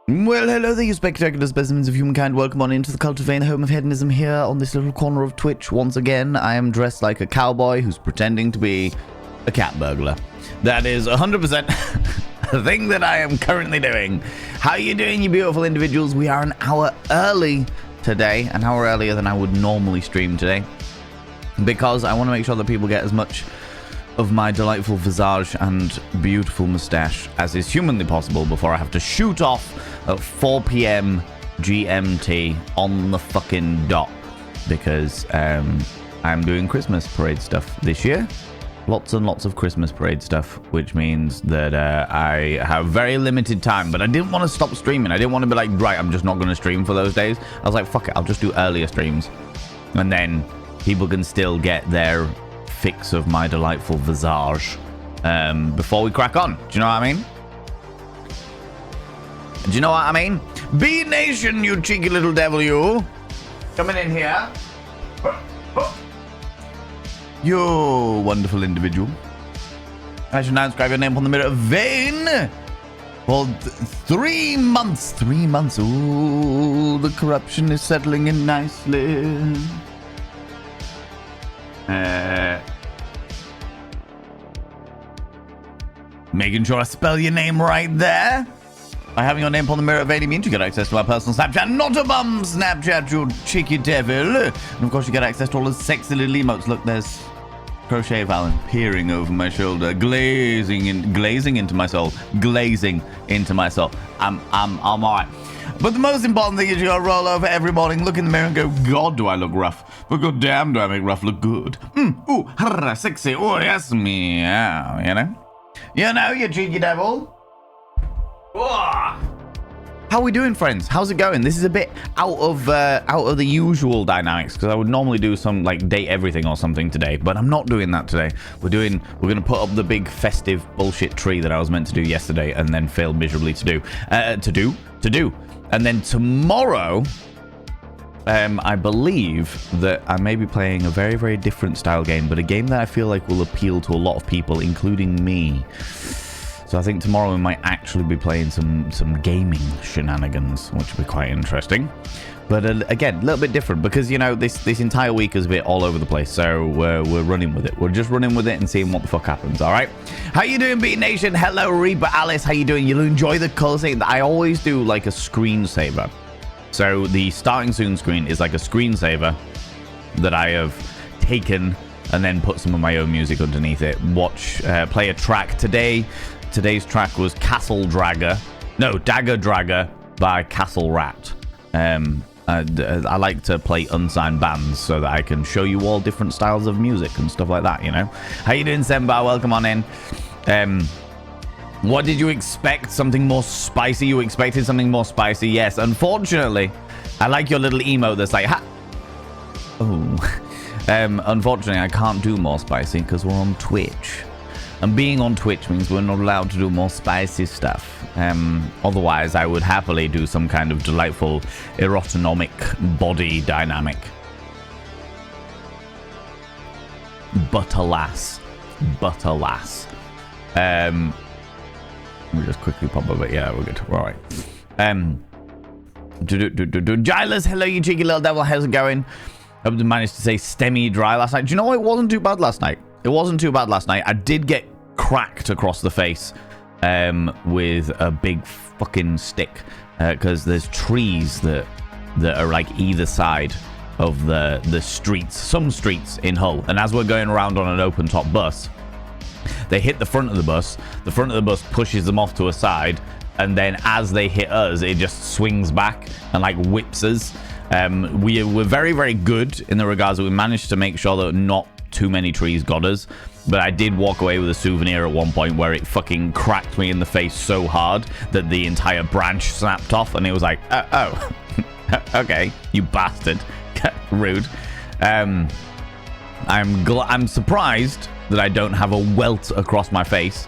Well, hello there, you spectacular specimens of humankind. Welcome on into the cultivating home of hedonism here on this little corner of Twitch. Once again, I am dressed like a cowboy who's pretending to be a cat burglar. That is 100% a thing that I am currently doing. How are you doing, you beautiful individuals? We are an hour early today, an hour earlier than I would normally stream today, because I want to make sure that people get as much of my delightful visage and beautiful mustache as is humanly possible before I have to shoot off at 4 p.m. GMT on the fucking dot, because I'm doing Christmas parade stuff this year. Lots and lots of Christmas parade stuff, which means that I have very limited time. But I didn't want to stop streaming. I didn't want to be like, right, I'm just not going to stream for those days. I was like, fuck it, I'll just do earlier streams. And then people can still get their fix of my delightful visage before we crack on. Do you know what I mean? Do you know what I mean? B Nation, you cheeky little devil, you. Coming in here. You wonderful individual. I should now inscribe your name upon the mirror of vein. For 3 months. 3 months. Ooh, the corruption is settling in nicely. Making sure I spell your name right there. By having your name upon the mirror of vein means you get access to my personal Snapchat, not a bum Snapchat, you cheeky devil. And of course you get access to all the sexy little emotes. Look, there's Crochet Valen peering over my shoulder, glazing into my soul, glazing into my soul. I'm alright. But the most important thing is you gotta roll over every morning, look in the mirror and go, God, do I look rough? But goddamn, do I make rough look good? Ooh, harra, sexy, oh yes, meow, you know? You know, you cheeky devil. Whoa. How are we doing, friends? How's it going? This is a bit out of the usual dynamics, because I would normally do some like date everything or something today, but I'm not doing that today. We're gonna put up the big festive bullshit tree that I was meant to do yesterday and then failed miserably to do. And then tomorrow, I believe that I may be playing a very, very different style game, but a game that I feel like will appeal to a lot of people, including me. So I think tomorrow we might actually be playing some gaming shenanigans, which will be quite interesting. But again, a little bit different, because, you know, this entire week is a bit all over the place. So we're running with it. We're just running with it and seeing what the fuck happens, all right? How you doing, B Nation? Hello, Reba Alice. How you doing? You'll enjoy the color thing. I always do like a screensaver. So the starting soon screen is like a screensaver that I have taken and then put some of my own music underneath it. Play a track today. Today's track was Dagger Dragger by Castle Rat. I like to play unsigned bands so that I can show you all different styles of music and stuff like that, you know. How you doing, Sembar? Welcome on in. What did you expect? Something more spicy? You expected something more spicy? Yes, unfortunately. I like your little emote that's like, ha! Oh. Unfortunately, I can't do more spicy because we're on Twitch. And being on Twitch means we're not allowed to do more spicy stuff. Otherwise, I would happily do some kind of delightful erotonomic body dynamic. But alas. Let me just quickly pop over. Yeah, we're good. We're all right. Gilus, hello, you cheeky little devil. How's it going? Hope you managed to say stemmy dry last night. Do you know what? It wasn't too bad last night. I did get cracked across the face with a big fucking stick, because there's trees that are like either side of the streets, some streets in Hull, and as we're going around on an open top bus, they hit the front of the bus. The front of the bus pushes them off to a side, and then as they hit us, it just swings back and like whips us. We were very, very good in the regards that we managed to make sure that not too many trees got us, but I did walk away with a souvenir at one point where it fucking cracked me in the face so hard that the entire branch snapped off, and it was like, oh. Okay, you bastard. Rude. I'm surprised that I don't have a welt across my face,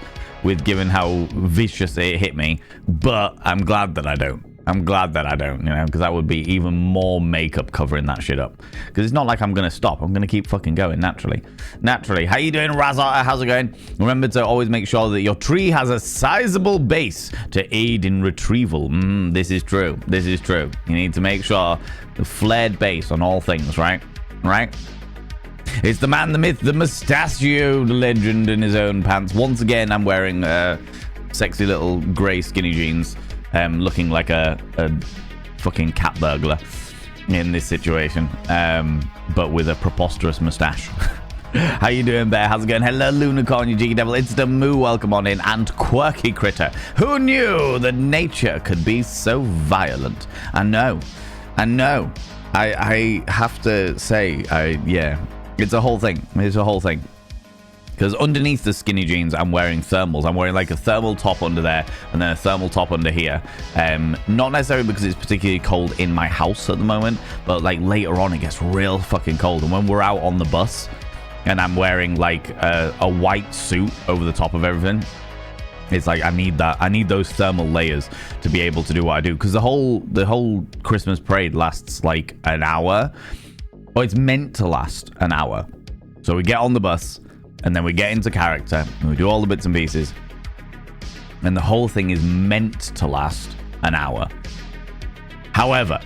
given how vicious it hit me, but I'm glad that I don't. I'm glad that I don't, because that would be even more makeup covering that shit up. Because it's not like I'm going to stop. I'm going to keep fucking going naturally. How you doing, Razar? How's it going? Remember to always make sure that your tree has a sizable base to aid in retrieval. This is true. You need to make sure the flared base on all things, right? It's the man, the myth, the mustachioed legend in his own pants. Once again, I'm wearing sexy little grey skinny jeans. Looking like a fucking cat burglar in this situation, but with a preposterous mustache. How you doing, Bear? How's it going? Hello, Lunicorn, you cheeky devil. It's the Moo, welcome on in, and Quirky Critter. Who knew that nature could be so violent? I know. I have to say, yeah, it's a whole thing. Because underneath the skinny jeans, I'm wearing thermals. I'm wearing like a thermal top under there and then a thermal top under here. Not necessarily because it's particularly cold in my house at the moment, but like later on, it gets real fucking cold. And when we're out on the bus and I'm wearing like a white suit over the top of everything, it's like I need that. I need those thermal layers to be able to do what I do. Because the whole Christmas parade lasts like an hour. Or it's meant to last an hour. So we get on the bus. And then we get into character, and we do all the bits and pieces. And the whole thing is meant to last an hour. However,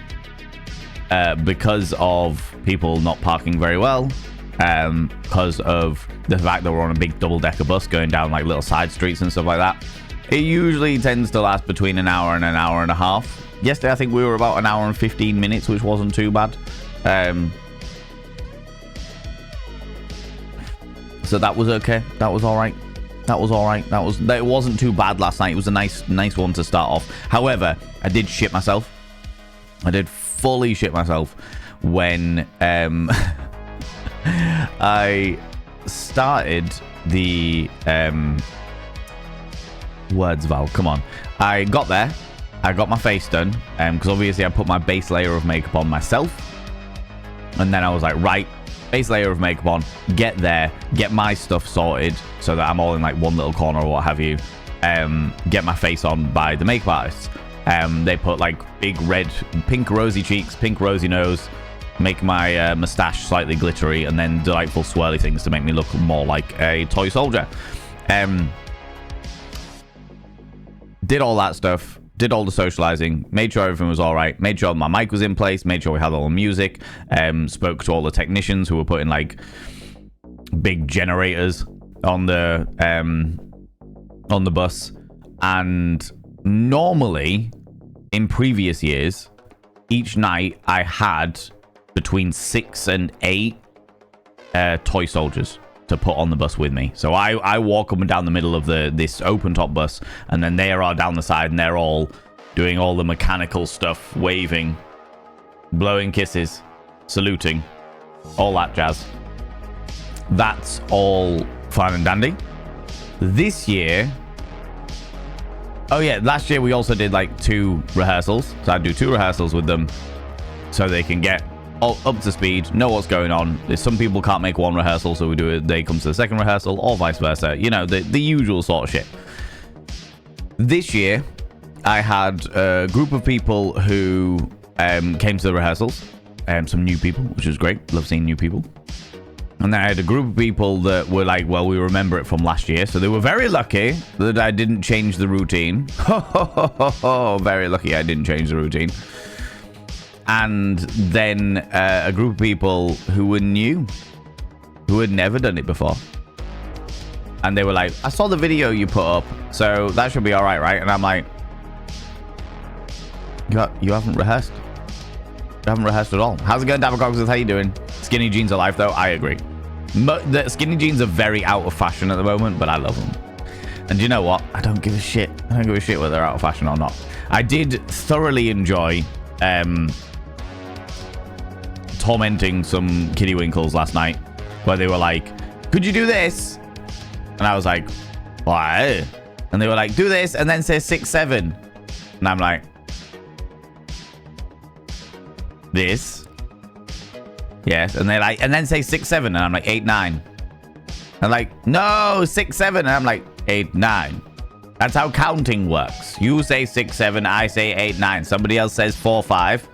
because of people not parking very well, because of the fact that we're on a big double-decker bus going down like little side streets and stuff like that, it usually tends to last between an hour and an hour and a half. Yesterday, I think we were about an hour and 15 minutes, which wasn't too bad. So that was okay. That was all right. It wasn't too bad last night. It was a nice one to start off. However, I did shit myself. I did fully shit myself when I started the words, Val. Come on. I got there. I got my face done because obviously I put my base layer of makeup on myself, and then I was like, right. Base layer of makeup on, get there, get my stuff sorted so that I'm all in like one little corner or what have you, get my face on by the makeup artists. They put like big red, pink rosy cheeks, pink rosy nose, make my mustache slightly glittery, and then delightful swirly things to make me look more like a toy soldier. Did all that stuff. Did all the socializing, made sure everything was all right, made sure my mic was in place, made sure we had all the music, spoke to all the technicians who were putting like big generators on the bus. And normally in previous years, each night I had between 6 and 8 toy soldiers to put on the bus with me. So I walk up and down the middle of this open top bus, and then they are down the side, and they're all doing all the mechanical stuff, waving, blowing kisses, saluting, all that jazz. That's all fine and dandy. This year, oh yeah, last year we also did like 2 rehearsals. So I'd do 2 rehearsals with them so they can get all up to speed, know what's going on. There's some people can't make 1 rehearsal, so we do it. They come to the second rehearsal, or vice versa. You know, the usual sort of shit. This year, I had a group of people who came to the rehearsals. Some new people, which was great. Love seeing new people. And then I had a group of people that were like, well, we remember it from last year. So they were very lucky that I didn't change the routine. Very lucky I didn't change the routine. And then a group of people who were new, who had never done it before. And they were like, I saw the video you put up, so that should be all right, right? And I'm like, you haven't rehearsed. You haven't rehearsed at all. How's it going, Dabacox? How you doing? Skinny jeans are life, though. I agree. The skinny jeans are very out of fashion at the moment, but I love them. And you know what? I don't give a shit. I don't give a shit whether they're out of fashion or not. I did thoroughly enjoy tormenting some kiddywinkles last night, where they were like, could you do this? And I was like, why? And they were like, do this and then say 6, 7. And I'm like, this? Yes. And they're like, and then say 6, 7. And I'm like, 8, 9. And like, no, 6, 7. And I'm like, 8, 9. That's how counting works. You say 6, 7, I say 8, 9. Somebody else says 4, 5.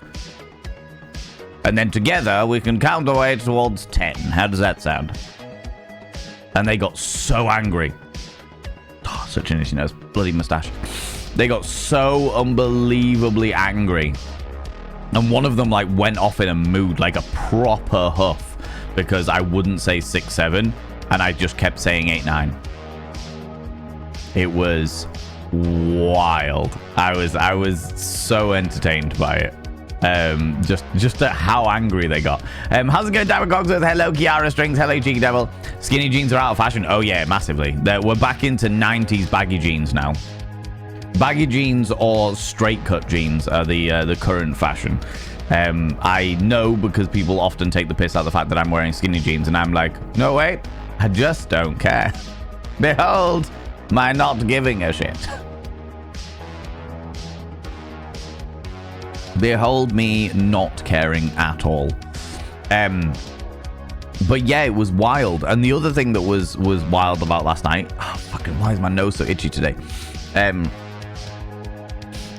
And then together we can count our way towards 10. How does that sound? And they got so angry. Oh, such an issue nose. Bloody mustache. They got so unbelievably angry. And one of them like went off in a mood, like a proper huff, because I wouldn't say 6, 7, and I just kept saying 8, 9. It was wild. I was so entertained by it. Just at how angry they got. How's it going, Diamond Cogsworth? Hello, Kiara Strings. Hello, Cheeky Devil. Skinny jeans are out of fashion. Oh yeah, massively. We're back into 90s baggy jeans now. Baggy jeans or straight cut jeans are the current fashion. I know because people often take the piss out of the fact that I'm wearing skinny jeans, and I'm like, no wait, I just don't care. Behold my not giving a shit. Behold me not caring at all. But yeah, it was wild. And the other thing that was wild about last night, oh fucking, why is my nose so itchy today?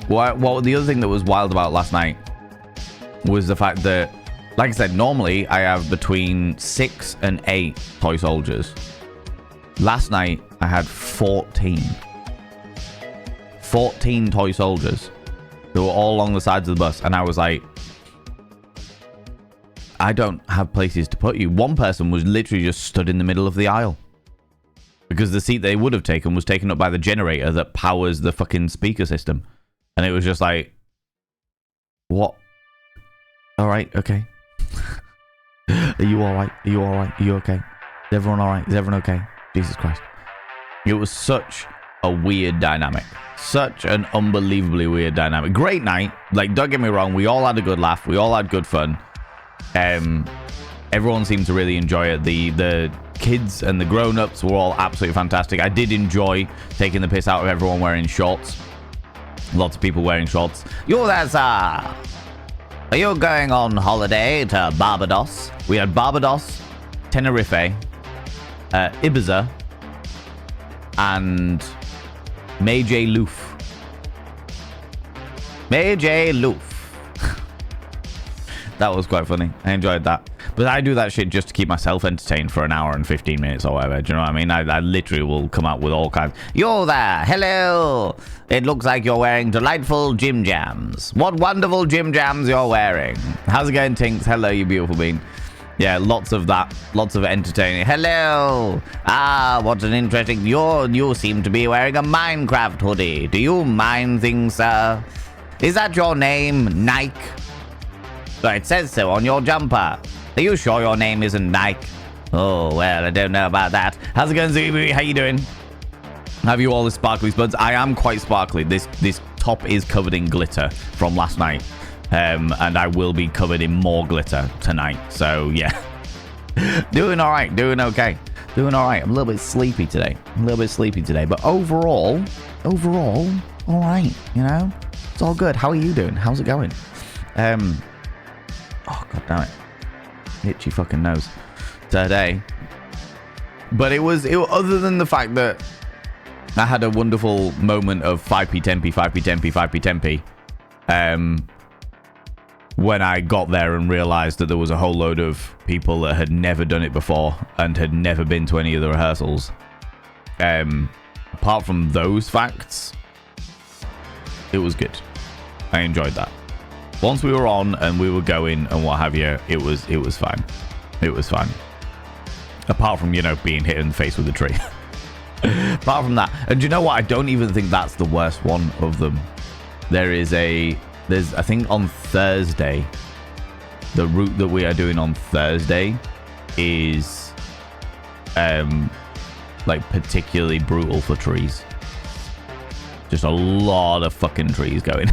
Well, the other thing that was wild about last night was the fact that, like I said, normally I have between 6 and 8 toy soldiers. Last night I had 14 toy soldiers. They were all along the sides of the bus, and I was like, I don't have places to put you. One person was literally just stood in the middle of the aisle because the seat they would have taken was taken up by the generator that powers the fucking speaker system. And it was just like, what? All right, okay. Are you all right? Are you all right? Are you okay? Is everyone all right? Is everyone okay? Jesus Christ. It was such a weird dynamic. Such an unbelievably weird dynamic. Great night. Like, don't get me wrong. We all had a good laugh. We all had good fun. Everyone seemed to really enjoy it. The kids and the grown-ups were all absolutely fantastic. I did enjoy taking the piss out of everyone wearing shorts. Lots of people wearing shorts. You there, sir. Are you going on holiday to Barbados? We had Barbados, Tenerife, Ibiza, and May Loof. May Loof. That was quite funny. I enjoyed that. But I do that shit just to keep myself entertained for an hour and 15 minutes or whatever. Do you know what I mean? I literally will come out with all kinds. You're there. Hello. It looks like you're wearing delightful gym jams. What wonderful gym jams you're wearing. How's it going, Tinks? Hello, you beautiful bean. Yeah, lots of that. Lots of entertaining. Hello. Ah, what an interesting... You seem to be wearing a Minecraft hoodie. Do you mine things, sir? Is that your name, Nike? Well, it says so on your jumper. Are you sure your name isn't Nike? Oh, well, I don't know about that. How's it going, Zuby? How you doing? Have you all the sparkly spuds? I am quite sparkly. This top is covered in glitter from last night. And I will be covered in more glitter tonight. So, yeah. Doing all right. Doing okay. Doing all right. I'm a little bit sleepy today. But overall, all right. You know? It's all good. How are you doing? How's it going? Oh, god damn it. Itchy fucking nose today. But it was other than the fact that I had a wonderful moment of 5p, 10p, 5p, 10p, 5p, 10p. When I got there and realized that there was a whole load of people that had never done it before and had never been to any of the rehearsals. Apart from those facts, it was good. I enjoyed that. Once we were on and we were going and what have you, it was fine. It was fine. Apart from, you know, being hit in the face with a tree. Apart from that. And you know what? I don't even think that's the worst one of them. There's I think on Thursday, the route that we are doing on Thursday is like particularly brutal for trees. Just a lot of fucking trees going.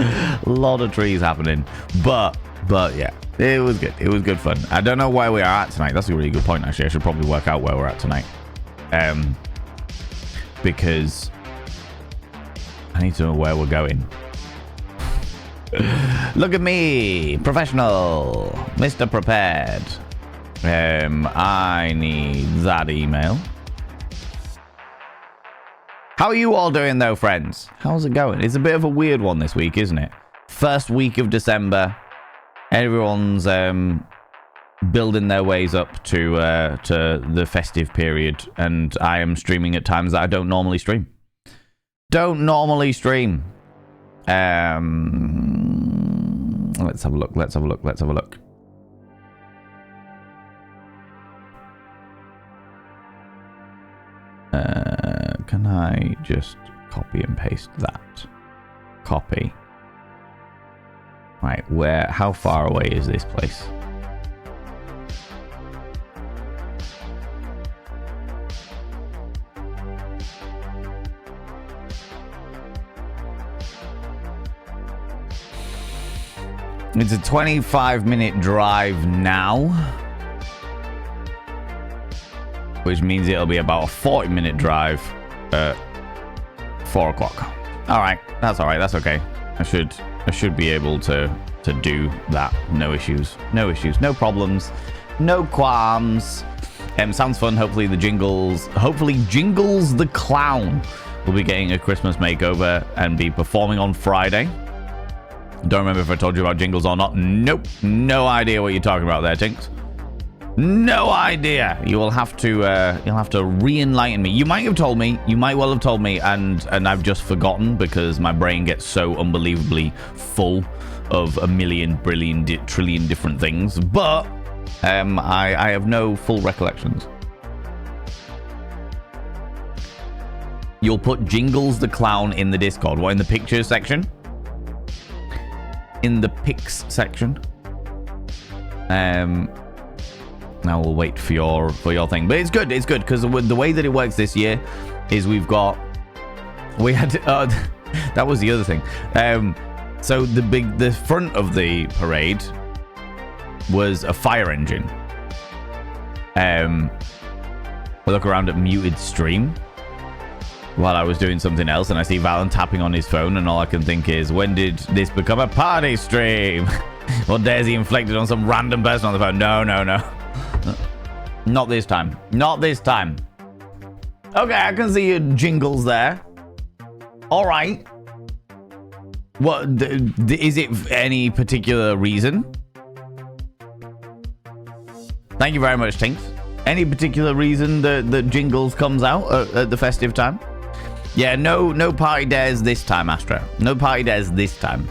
A lot of trees happening, but yeah, it was good. It was good fun. I don't know where we are at tonight. That's a really good point, actually. I should probably work out where we're at tonight, because I need to know where we're going. Look at me, professional, Mr. Prepared. I need that email. How are you all doing, though, friends? How's it going? It's a bit of a weird one this week, isn't it? First week of December. Everyone's building their ways up to the festive period, and I am streaming at times that I don't normally stream. Let's have a look. Can I just copy and paste that? Copy. Right, how far away is this place? It's a 25-minute drive now, which means it'll be about a 40-minute drive at 4 o'clock. All right, that's all right. That's okay. I should be able to do that. No issues. No problems. No qualms. Sounds fun. Hopefully Jingles the Clown will be getting a Christmas makeover and be performing on Friday. Don't remember if I told you about Jingles or not. Nope. No idea what you're talking about there, Tinks. No idea. You'll have to re-enlighten me. You might have told me. You might well have told me, and I've just forgotten because my brain gets so unbelievably full of a million, billion, trillion different things. But I have no full recollections. You'll put Jingles the Clown in the Discord. What, in the pictures section? In the pics section. Now we'll wait for your thing, but it's good because the way that it works this year is we had that was the other thing. So the front of the parade was a fire engine. I look around at muted stream while I was doing something else, and I see Valen tapping on his phone, and all I can think is, when did this become a party stream? Or dares he inflicted on some random person on the phone? No. Not this time. Okay, I can see your Jingles there. All right. What is it? Any particular reason? Thank you very much, Tinks. Any particular reason that Jingles comes out at the festive time? Yeah, no party dares this time, Astra. No party dares this time.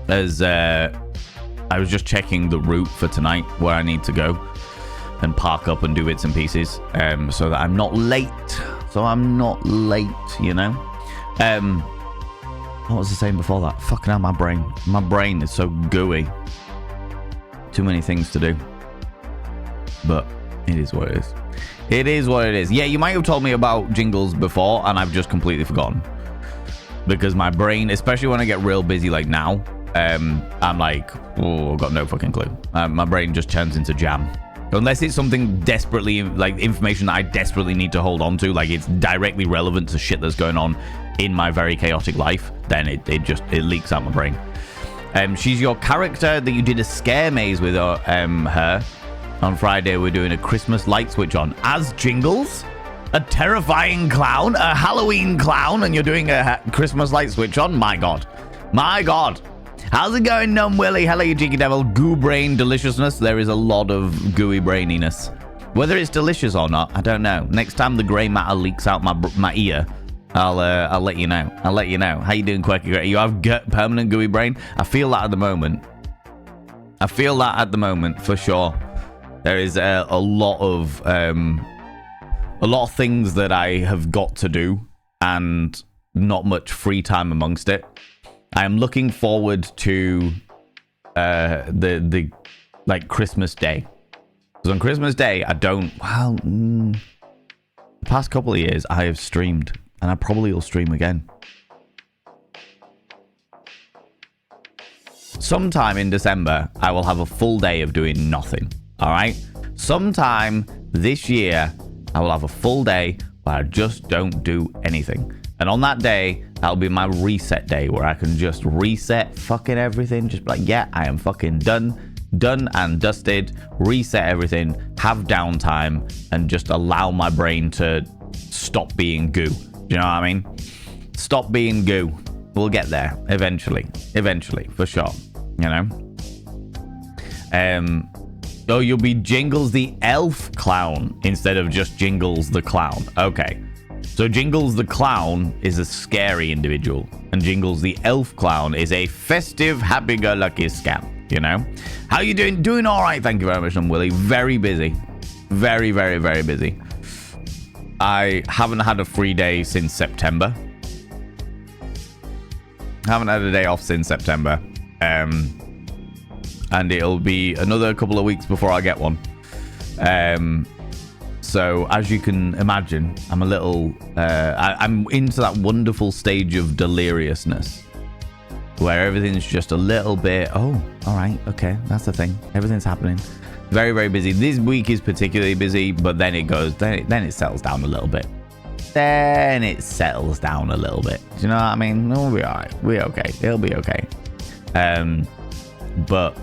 As I was just checking the route for tonight where I need to go and park up and do bits and pieces, so that I'm not late. You know. What was I saying before that? Fucking hell, my brain is so gooey. Too many things to do. But it is what it is. It is what it is. Yeah, you might have told me about Jingles before, and I've just completely forgotten. Because my brain, especially when I get real busy like now, I'm like, oh, I've got no fucking clue. My brain just turns into jam. Unless it's something desperately, like information that I desperately need to hold on to, like it's directly relevant to shit that's going on in my very chaotic life, then it leaks out my brain. She's your character that you did a scare maze with her. On Friday, we're doing a Christmas light switch on as Jingles, a terrifying clown, a Halloween clown, and you're doing a Christmas light switch on. My God. How's it going, Numb Willy? Hello, you cheeky devil. Goo brain deliciousness. There is a lot of gooey braininess. Whether it's delicious or not, I don't know. Next time the grey matter leaks out my ear, I'll let you know. How you doing, Quirky Gray? You have permanent gooey brain? I feel that at the moment. For sure. There is a lot of things that I have got to do and not much free time amongst it. I am looking forward to the Christmas Day. Because on Christmas Day, the past couple of years, I have streamed, and I probably will stream again. Sometime in December, I will have a full day of doing nothing. All right? Sometime this year, I will have a full day where I just don't do anything. And on that day, that'll be my reset day where I can just reset fucking everything. Just be like, yeah, I am fucking done and dusted. Reset everything, have downtime, and just allow my brain to stop being goo. Do you know what I mean? Stop being goo. We'll get there eventually. Eventually, for sure. You know? Oh, you'll be Jingles the Elf Clown instead of just Jingles the Clown. Okay. So Jingles the Clown is a scary individual, and Jingles the Elf Clown is a festive, happy-go-lucky scamp, you know? How you doing? Doing all right, thank you very much, I'm Willie. Very busy. Very, very, very busy. I haven't had a free day since September. Haven't had a day off since September. And it'll be another couple of weeks before I get one. So as you can imagine, I'm a little I'm into that wonderful stage of deliriousness where everything's just a little bit, oh, all right, okay, that's the thing, everything's happening. Very, very busy. This week is particularly busy, but then it goes, then it settles down a little bit. Then it settles down a little bit. Do you know what I mean? We'll be all right. We're okay. It'll be okay. But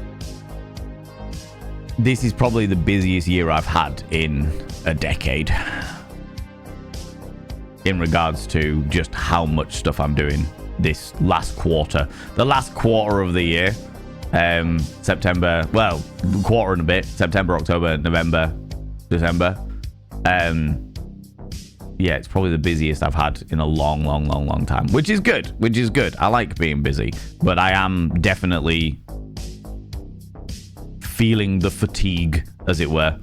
this is probably the busiest year I've had in a decade in regards to just how much stuff I'm doing this last quarter. The last quarter of the year. September, well, quarter and a bit. September, October, November, December. Yeah, it's probably the busiest I've had in a long time, which is good. I like being busy, but I am definitely feeling the fatigue, as it were.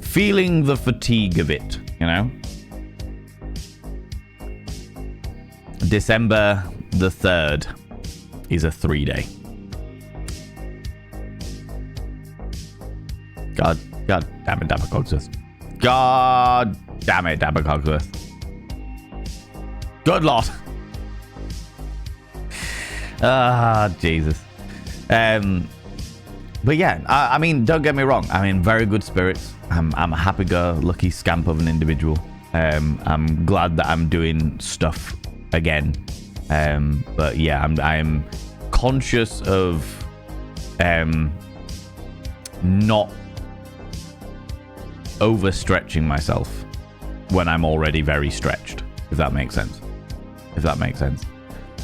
Feeling the fatigue of it, you know? December the 3rd is a 3-day. God damn it, Dabbercogsworth. God damn it, Dabbercogsworth. Good Lord. Ah, Jesus. But yeah, I mean, don't get me wrong. I'm in very good spirits. I'm a happy-go-lucky scamp of an individual. I'm glad that I'm doing stuff again. But yeah, I'm conscious of not overstretching myself when I'm already very stretched, if that makes sense.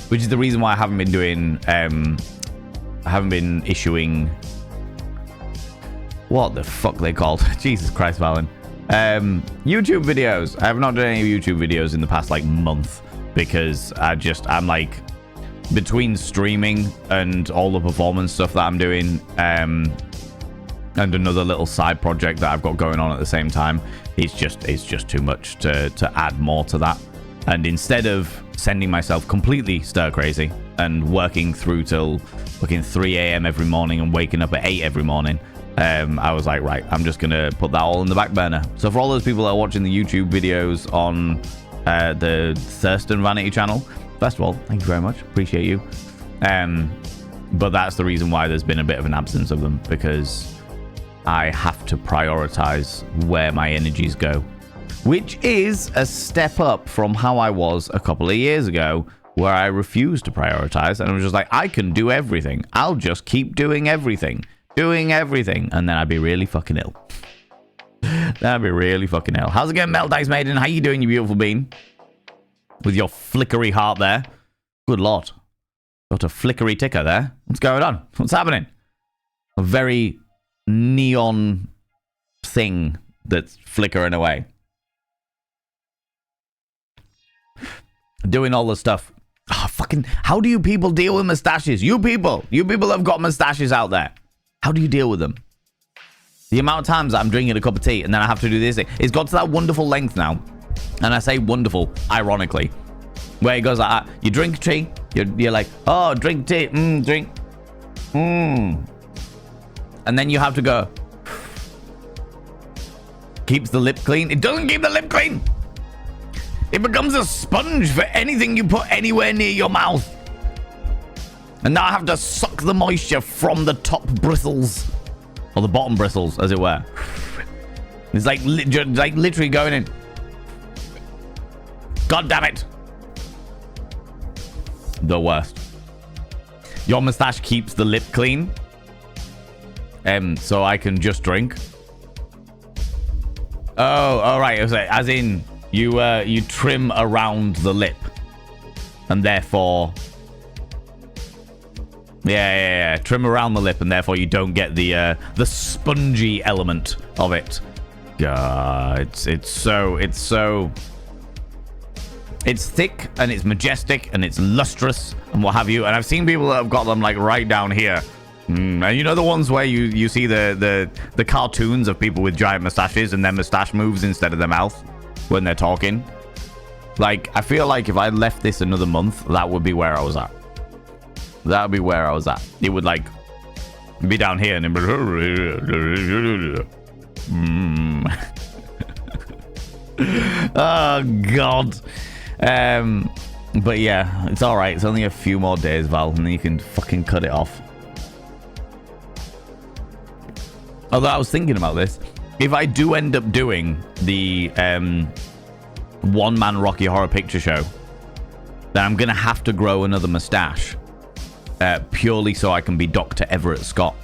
Which is the reason why I haven't been doing I haven't been issuing what the fuck they called Jesus Christ, Valen. YouTube videos. I have not done any YouTube videos in the past like month because I'm like between streaming and all the performance stuff that I'm doing and another little side project that I've got going on at the same time. It's just too much to add more to that. And instead of sending myself completely stir crazy and working through till fucking 3 a.m. every morning and waking up at 8 every morning, I was like, right, I'm just gonna put that all in the back burner. So for all those people that are watching the YouTube videos on the Thurston Vanity channel, first of all, thank you very much, appreciate you. But that's the reason why there's been a bit of an absence of them, because I have to prioritize where my energies go, which is a step up from how I was a couple of years ago, where I refused to prioritize and I was just like, I can do everything. I'll just keep doing everything, and then I'd be really fucking ill. That'd be really fucking ill. How's it going, Melt Dice Maiden? How you doing, you beautiful bean? With your flickery heart there. Good Lord. Got a flickery ticker there. What's going on? What's happening? A very neon thing that's flickering away. Doing all the stuff. Oh, fucking, how do you people deal with mustaches? You people have got mustaches out there. How do you deal with them? The amount of times I'm drinking a cup of tea and then I have to do this thing. It's got to that wonderful length now. And I say wonderful, ironically. Where it goes like that. You drink tea. You're like, oh, drink tea. Drink. And then you have to go. Keeps the lip clean. It doesn't keep the lip clean. It becomes a sponge for anything you put anywhere near your mouth. And now I have to suck the moisture from the top bristles. Or the bottom bristles, as it were. It's like literally going in. God damn it. The worst. Your mustache keeps the lip clean. So I can just drink. Oh, all right. As in, You trim around the lip, and therefore, yeah, trim around the lip, and therefore you don't get the spongy element of it. It's thick and it's majestic and it's lustrous and what have you. And I've seen people that have got them like right down here. And you know the ones where you see the cartoons of people with giant mustaches and their mustache moves instead of their mouth when they're talking? Like, I feel like if I left this another month, that would be where I was at. That would be where I was at. It would like be down here and then oh god. But yeah, it's all right. It's only a few more days, Val, and then you can fucking cut it off. Although I was thinking about this, if I do end up doing the one-man Rocky Horror Picture Show, then I'm gonna have to grow another mustache, purely so I can be Dr. Everett Scott.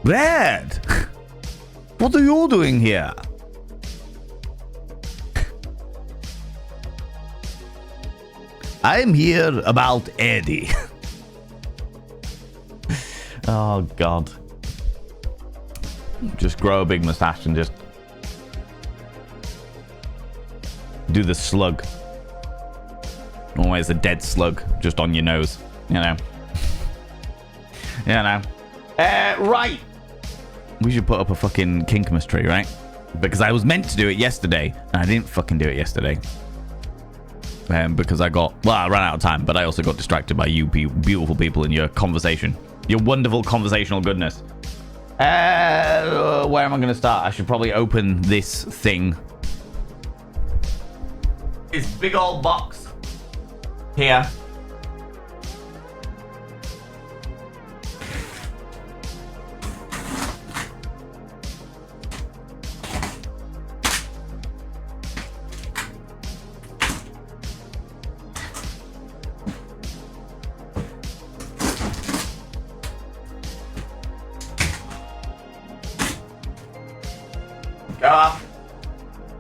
Red, what are you doing here? I'm here about Eddie. Oh, God. Just grow a big mustache and just do the slug. Always a dead slug just on your nose, you know. You know. Right. We should put up a fucking Kinkmas tree, right? Because I was meant to do it yesterday, and I didn't fucking do it yesterday. Because I ran out of time, but I also got distracted by you beautiful people in your conversation. Your wonderful conversational goodness. Where am I going to start? I should probably open this thing. This big old box. Here. Go up.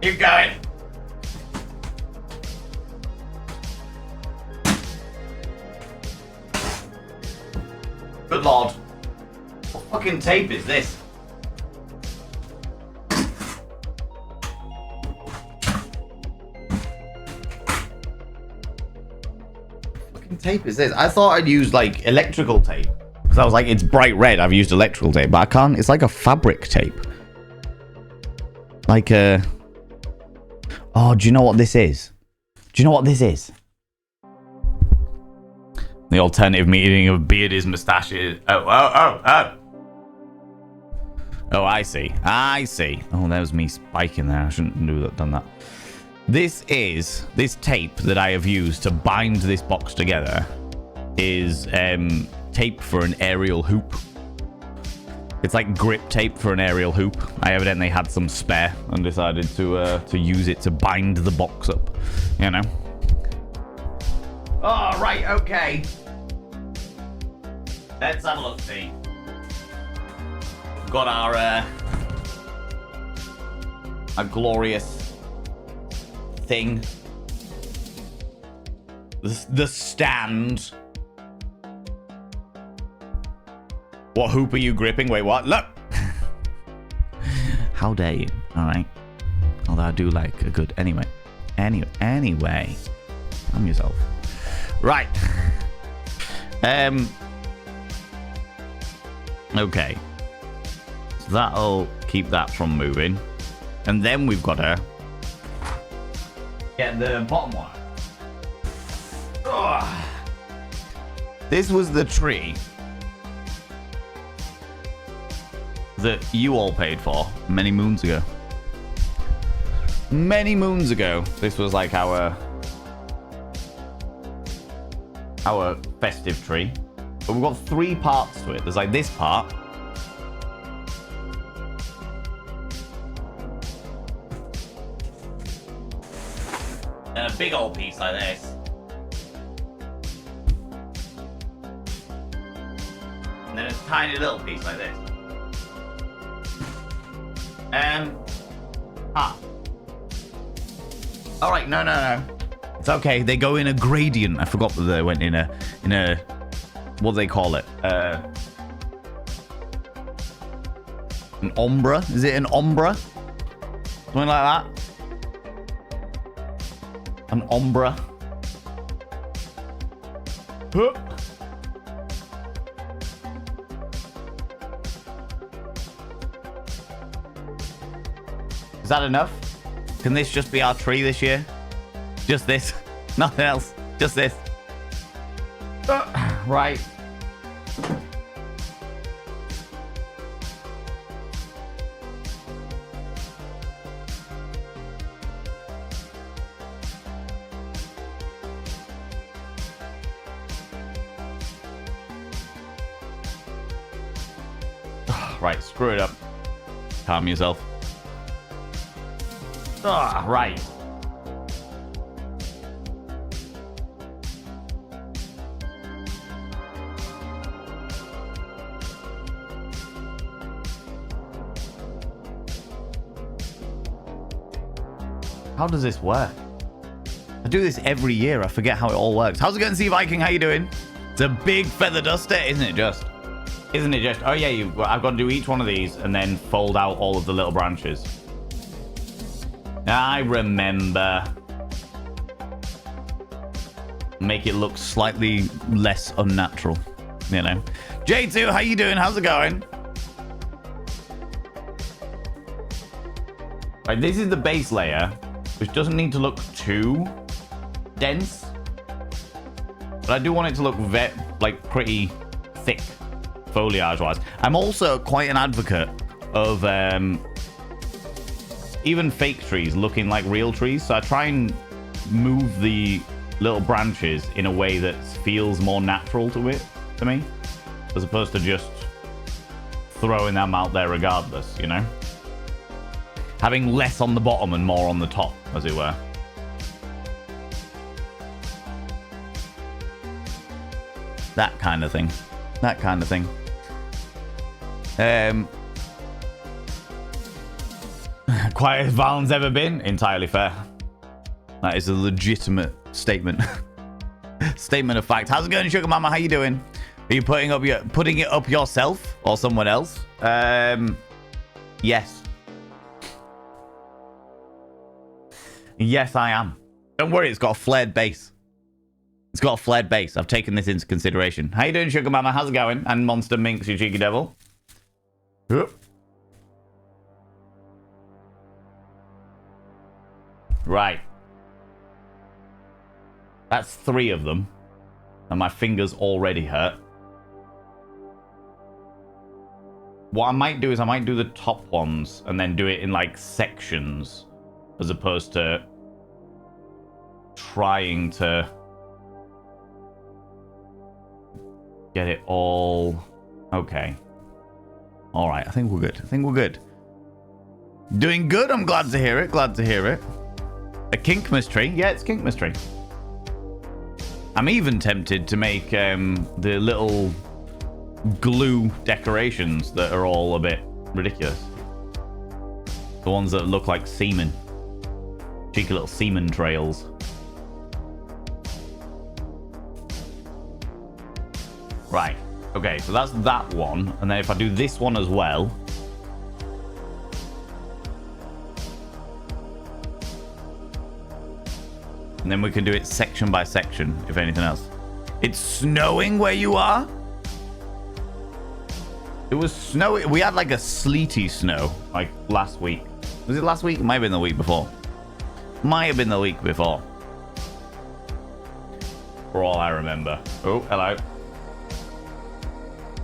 Keep going. Good lord. What fucking tape is this? What fucking tape is this? I thought I'd use like electrical tape. Because I was like, it's bright red. I've used electrical tape, but I can't. It's like a fabric tape. Like a... Oh, do you know what this is? Do you know what this is? The alternative meaning of beard is mustaches. Oh, I see. I see. Oh, that was me spiking there. I shouldn't have done that. This tape that I have used to bind this box together is tape for an aerial hoop. It's like grip tape for an aerial hoop. I evidently had some spare and decided to use it to bind the box up. You know. Oh, right, okay. Let's have a look, see. Got our glorious thing. The stand. What hoop are you gripping? Wait, what? Look! How dare you? Alright. Although I do like a good... Anyway. Anyway. Calm yourself. Right. Okay. So that'll keep that from moving. And then we've got to get the bottom one. Ugh. This was the tree that you all paid for many moons ago. Many moons ago. This was like our festive tree. But we've got 3 parts to it. There's like this part. And a big old piece like this. And then a tiny little piece like this. All right, no. It's okay. They go in a gradient. I forgot that they went in a what do they call it? An ombra? Is it an ombra? Something like that. An ombra. Huh. Is that enough? Can this just be our tree this year? Just this. Nothing else. Just this. Right. Right, screw it up. Calm yourself. Right. How does this work? I do this every year. I forget how it all works. How's it going, Sea Viking? How you doing? It's a big feather duster, isn't it just? Isn't it just? Oh, yeah, I've got to do each one of these and then fold out all of the little branches. I remember. Make it look slightly less unnatural, you know. J2, how you doing? How's it going? Right, this is the base layer, which doesn't need to look too dense. But I do want it to look pretty thick, foliage-wise. I'm also quite an advocate of even fake trees looking like real trees. So I try and move the little branches in a way that feels more natural to me, as opposed to just throwing them out there regardless, you know? Having less on the bottom and more on the top, as it were. That kind of thing. That kind of thing. Quiet as Valen's ever been. Entirely fair. That is a legitimate statement. Statement of fact. How's it going, Sugar Mama? How you doing? Are you putting it up yourself or someone else? Yes. Yes, I am. Don't worry, it's got a flared base. It's got a flared base. I've taken this into consideration. How you doing, Sugar Mama? How's it going? And Monster Minx, you cheeky devil. Oop. Right. That's 3 of them. And my fingers already hurt. What I might do is I might do the top ones and then do it in like sections, as opposed to trying to get it all. Okay. All right. I think we're good. I think we're good. Doing good. I'm glad to hear it. Glad to hear it. A Kinkmas tree. Yeah, it's Kinkmas tree. I'm even tempted to make the little glue decorations that are all a bit ridiculous. The ones that look like semen. Cheeky little semen trails. Right. Okay, so that's that one. And then if I do this one as well. And then we can do it section by section, if anything else. It's snowing where you are? It was snowy. We had like a sleety snow, like last week. Was it last week? It might have been the week before. Might have been the week before. For all I remember. Oh, hello.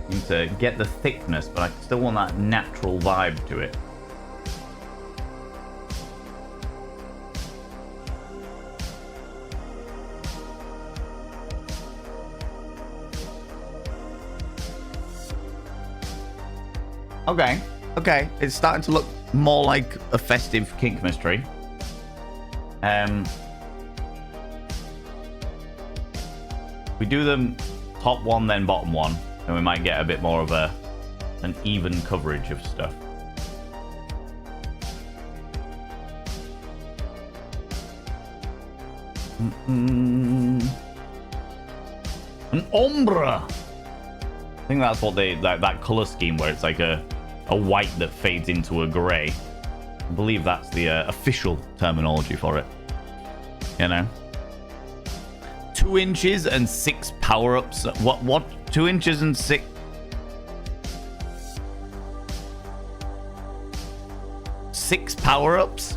Need to get the thickness, but I still want that natural vibe to it. Okay, okay. It's starting to look more like a festive Kinkmas tree. We do them top one, then bottom one, and we might get a bit more of an even coverage of stuff. An ombre. I think that's what they that color scheme where it's like a white that fades into a gray. I believe that's the official terminology for it. You know, 2 inches and 6 power-ups. What? 2 inches and 6. Six power-ups?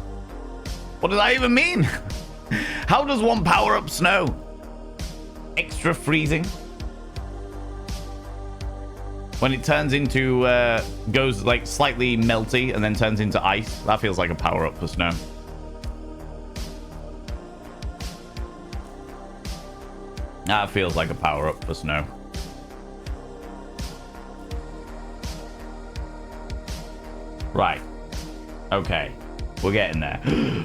What does that even mean? How does 1 power-up snow? Extra freezing? When it turns into, goes like slightly melty and then turns into ice. That feels like a power-up for snow. That feels like a power-up for snow. Right. Okay. We're getting there.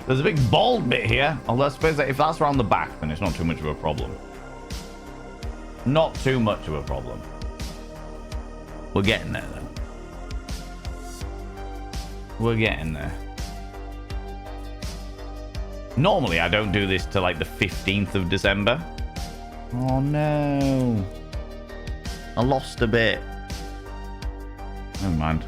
There's a big bald bit here. Although I suppose that if that's around the back, then it's not too much of a problem. Not too much of a problem. We're getting there, though. We're getting there. Normally, I don't do this till like the 15th of December. Oh, no. I lost a bit. Never mind.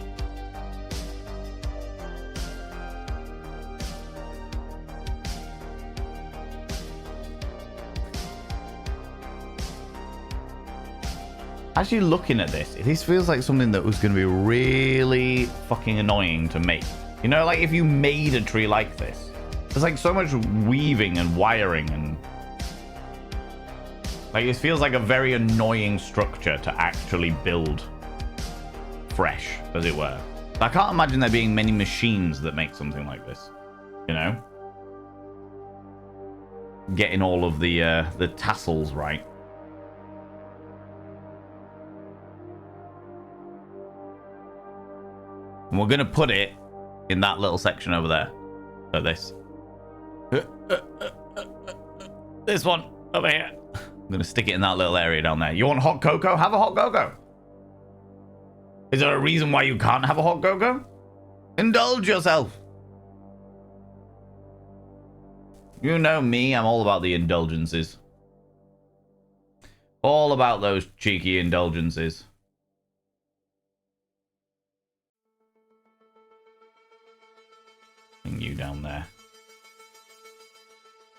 Actually, looking at this feels like something that was going to be really fucking annoying to make. You know, like if you made a tree like this, there's like so much weaving and wiring and like it feels like a very annoying structure to actually build fresh, as it were. I can't imagine there being many machines that make something like this. You know, getting all of the tassels right. And we're going to put it in that little section over there. Like this. This one over here. I'm going to stick it in that little area down there. You want hot cocoa? Have a hot cocoa. Is there a reason why you can't have a hot cocoa? Indulge yourself. You know me. I'm all about the indulgences. All about those cheeky indulgences. You down there.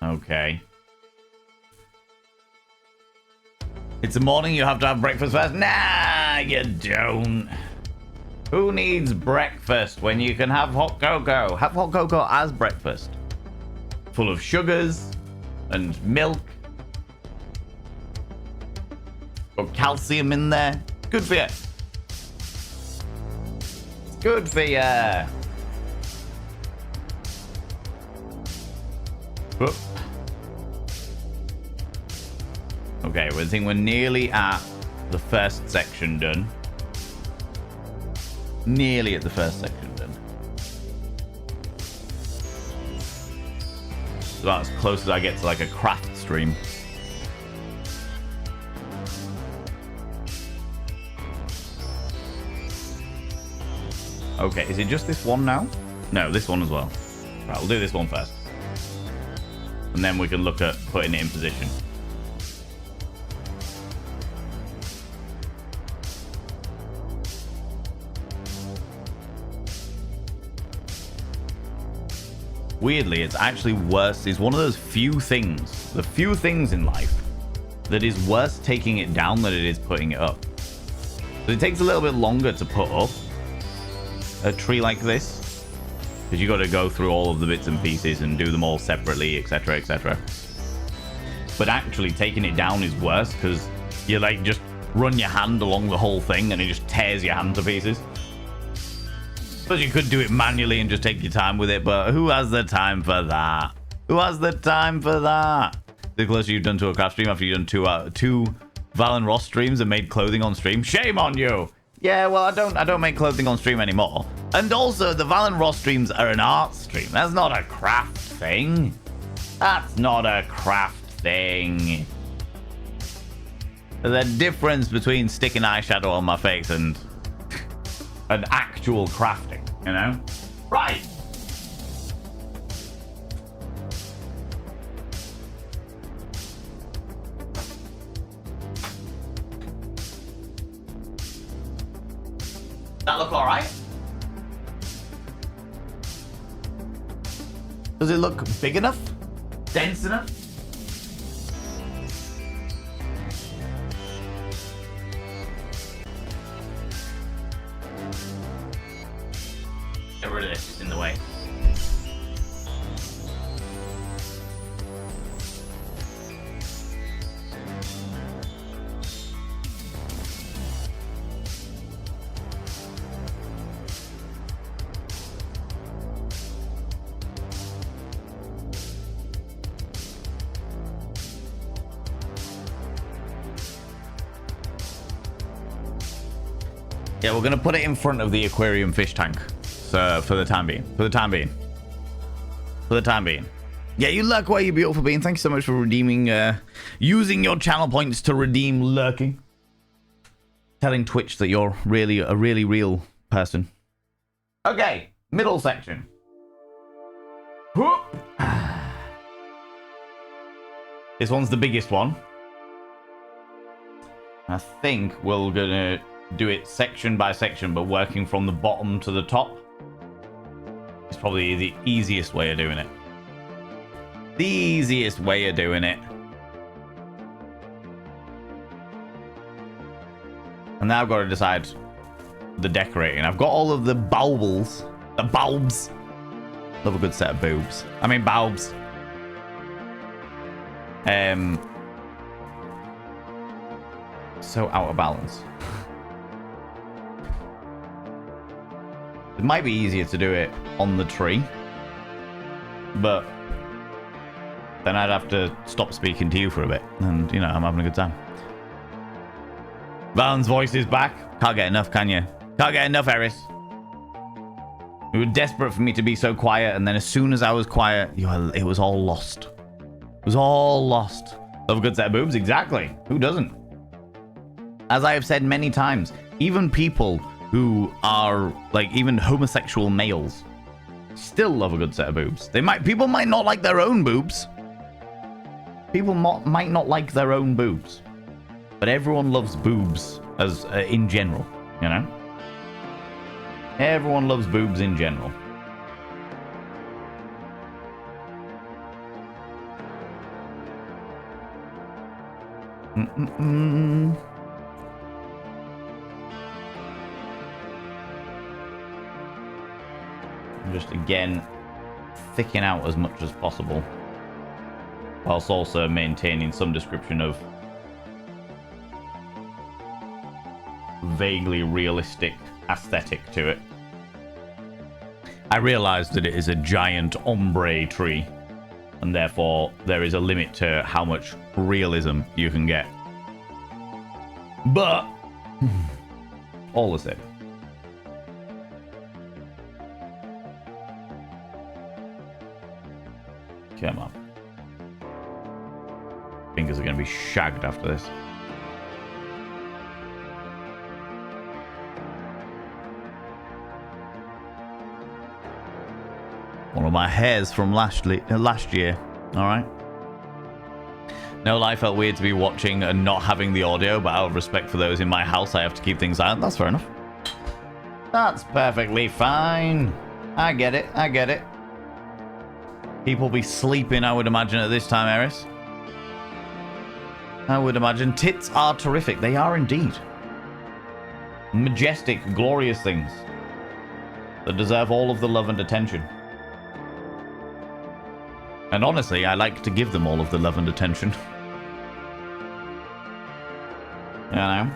Okay. It's the morning, you have to have breakfast first? Nah, you don't. Who needs breakfast when you can have hot cocoa? Have hot cocoa as breakfast. Full of sugars and milk. Got calcium in there. Good for you. It's good for you. Whoop. Okay, I think we're nearly at the first section done. Nearly at the first section done. It's about as close as I get to like a craft stream. Okay, is it just this one now? No, this one as well. Right, we'll do this one first. And then we can look at putting it in position. Weirdly, it's actually worse. It's one of those few things, the few things in life, that is worse taking it down than it is putting it up. So it takes a little bit longer to put up a tree like this. Because you got to go through all of the bits and pieces and do them all separately, etc., etc. But actually taking it down is worse because you like just run your hand along the whole thing and it just tears your hand to pieces. But you could do it manually and just take your time with it, but who has the time for that? Who has the time for that? The closer you've done to a craft stream after you've done two Val and Ross streams and made clothing on stream. Shame on you! Yeah, well, I don't make clothing on stream anymore. And also, the Val and Ross streams are an art stream. That's not a craft thing. That's not a craft thing. There's a difference between sticking eyeshadow on my face and an actual crafting, you know? Right. That look alright? Does it look big enough? Dense enough? Get rid of this, it's in the way. Yeah, we're going to put it in front of the aquarium fish tank. So, for the time being. For the time being. For the time being. Yeah, you lurk away, you beautiful being. Thank you so much for redeeming, using your channel points to redeem lurking. Telling Twitch that you're really a really real person. Okay, middle section. Whoop. This one's the biggest one. I think we're gonna do it section by section, but working from the bottom to the top. It's probably the easiest way of doing it. The easiest way of doing it. And now I've got to decide the decorating. I've got all of the bulbs. The bulbs. Love a good set of boobs. I mean bulbs. So out of balance. It might be easier to do it on the tree, but then I'd have to stop speaking to you for a bit, and you know, I'm having a good time. Valen's voice is back. Can't get enough, can you? Can't get enough, Eris. You were desperate for me to be so quiet, and then as soon as I was quiet, it was all lost. It was all lost. Love a good set of boobs? Exactly. Who doesn't? As I have said many times, even people who are, like, even homosexual males still love a good set of boobs. People might not like their own boobs. People might not like their own boobs. But everyone loves boobs as in general, you know? Everyone loves boobs in general. Just again thicken out as much as possible, whilst also maintaining some description of vaguely realistic aesthetic to it. I realize that it is a giant ombre tree, and therefore there is a limit to how much realism you can get, but all the same. Come on. Fingers are going to be shagged after this. One of my hairs from last year. Alright. No lie, felt weird to be watching and not having the audio, but out of respect for those in my house, I have to keep things silent. That's fair enough. That's perfectly fine. I get it. I get it. People be sleeping, I would imagine, at this time, Eris. I would imagine. Tits are terrific. They are indeed. Majestic, glorious things that deserve all of the love and attention. And honestly, I like to give them all of the love and attention. You know?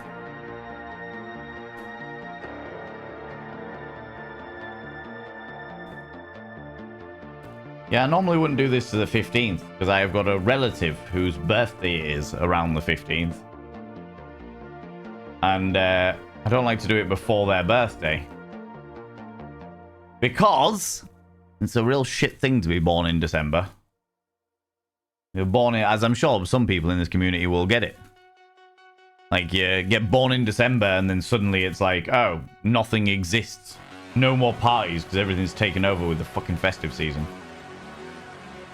Yeah, I normally wouldn't do this to the 15th, because I have got a relative whose birthday is around the 15th. And I don't like to do it before their birthday. Because it's a real shit thing to be born in December. You're born in, as I'm sure some people in this community will get it. Like, you get born in December and then suddenly it's like, oh, nothing exists. No more parties because everything's taken over with the fucking festive season.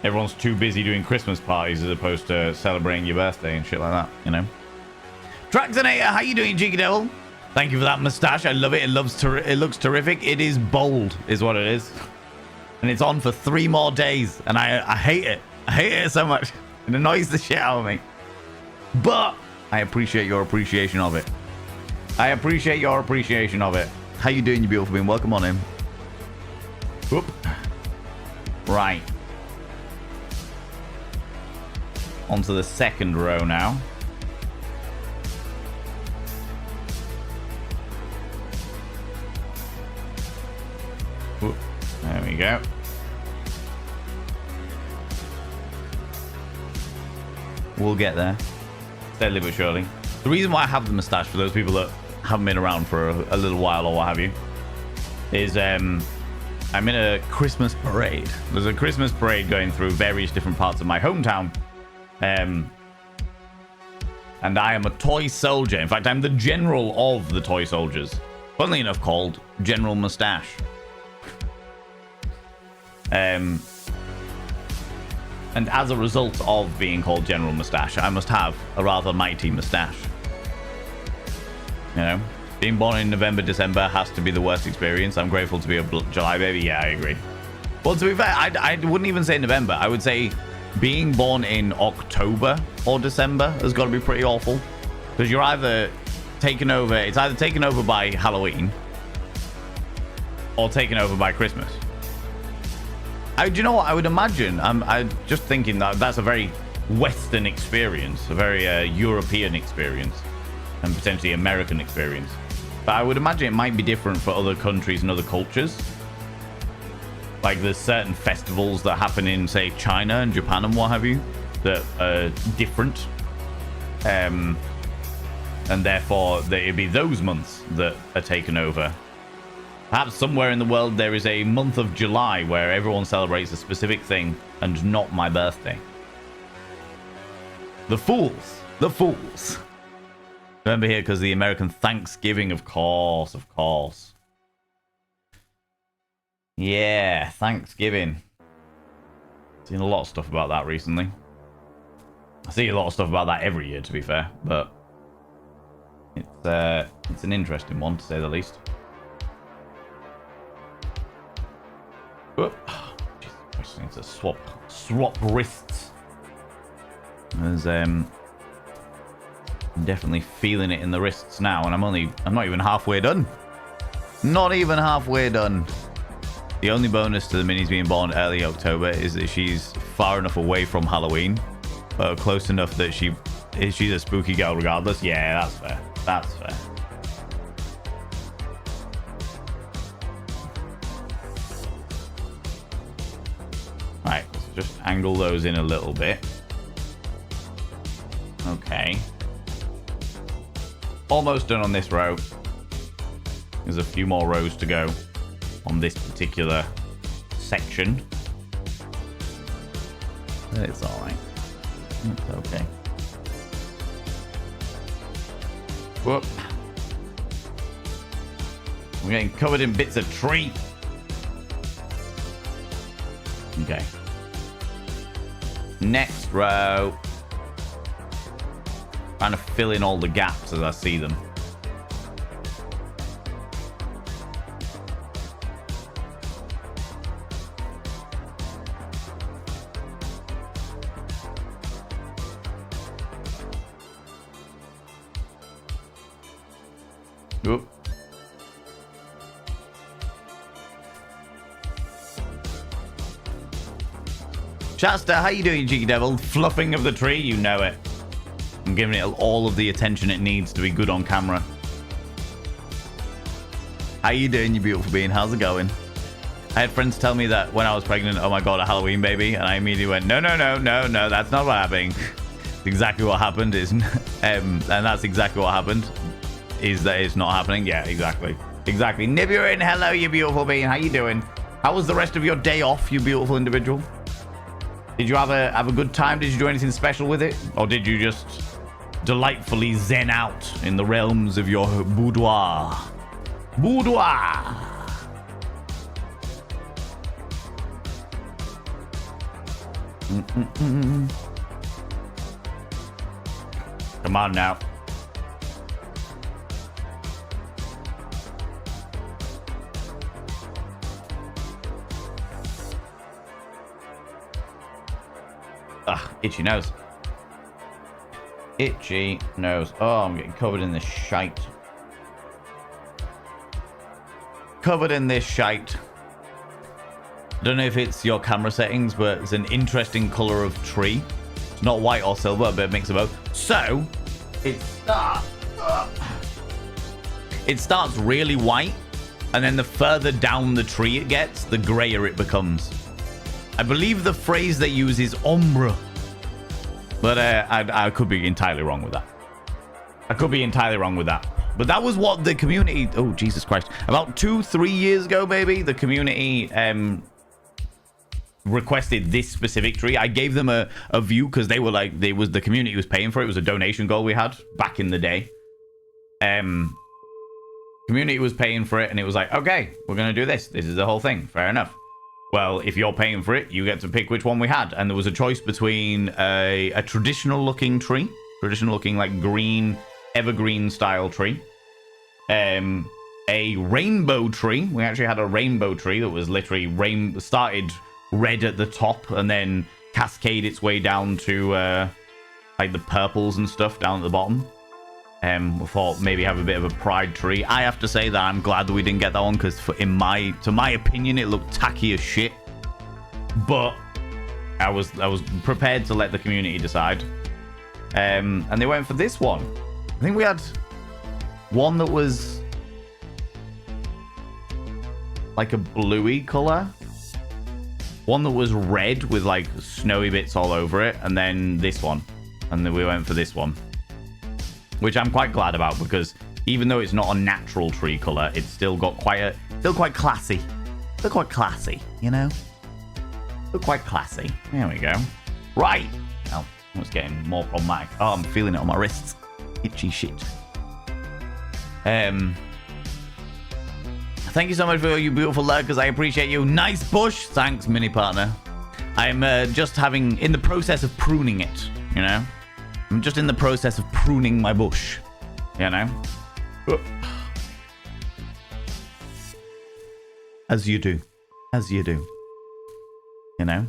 Everyone's too busy doing Christmas parties as opposed to celebrating your birthday and shit like that, you know? Traxonator, how you doing, Cheeky Devil? Thank you for that mustache. I love it. It looks terrific. It is bold, is what it is. And it's on for 3 more days. And I hate it. I hate it so much. It annoys the shit out of me. But I appreciate your appreciation of it. I appreciate your appreciation of it. How you doing, you beautiful being? Welcome on in. Whoop. Right. Onto the second row now. Whoop. There we go. We'll get there. Steadily but surely. The reason why I have the mustache, for those people that haven't been around for a little while or what have you, is I'm in a Christmas parade. There's a Christmas parade going through various different parts of my hometown. And I am a toy soldier. In fact, I'm the general of the toy soldiers. Funnily enough, called General Mustache. And as a result of being called General Mustache, I must have a rather mighty mustache. You know, being born in November, December has to be the worst experience. I'm grateful to be a July baby. Yeah, I agree. Well, to be fair, I wouldn't even say November. I would say being born in October or December has got to be pretty awful. Because you're either taken over, it's either taken over by Halloween or taken over by Christmas. Do you know what? I would imagine, I'm just thinking that that's a very Western experience, a very European experience, and potentially American experience. But I would imagine it might be different for other countries and other cultures. Like there's certain festivals that happen in, say, China and Japan and what have you, that are different. And therefore, it'd be those months that are taken over. Perhaps somewhere in the world there is a month of July where everyone celebrates a specific thing and not my birthday. The fools. The fools. Remember here, because the American Thanksgiving, of course, of course. Yeah, Thanksgiving. Seen a lot of stuff about that recently. I see a lot of stuff about that every year, to be fair, but it's an interesting one, to say the least. Whoop. Oh, Jesus Christ, I need to swap wrists. There's I'm definitely feeling it in the wrists now, and I'm not even halfway done. Not even halfway done. The only bonus to the minis being born early October is that she's far enough away from Halloween, but close enough that she's a spooky girl regardless. Yeah, that's fair. That's fair. Right, let's just angle those in a little bit. Okay. Almost done on this row. There's a few more rows to go on this particular section. It's alright. It's okay. Whoop. We're getting covered in bits of tree. Okay. Next row. Trying to fill in all the gaps as I see them. Oop. Shasta, how you doing, cheeky devil? Fluffing of the tree, you know it. I'm giving it all of the attention it needs to be good on camera. How you doing, you beautiful being? How's it going? I had friends tell me that when I was pregnant, oh my god, a Halloween baby, and I immediately went, no, that's not what happened. Exactly what happened is, and that's exactly what happened, is that it's not happening. Yeah, exactly. Nibirin, hello, you beautiful being. How you doing? How was the rest of your day off, you beautiful individual? Did you have a good time? Did you do anything special with it? Or did you just delightfully zen out in the realms of your boudoir? Boudoir! Come on now. Ugh, itchy nose. Itchy nose. Oh, I'm getting covered in this shite. Covered in this shite. I don't know if it's your camera settings, but it's an interesting color of tree. It's not white or silver, but a mix of both. So, it starts really white, and then the further down the tree it gets, the grayer it becomes. I believe the phrase they use is ombre. But I could be entirely wrong with that. I could be entirely wrong with that. But that was what the community... Oh, Jesus Christ. About 2-3 years ago, maybe, the community requested this specific tree. I gave them a view because they were like... the community was paying for it. It was a donation goal we had back in the day. Community was paying for it, and it was like, okay, we're going to do this. This is the whole thing. Fair enough. Well, if you're paying for it, you get to pick which one we had. And there was a choice between a traditional-looking tree, traditional-looking, like, green, evergreen-style tree, a rainbow tree. We actually had a rainbow tree that was literally started red at the top and then cascade its way down to, like, the purples and stuff down at the bottom. We thought maybe have a bit of a pride tree. I have to say that I'm glad that we didn't get that one because, to my opinion, it looked tacky as shit. But I was prepared to let the community decide, and they went for this one. I think we had one that was like a bluey color, one that was red with like snowy bits all over it, and then this one, and then we went for this one. Which I'm quite glad about because even though it's not a natural tree color, it's still got quite classy. Still quite classy, you know? Still quite classy. There we go. Right. Oh, it's getting more problematic. Oh, I'm feeling it on my wrists. Itchy shit. Thank you so much for you beautiful lurkers. I appreciate you. Nice bush. Thanks, mini partner. I'm just in the process of pruning it, you know? I'm just in the process of pruning my bush, you know? As you do. As you do. You know?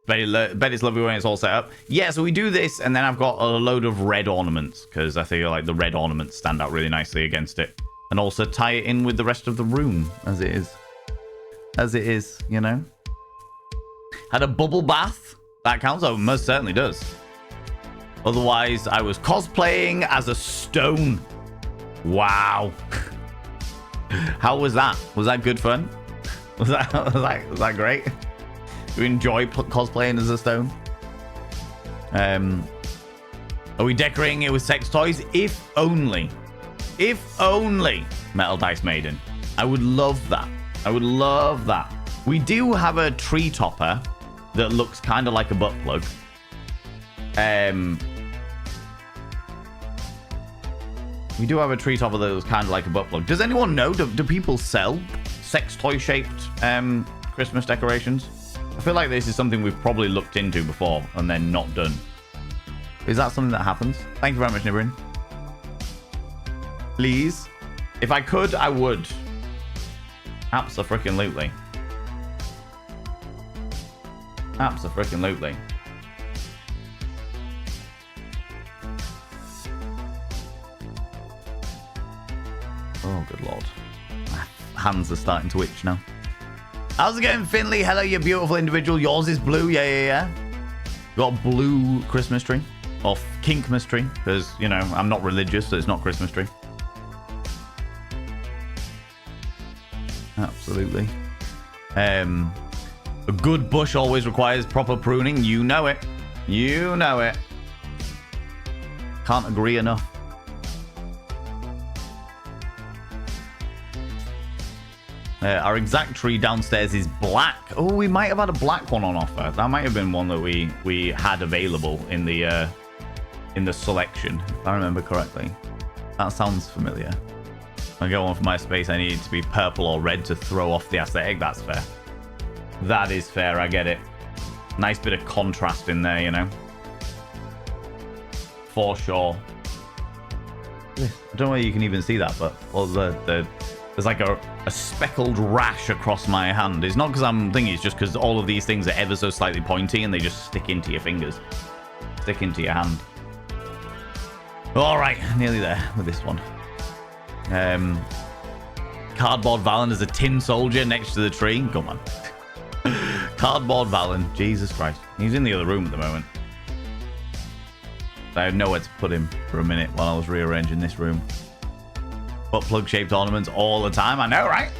Bet it's lovely when it's all set up. Yeah, so we do this, and then I've got a load of red ornaments, because I feel like the red ornaments stand out really nicely against it. And also tie it in with the rest of the room, as it is. As it is, you know? Had a bubble bath. That counts? Oh, most certainly does. Otherwise, I was cosplaying as a stone. Wow. How was that? Was that good fun? Was that great? Do you enjoy cosplaying as a stone? Are we decorating it with sex toys? If only. If only. Metal Dice Maiden. I would love that. I would love that. We do have a tree topper that looks kind of like a butt plug. We do have a tree topper that looks kind of like a butt plug. Does anyone know? Do people sell sex toy shaped Christmas decorations? I feel like this is something we've probably looked into before and then not done. Is that something that happens? Thank you very much, Nibrin. Please. If I could, I would. Abso-freaking-lutely. Abso-freaking-lutely. Oh, good lord. My hands are starting to itch now. How's it going, Finley? Hello, you beautiful individual. Yours is blue. Yeah. Got a blue Christmas tree. Or Kinkmas tree. Because, you know, I'm not religious, so it's not Christmas tree. Absolutely. A good bush always requires proper pruning. You know it. You know it. Can't agree enough. Our exact tree downstairs is black. Oh, we might have had a black one on offer. That might have been one that we had available in the selection, if I remember correctly. That sounds familiar. I get one for my space. I need it to be purple or red to throw off the aesthetic. That's fair. That is fair. I get it. Nice bit of contrast in there, you know. For sure. I don't know whether you can even see that, but there's like a speckled rash across my hand. It's not because I'm thinking, it's just because all of these things are ever so slightly pointy and they just stick into your fingers. stick into your hand. All right, nearly there with this one. Cardboard Valen as a tin soldier next to the tree. Come on. Cardboard Valen. Jesus Christ. He's in the other room at the moment. I had nowhere to put him for a minute while I was rearranging this room. Butt plug shaped ornaments all the time. I know, right?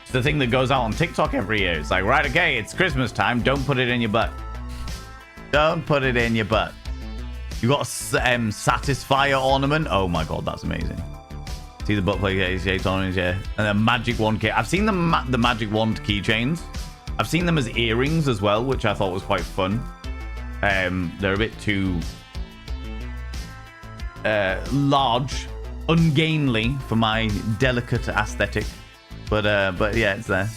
It's the thing that goes out on TikTok every year. It's like, right, okay, it's Christmas time. Don't put it in your butt. Don't put it in your butt. You got a Satisfier ornament. Oh my god, that's amazing. See the butt plug shaped ornaments, yeah. And a magic wand key. I've seen the magic wand keychains. I've seen them as earrings as well, which I thought was quite fun. They're a bit too large, ungainly for my delicate aesthetic, but yeah, it's there.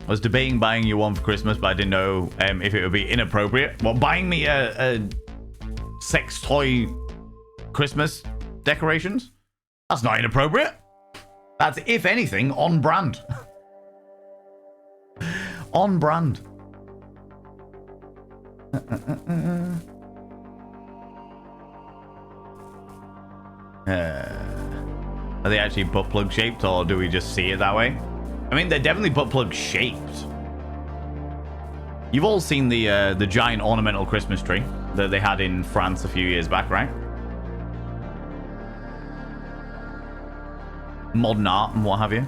I was debating buying you one for Christmas, but I didn't know if it would be inappropriate. Well, buying me a sex toy Christmas decorations? That's not inappropriate. That's, if anything, on brand. On brand. Are they actually butt plug shaped, or do we just see it that way? I mean, they're definitely butt plug shaped. You've all seen the giant ornamental Christmas tree that they had in France a few years back, right? Modern art and what have you.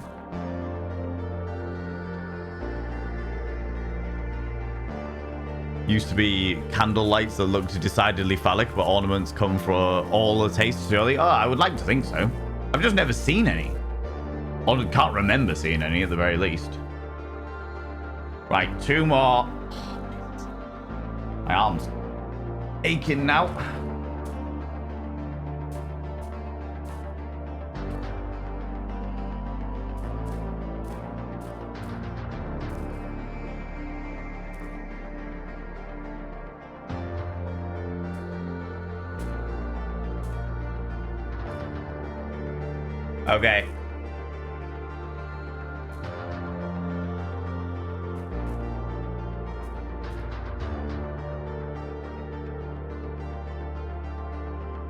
Used to be candle lights that looked decidedly phallic, but ornaments come for all the tastes. Surely, oh, I would like to think so. I've just never seen any. Or can't remember seeing any at the very least. Right, 2 more. My arm's aching now. Okay.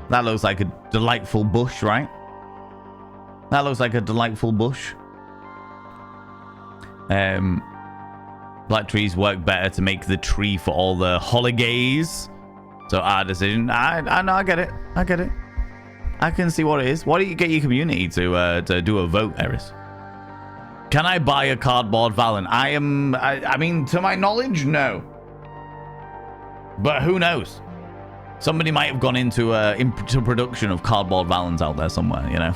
That looks like a delightful bush, right? That looks like a delightful bush. Black trees work better to make the tree for all the holidays. So our decision. I know, I get it. I get it. I can see what it is. Why don't you get your community to do a vote, Eris? Can I buy a cardboard Valen? I mean, to my knowledge, no. But who knows? Somebody might have gone into production of cardboard Valens out there somewhere, you know.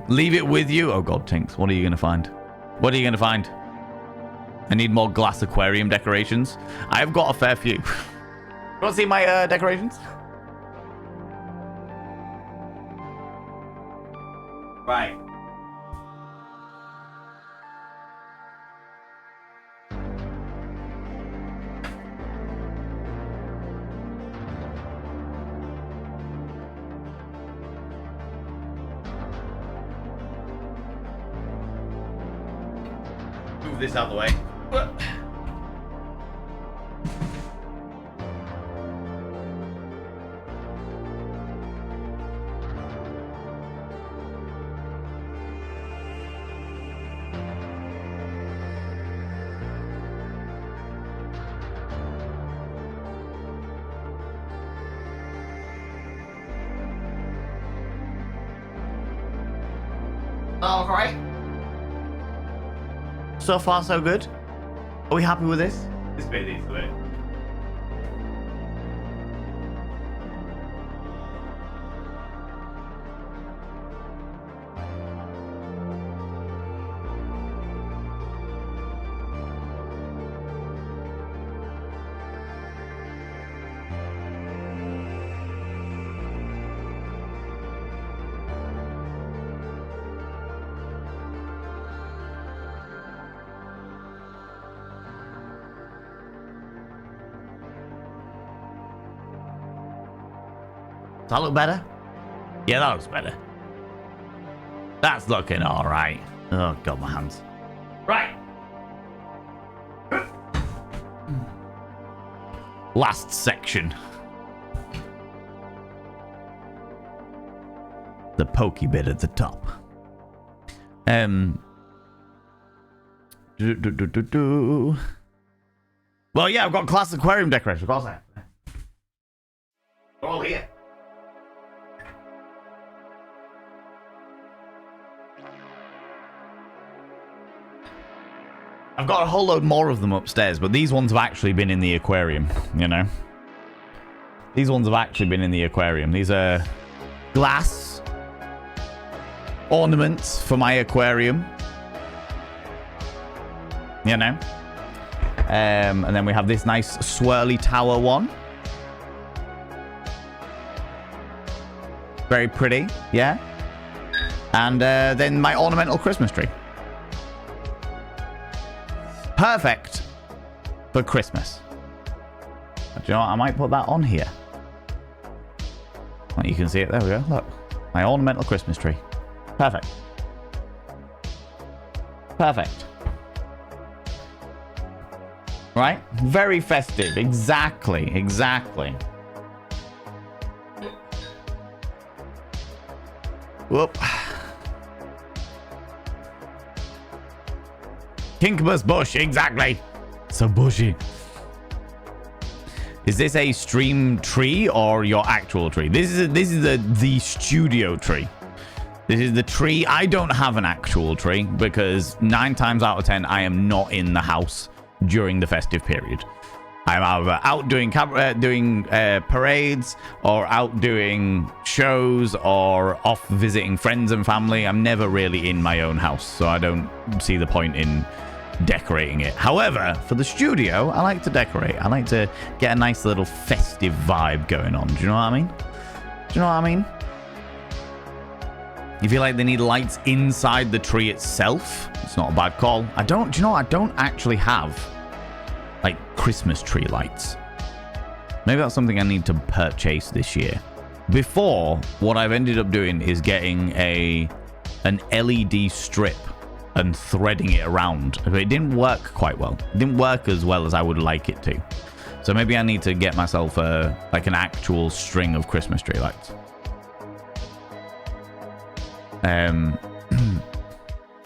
Leave it with you. Oh god, Tinks, what are you gonna find? What are you gonna find? I need more glass aquarium decorations. I've got a fair few. You want to see my decorations? Right. Move this out of the way. All right. So far, so good. Are we happy with this? This bit is the bit. Does that look better? Yeah, that looks better. That's looking all right. Oh, God, my hands. Right. last section. The pokey bit at the top. Well, yeah, I've got class aquarium decoration. Of course I have. They're all here. I've got a whole load more of them upstairs, but these ones have actually been in the aquarium, you know? These ones have actually been in the aquarium. These are glass ornaments for my aquarium. You know? And then we have this nice swirly tower one. Very pretty, yeah? And then my ornamental Christmas tree. Perfect for Christmas. Do you know what? I might put that on here. Well, you can see it. There we go. Look. My ornamental Christmas tree. Perfect. Perfect. Right? Very festive. Exactly. Exactly. Whoop. Kinkmas bush, exactly. So bushy. Is this a stream tree or your actual tree? This is the studio tree. This is the tree. I don't have an actual tree because 9 times out of 10 I am not in the house during the festive period. I'm either out doing parades or out doing shows or off visiting friends and family. I'm never really in my own house, so I don't see the point in decorating it. However, for the studio, I like to decorate. I like to get a nice little festive vibe going on. Do you know what I mean? Do you know what I mean? You feel like they need lights inside the tree itself? It's not a bad call. Do you know what? I don't actually have like Christmas tree lights. Maybe that's something I need to purchase this year. Before, what I've ended up doing is getting an LED strip and threading it around. But it didn't work quite well. It didn't work as well as I would like it to. So maybe I need to get myself like an actual string of Christmas tree lights.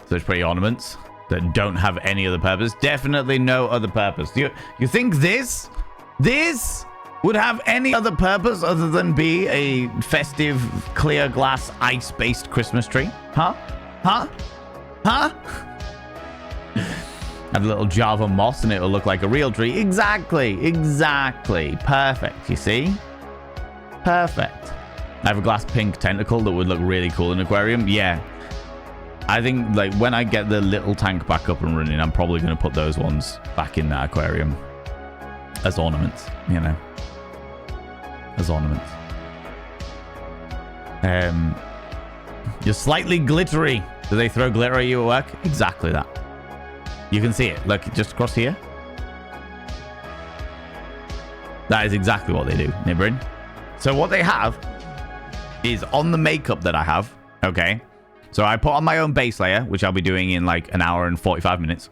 Such pretty ornaments that don't have any other purpose. Definitely no other purpose. You think this would have any other purpose other than be a festive clear glass ice-based Christmas tree? Huh? Add a little Java moss and it'll look like a real tree. Exactly. Perfect, you see? Perfect. I have a glass pink tentacle that would look really cool in an aquarium. Yeah. I think like when I get the little tank back up and running, I'm probably going to put those ones back in that aquarium as ornaments, you know, as ornaments. You're slightly glittery. Do they throw glitter at you at work? Exactly that. You can see it. Look, just across here. That is exactly what they do, Nibrin. So what they have is on the makeup that I have, okay? So I put on my own base layer, which I'll be doing in like an hour and 45 minutes.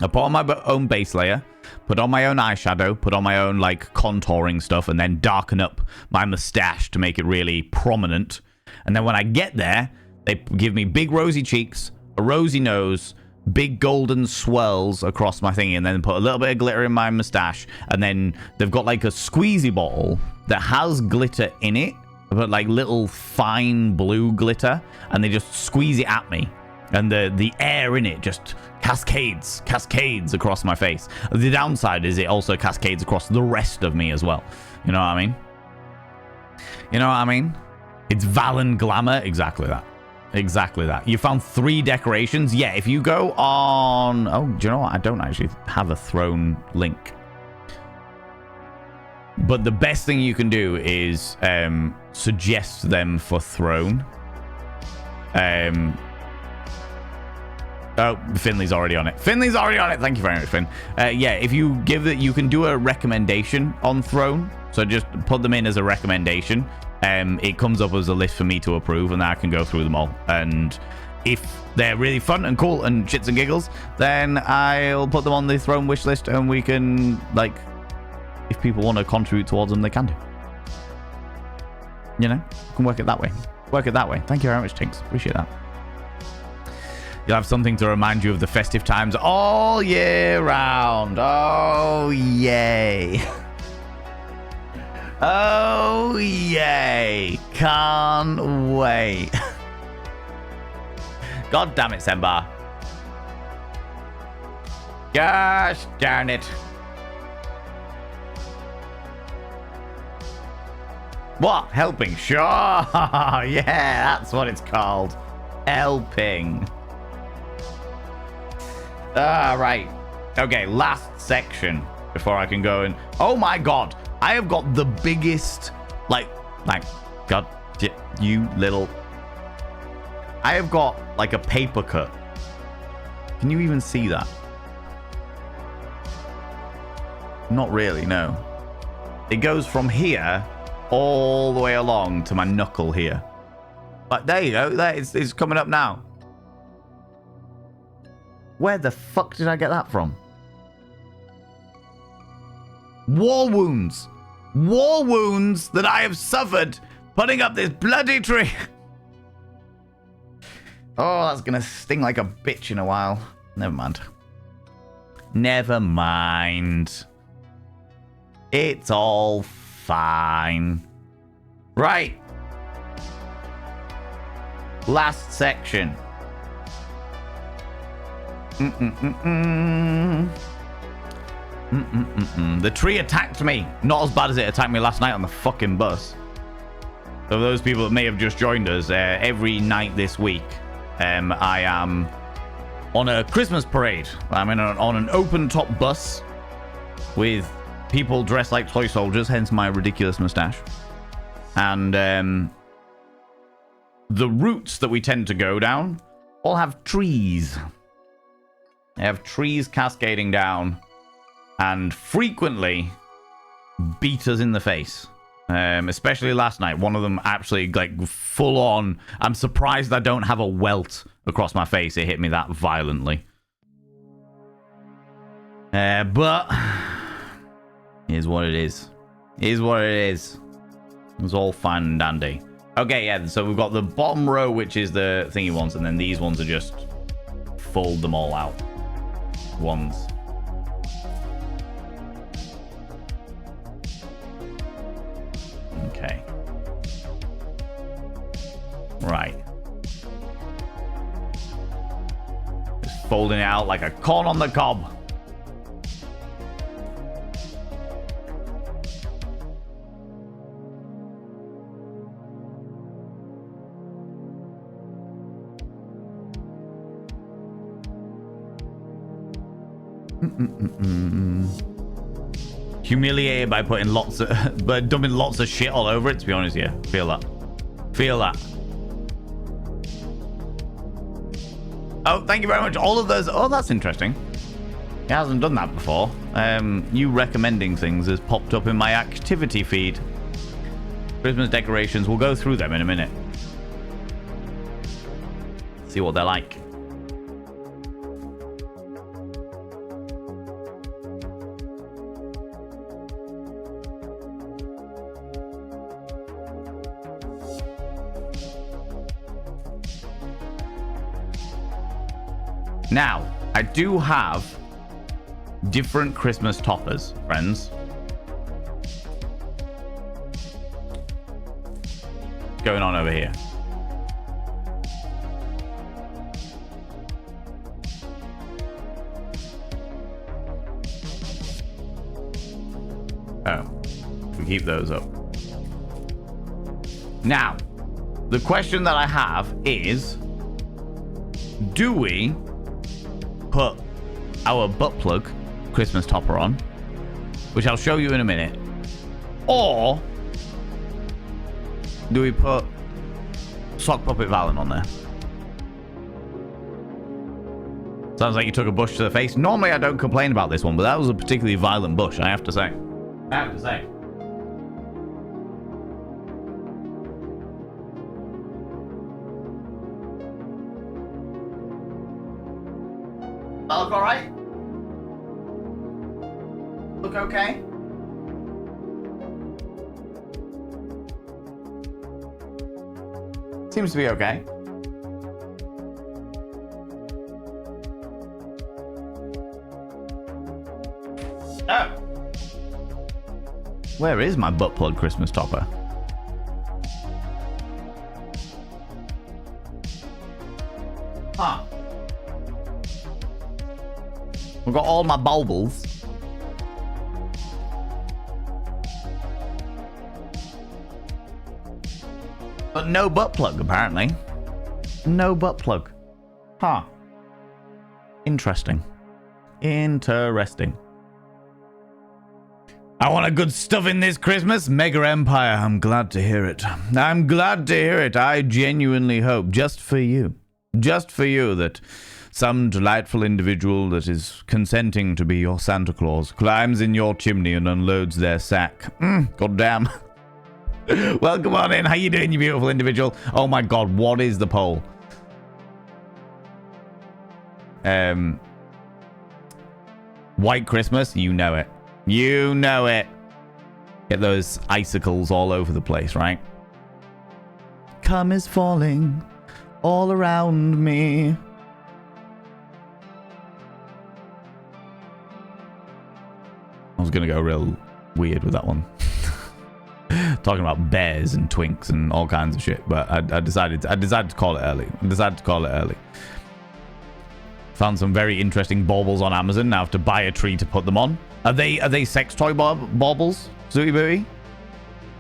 I put on my own base layer, put on my own eyeshadow, put on my own like contouring stuff, and then darken up my mustache to make it really prominent. And then when I get there, they give me big rosy cheeks, a rosy nose, big golden swirls across my thingy, and then put a little bit of glitter in my mustache. And then they've got like a squeezy bottle that has glitter in it, but like little fine blue glitter, and they just squeeze it at me. And the air in it just cascades across my face. The downside is it also cascades across the rest of me as well. You know what I mean? You know what I mean? It's Valen Glamour. Exactly that. Exactly that. You found 3 decorations? Yeah, if you go on... Oh, do you know what? I don't actually have a throne link. But the best thing you can do is suggest them for throne. Oh, Finley's already on it. Finley's already on it. Thank you very much, Finn. Yeah, if you give it, you can do a recommendation on throne. So just put them in as a recommendation. It comes up as a list for me to approve, and then I can go through them all. And if they're really fun and cool and shits and giggles, then I'll put them on the throne wish list, and we can like if people want to contribute towards them, they can do. You know, you can work it that way. Work it that way. Thank you very much, Tinks. Appreciate that. You'll have something to remind you of the festive times all year round. Oh, yay. Oh, yay. Can't wait. God damn it, Sembar. Gosh darn it. What? Helping? Sure. Yeah, that's what it's called. Helping. Right. Okay, last section before I can go in. Oh my god. I have got the biggest, like, god, you little. I have got like a paper cut. Can you even see that? Not really, no. It goes from here all the way along to my knuckle here. But there you go. There, it's coming up now. Where the fuck did I get that from? War wounds. War wounds that I have suffered putting up this bloody tree. Oh, that's going to sting like a bitch in a while. Never mind. Never mind. It's all fine. Right. Last section. The tree attacked me. Not as bad as it attacked me last night on the fucking bus. So those people that may have just joined us, every night this week, I am on a Christmas parade. I'm on an open-top bus with people dressed like toy soldiers, hence my ridiculous mustache. And the routes that we tend to go down all have trees. They have trees cascading down and frequently beat us in the face. Especially last night. One of them actually, like, full on. I'm surprised I don't have a welt across my face. It hit me that violently. But here's what it is. Here's what it is. It was all fine and dandy. Okay, yeah, so we've got the bottom row, which is the thingy ones, and then these ones are just fold them all out. Ones. Okay. Right. Just folding it out like a corn on the cob. Humiliated by putting by dumping lots of shit all over it, to be honest. Yeah, feel that. Feel that. Oh, thank you very much. All of those. Oh, that's interesting. He hasn't done that before. You recommending things has popped up in my activity feed. Christmas decorations. We'll go through them in a minute. See what they're like. Now, I do have different Christmas toppers, friends. What's going on over here? Oh, we keep those up. Now, the question that I have is, do we put our butt plug Christmas topper on, which I'll show you in a minute, or do we put sock puppet Valen on there? Sounds like you took a bush to the face. Normally I don't complain about this one, but that was a particularly violent bush, I have to say. That look alright? Look okay? Seems to be okay. Oh. Where is my butt plug Christmas topper? Huh. I've got all my baubles. But no butt plug, apparently. No butt plug. Huh. Interesting. Interesting. I want a good stuff in this Christmas. Mega Empire. I'm glad to hear it. I'm glad to hear it. I genuinely hope, just for you, that some delightful individual that is consenting to be your Santa Claus climbs in your chimney and unloads their sack. God damn. Welcome on in. How you doing, you beautiful individual? Oh my god, what is the poll? White Christmas? You know it. You know it. Get those icicles all over the place, right? Cum is falling all around me. I was going to go real weird with that one. Talking about bears and twinks and all kinds of shit, but I decided to call it early. Found some very interesting baubles on Amazon. Now I have to buy a tree to put them on. Are they sex toy baubles, Zooty Booty?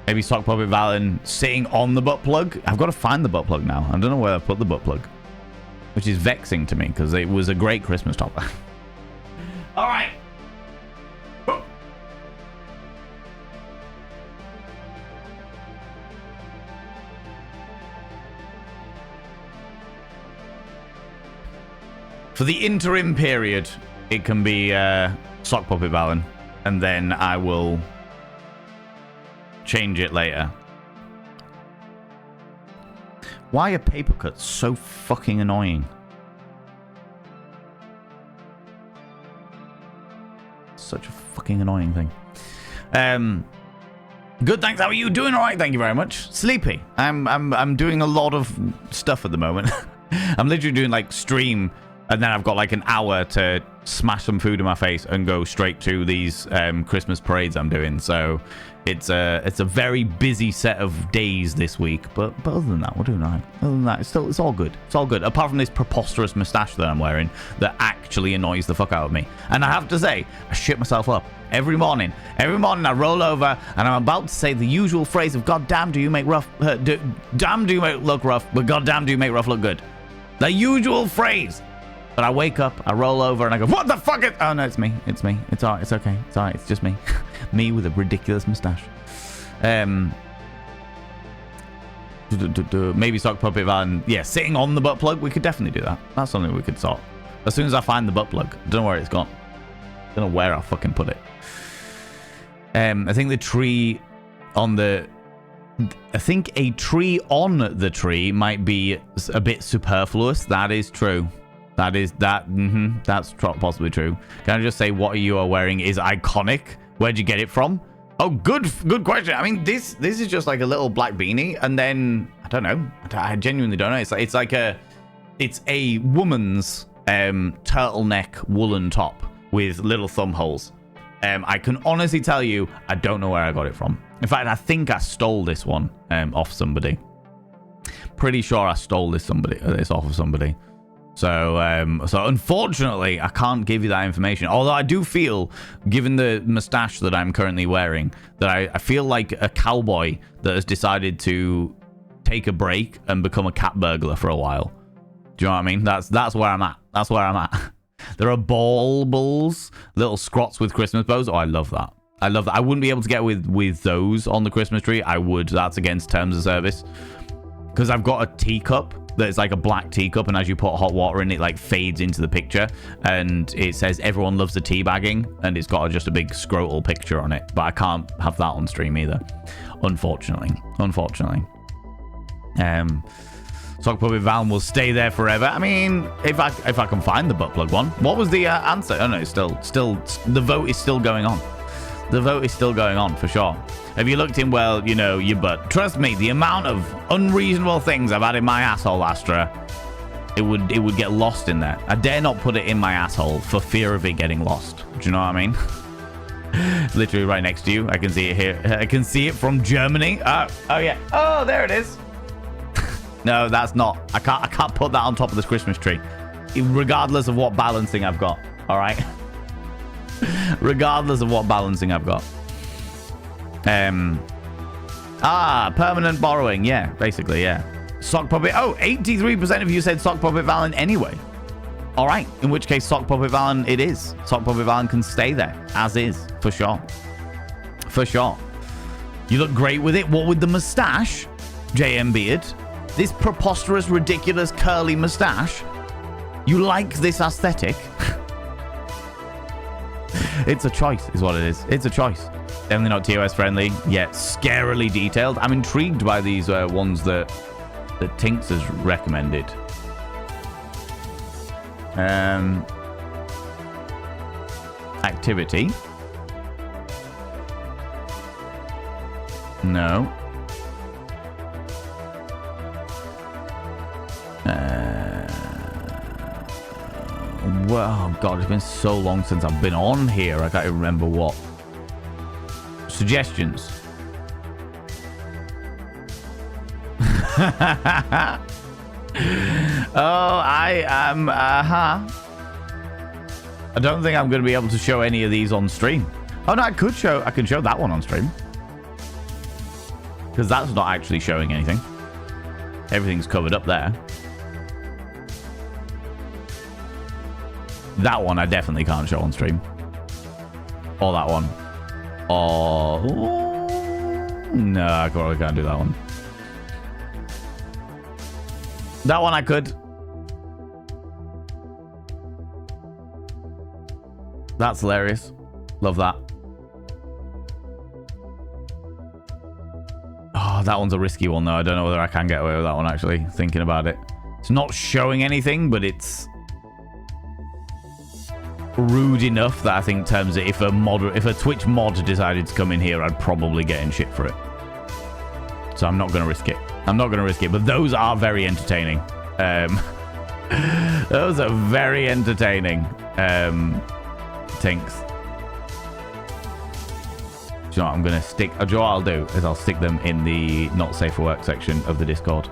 Maybe Sock Puppet Valen sitting on the butt plug. I've got to find the butt plug now. I don't know where I put the butt plug, which is vexing to me because it was a great Christmas topper. All right. For the interim period, it can be Sock Puppet Valen, and then I will change it later. Why are paper cuts so fucking annoying? Such a fucking annoying thing. Good, thanks. How are you doing? All right, thank you very much. Sleepy. I'm doing a lot of stuff at the moment. I'm literally doing like stream. And then I've got like an hour to smash some food in my face and go straight to these Christmas parades I'm doing. So it's a very busy set of days this week. But other than that, we're doing all right. Other than that, it's all good. It's all good. Apart from this preposterous moustache that I'm wearing that actually annoys the fuck out of me. And I have to say, I shit myself up every morning. Every morning I roll over and I'm about to say the usual phrase of "God damn, do you make rough? Damn, do you make look rough? But God damn, do you make rough look good?" The usual phrase. But I wake up, I roll over, and I go, "What the fuck is..." Oh, no, it's me. It's me. It's all right. It's okay. It's all right. It's just me. Me with a ridiculous moustache. Maybe Sock Puppet Van. Yeah, sitting on the butt plug. We could definitely do that. That's something we could sort. As soon as I find the butt plug. I don't know where it's gone. I don't know where I'll fucking put it. I think the tree on the... I think a tree on the tree might be a bit superfluous. That is true. That's possibly true. Can I just say what you are wearing is iconic? Where'd you get it from? Oh, good question. I mean, this is just like a little black beanie, and then I don't know. I genuinely don't know. It's a woman's turtleneck woolen top with little thumb holes. I can honestly tell you, I don't know where I got it from. In fact, I think I stole this one off somebody. Pretty sure I stole this off of somebody. So unfortunately, I can't give you that information. Although I do feel, given the mustache that I'm currently wearing, that I feel like a cowboy that has decided to take a break and become a cat burglar for a while. Do you know what I mean? That's where I'm at. That's where I'm at. There are baubles, little scrots with Christmas bows. Oh, I love that. I love that. I wouldn't be able to get with those on the Christmas tree. I would. That's against terms of service. Because I've got a teacup that's like a black teacup, and as you put hot water in, it like fades into the picture, and it says "Everyone loves the teabagging," and it's got just a big scrotal picture on it. But I can't have that on stream either, unfortunately. Sock Puppet Val will stay there forever. I mean, if I can find the butt plug one. What was the answer? Oh no, it's still the vote is still going on. The vote is still going on, for sure. Have you looked in, well, you know, your butt? Trust me, the amount of unreasonable things I've had in my asshole, Astra, it would get lost in there. I dare not put it in my asshole for fear of it getting lost. Do you know what I mean? It's literally right next to you. I can see it here. I can see it from Germany. Oh yeah. Oh, there it is. No, that's not. I can't put that on top of this Christmas tree, regardless of what balancing I've got. All right. Regardless of what balancing I've got. Permanent borrowing. Yeah, basically, yeah. Sock puppet. Oh, 83% of you said sock puppet Valen anyway. All right, in which case sock puppet Valen it is. Sock puppet Valen can stay there as is, for sure. For sure. You look great with it. What with the mustache, JM Beard? This preposterous, ridiculous, curly mustache? You like this aesthetic? It's a choice, is what it is. It's a choice. Definitely not TOS friendly, yet scarily detailed. I'm intrigued by these ones that Tinks has recommended. Activity. No. Well, oh God, it's been so long since I've been on here. I can't even remember what. Suggestions. Oh, I am. I don't think I'm going to be able to show any of these on stream. Oh no, I can show that one on stream because that's not actually showing anything. Everything's covered up there. That one I definitely can't show on stream. Or that one. Oh no, I probably can't do that one. That one I could. That's hilarious. Love that. Oh, that one's a risky one though. I don't know whether I can get away with that one actually, thinking about it. It's not showing anything, but it's rude enough that I think in terms of if a Twitch mod decided to come in here, I'd probably get in shit for it. So I'm not going to risk it. I'm not going to risk it, but those are very entertaining. Those are very entertaining. Tinks. Do you know what I'm going to stick? What I'll do is I'll stick them in the not safe for work section of the Discord.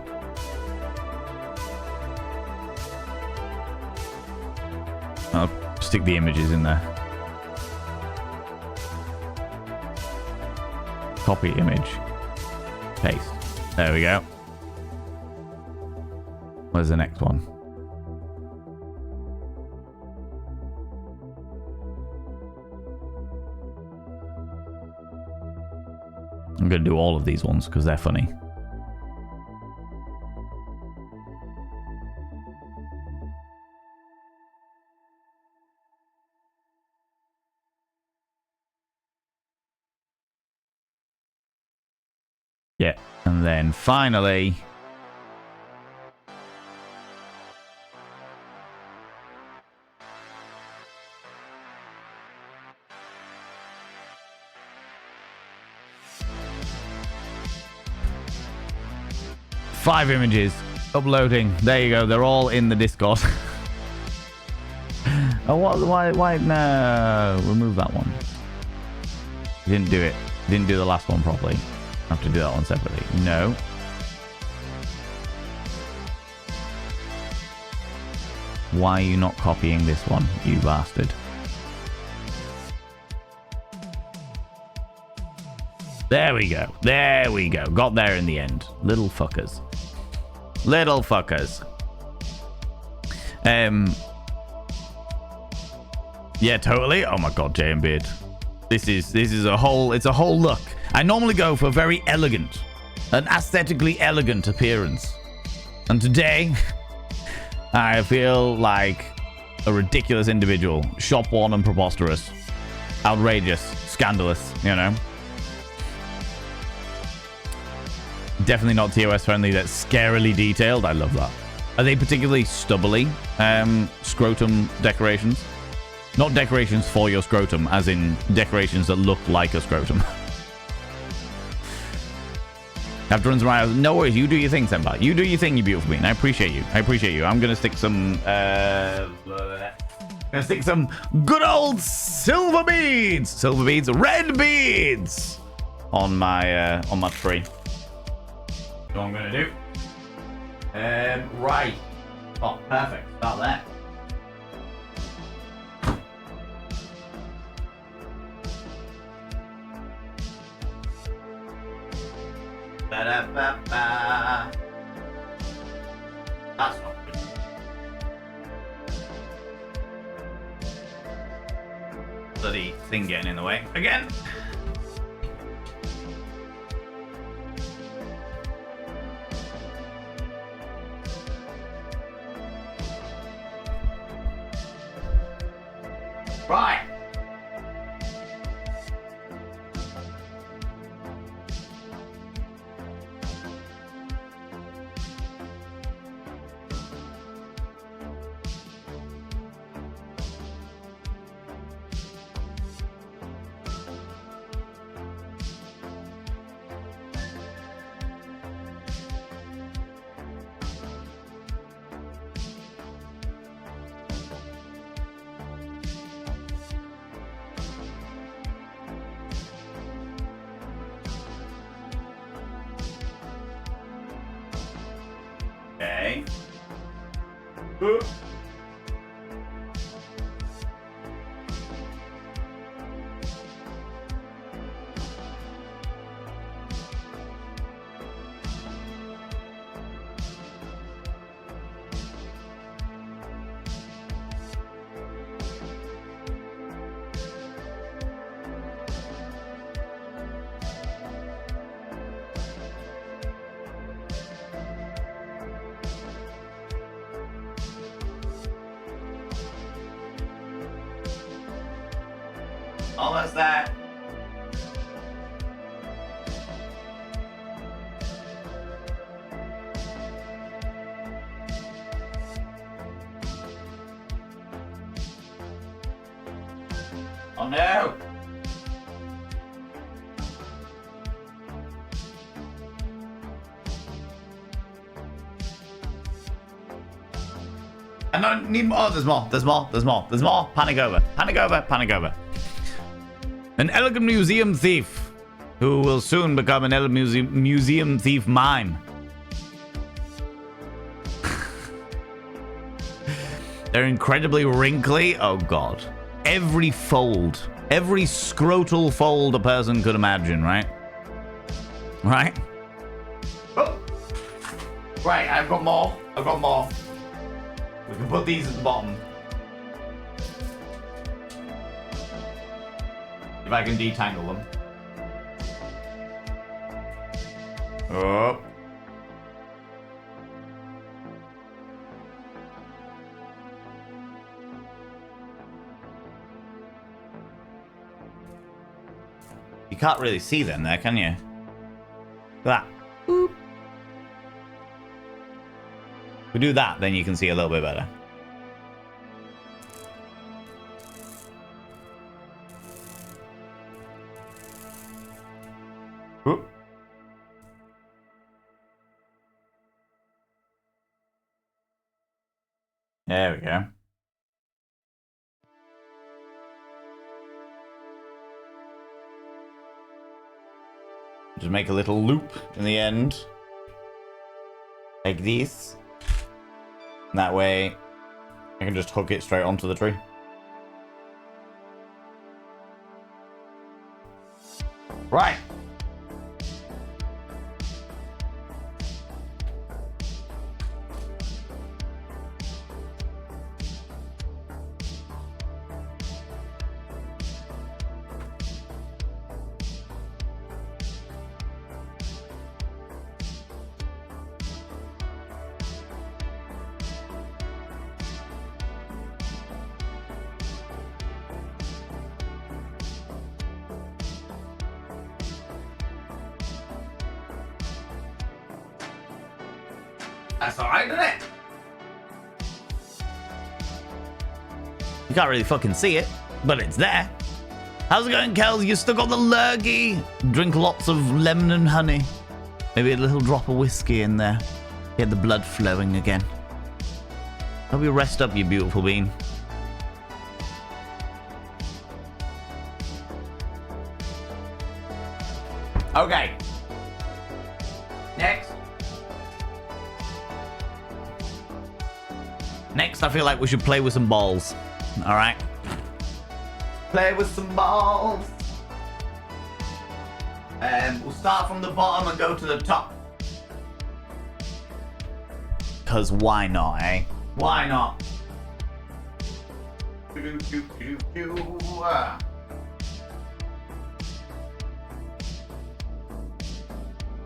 I'll stick the images in there. Copy image. Paste. There we go. Where's the next one? I'm going to do all of these ones because they're funny. Yeah, and then finally... five images. Uploading. There you go. They're all in the Discord. Oh, what? Why? No. Remove that one. Didn't do it. Didn't do the last one properly. I have to do that one separately. No. Why are you not copying this one, you bastard? There we go. There we go. Got there in the end. Little fuckers. Little fuckers. Yeah, totally. Oh my god, Jay and Beard. This is a whole, it's a whole look. I normally go for very elegant, an aesthetically elegant appearance. And today, I feel like a ridiculous individual. Shop worn and preposterous. Outrageous. Scandalous, you know? Definitely not TOS friendly. That's scarily detailed. I love that. Are they particularly stubbly scrotum decorations? Not decorations for your scrotum, as in decorations that look like a scrotum. Have to run some around. No worries, you do your thing, Senpai. You do your thing, you beautiful being. I appreciate you. I appreciate you. I'm gonna stick some good old silver beads. Silver beads, red beads on my tree. That's what I'm gonna do. Right. Oh, perfect. Start there. Ba-da-ba-ba. That's not good. Bloody thing getting in the way again. Right. Okay. Almost there. Oh no! I don't need more. Oh, there's more. There's more. There's more. There's more. Panic over. Panic over. Panic over. An elegant museum thief who will soon become an elegant museum thief mime. They're incredibly wrinkly. Oh, God. Every fold. Every scrotal fold a person could imagine, right? Right? Oh. Right, I've got more. I've got more. We can put these at the bottom. If I can detangle them. Oh. You can't really see them there, can you? That. Boop. If we do that, then you can see a little bit better. Oop. There we go. Just make a little loop in the end. Like this. And that way, I can just hook it straight onto the tree. Right. That's alright, isn't it? You can't really fucking see it, but it's there. How's it going, Kels? You still got the lurgy? Drink lots of lemon and honey. Maybe a little drop of whiskey in there. Get the blood flowing again. Hope you rest up, you beautiful bean. Okay. Next, I feel like we should play with some balls. All right. Play with some balls. We'll start from the bottom and go to the top. Because why not, eh? Why not?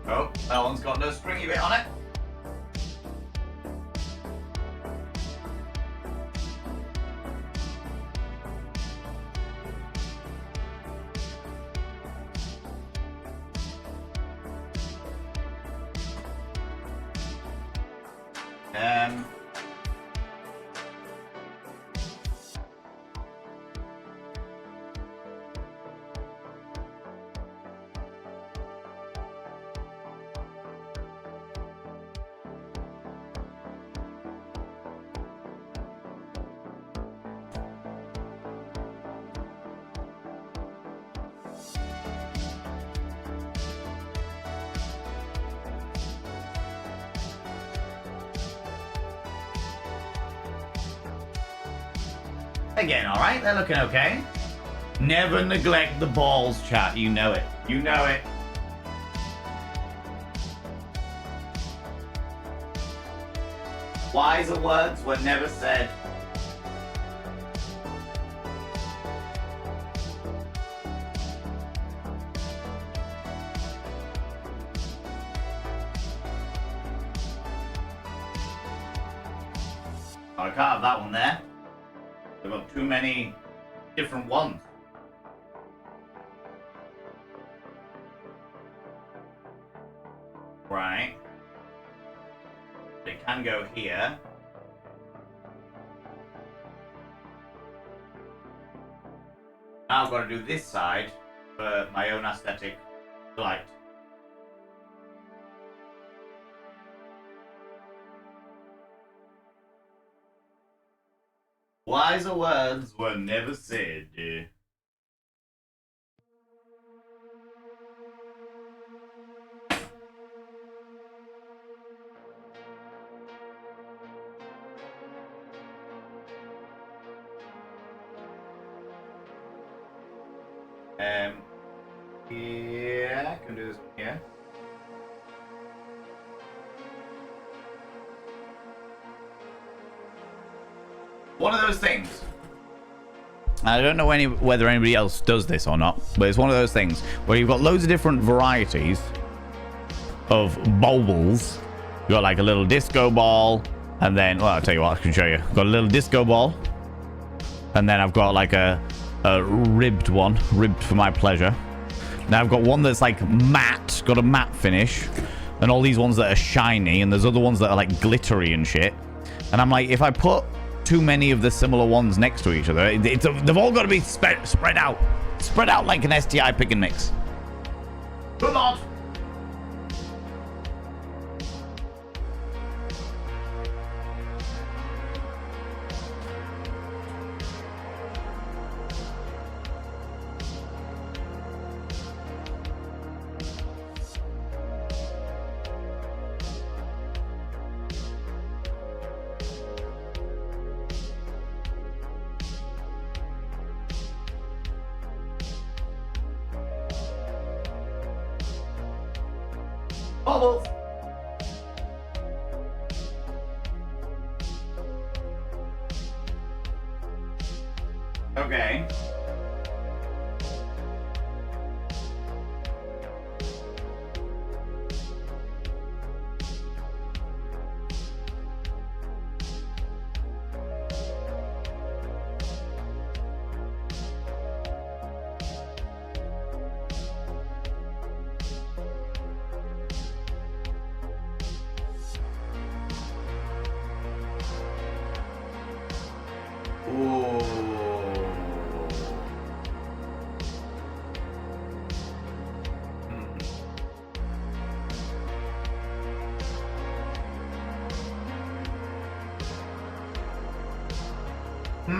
Oh, that one's got no stringy bit on it. Again, all right, they're looking okay. Never neglect the balls, chat. You know it. You know it. Wiser words were never said. I can't have that one there. I've got too many different ones. Right. They can go here. Now I've got to do this side for my own aesthetic delight. Wiser words were never said. Yeah, I can do this one here. One of those things. I don't know whether anybody else does this or not, but it's one of those things where you've got loads of different varieties of baubles. You've got like a little disco ball, and then, well, I'll tell you what, I can show you. I've got a little disco ball, and then I've got like a ribbed one, ribbed for my pleasure. Now I've got one that's like matte, got a matte finish, and all these ones that are shiny, and there's other ones that are like glittery and shit. And I'm like, if I put too many of the similar ones next to each other, they've all got to be spread out. Spread out like an STI pick and mix. Come on. Bubbles. Okay. Ooh. That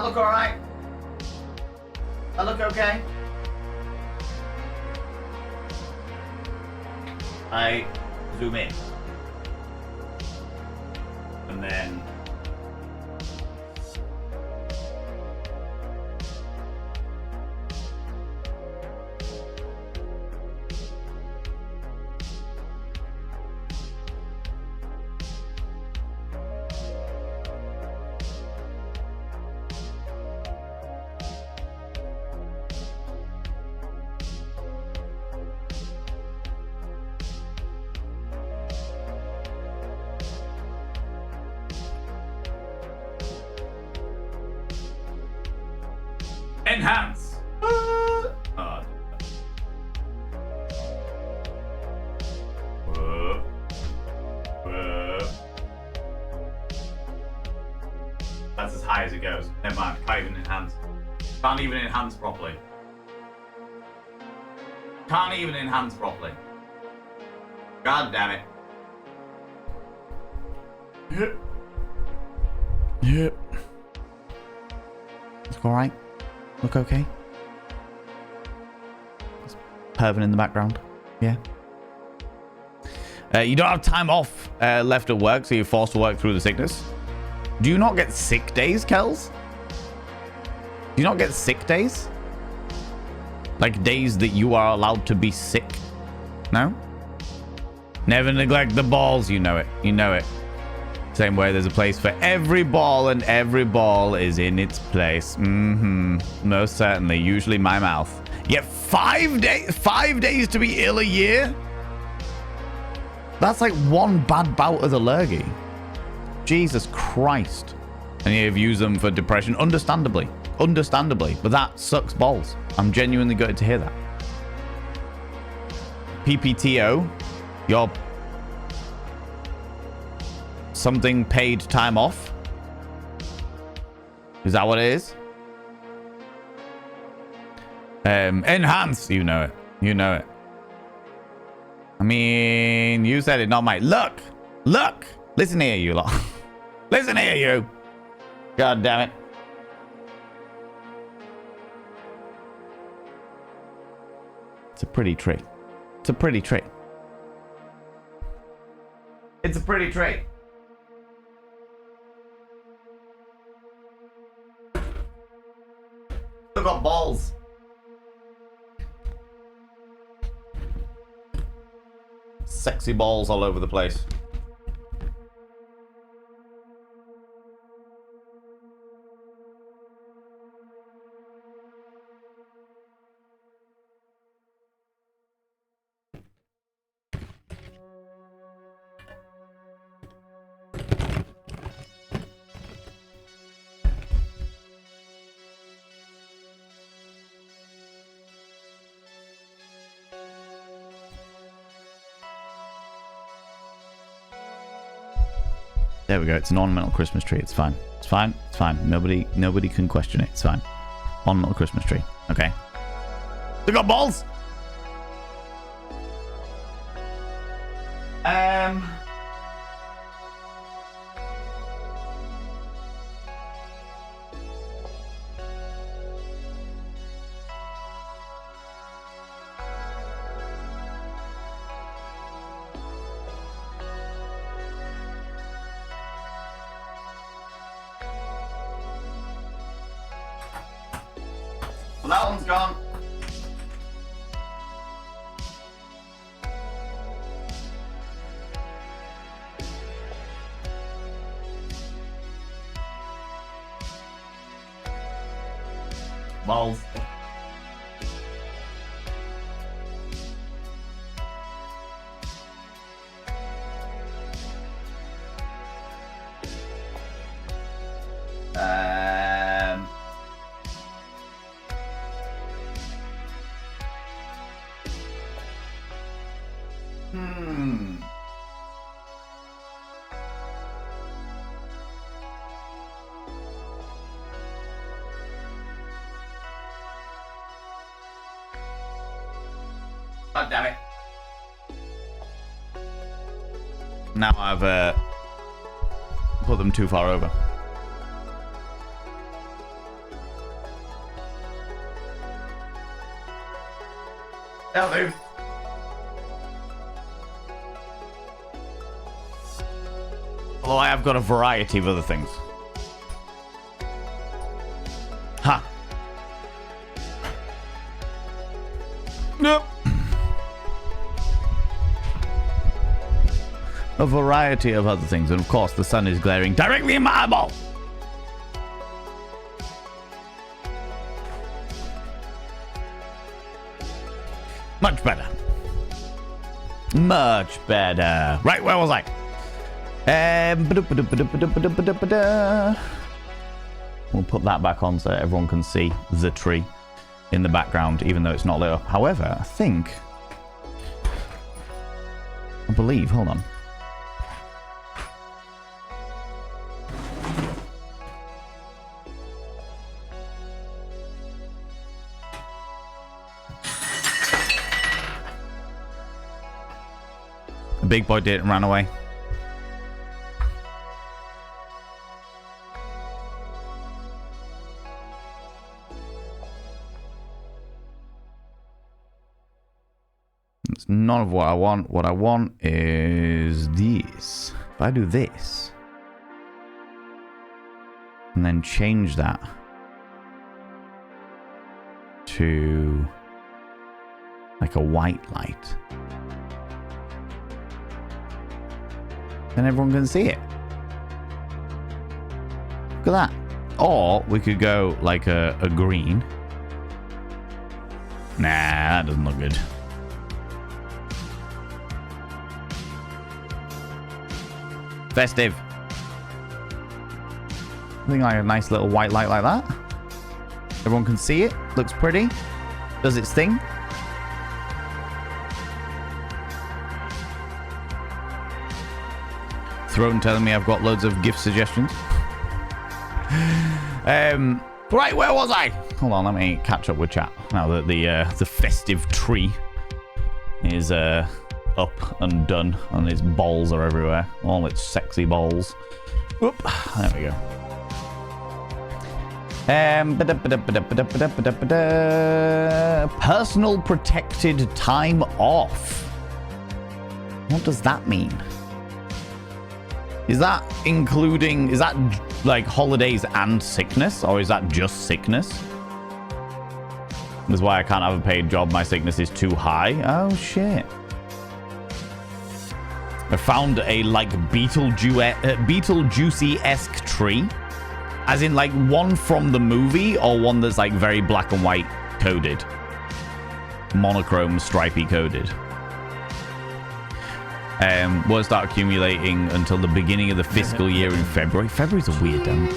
look alright? That look okay? I zoom in. And then enhance. That's as high as it goes. Never mind. Can't even enhance. Can't even enhance properly. Can't even enhance properly. God damn it. Yep. Yep. Look alright? Look okay? It's Pervin in the background. Yeah. You don't have time off left at work, so you're forced to work through the sickness. Do you not get sick days, Kels? Do you not get sick days? Like days that you are allowed to be sick? No? Never neglect the balls. You know it. You know it. Same way there's a place for every ball, and every ball is in its place. Most certainly. Usually my mouth. You get 5 days. 5 days to be ill a year? That's like one bad bout of the lurgy. Jesus Christ. And you've used them for depression. Understandably. Understandably. But that sucks balls. I'm genuinely gutted to hear that. PPTO. Your something paid time off? Is that what it is? Enhance. You know it. You know it. I mean, you said it, not mine. Look! Look! Listen here, you lot. Listen here, you! God damn it. It's a pretty tree. It's a pretty tree. It's a pretty tree. Still got balls. Sexy balls all over the place. There we go. It's an ornamental Christmas tree. It's fine. It's fine. It's fine. Nobody can question it. It's fine. Ornamental Christmas tree. Okay. They got balls. Well, that one's gone. Balls. God damn it. Now I've put them too far over. That'll do. Although I have got a variety of other things. Ha! Nope. A variety of other things, and of course the sun is glaring directly in my eyeball. Much better. Much better. Right, where was I? We'll put that back on so everyone can see the tree in the background, even though it's not lit up. However, I believe, hold on. The big boy did it and ran away. It's none of what I want. What I want is this. If I do this and then change that to like a white light, then everyone can see it. Look at that. Or we could go like a green. Nah, that doesn't look good. Festive. I think like a nice little white light like that. Everyone can see it. Looks pretty. Does its thing. Throne telling me I've got loads of gift suggestions. Right, where was I? Hold on, let me catch up with chat now that the festive tree is up and done, and its balls are everywhere. All its sexy balls. Whoop. There we go. Personal protected time off. What does that mean? Is that including, is that like holidays and sickness, or is that just sickness? That's why I can't have a paid job. My sickness is too high. Oh shit. I found a like Beetlejuicy-esque tree. As in like one from the movie, or one that's like very black and white coded. Monochrome stripy coded. Won't start accumulating until the beginning of the fiscal year in February. February's a weird time.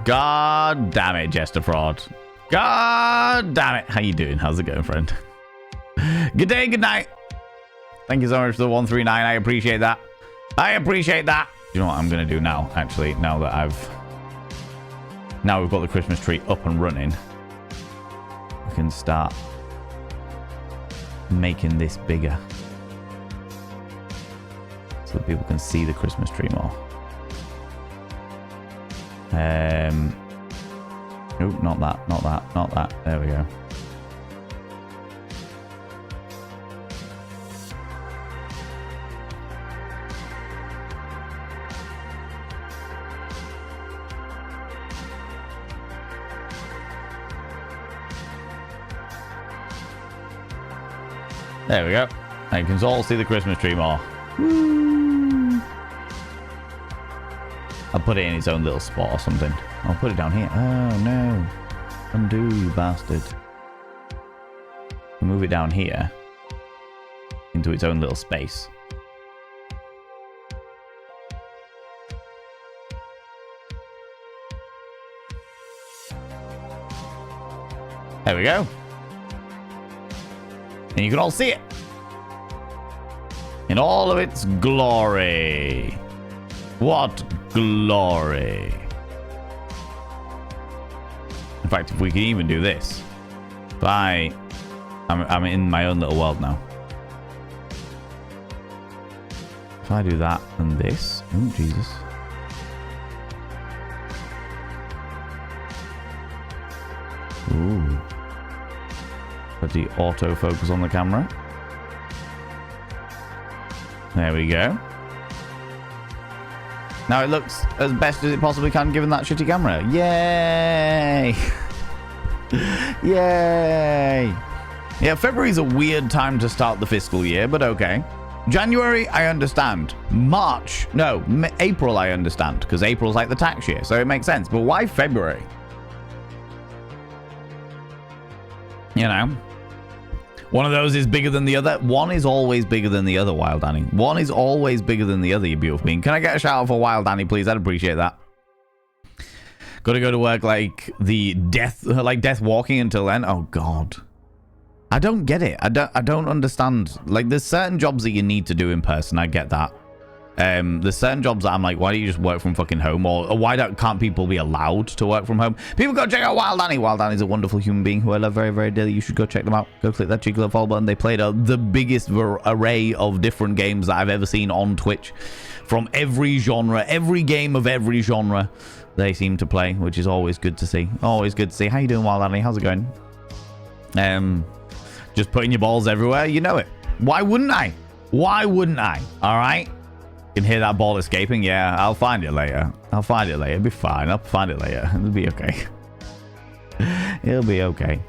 God damn it, Jester Fraud. God damn it. How you doing? How's it going, friend? Good day, good night. Thank you so much for the 139. I appreciate that. I appreciate that. You know what I'm going to do now, actually, now that now we've got the Christmas tree up and running. We can start making this bigger so that people can see the Christmas tree more. Nope, not that, not that, not that. There we go. There we go. Now you can all see the Christmas tree more. Woo. I'll put it in its own little spot or something. I'll put it down here. Oh no. Undo, you bastard. Move it down here into its own little space. There we go. And you can all see it in all of its glory. What glory. fact, if we can even do this. I'm in my own little world now. If I do that and this. Oh, Jesus. Ooh. Put the autofocus on the camera. There we go. Now it looks as best as it possibly can given that shitty camera. Yay! Yay! Yeah, February's a weird time to start the fiscal year, but okay. January, I understand. March, no, April, I understand, because April's like the tax year, so it makes sense. But why February? You know? One of those is bigger than the other. One is always bigger than the other, Wild Danny. One is always bigger than the other, you beautiful being. Can I get a shout out for Wild Danny, please? I'd appreciate that. Gotta go to work like death walking until then. Oh, God. I don't get it. I don't understand. Like, there's certain jobs that you need to do in person. I get that. There's certain jobs that I'm like, why don't you just work from fucking home? Or why can't people be allowed to work from home? People go check out Wild Danny. Wild Danny's a wonderful human being who I love very, very dearly. You should go check them out. Go click that cheeky little follow button. They played the biggest array of different games that I've ever seen on Twitch. From every genre, every game of every genre they seem to play, which is always good to see. Always good to see. How you doing, Wild Danny? How's it going? Just putting your balls everywhere. You know it. Why wouldn't I? Why wouldn't I? All right. You can hear that ball escaping. Yeah, I'll find it later. I'll find it later. It'll be fine. I'll find it later. It'll be okay. It'll be okay.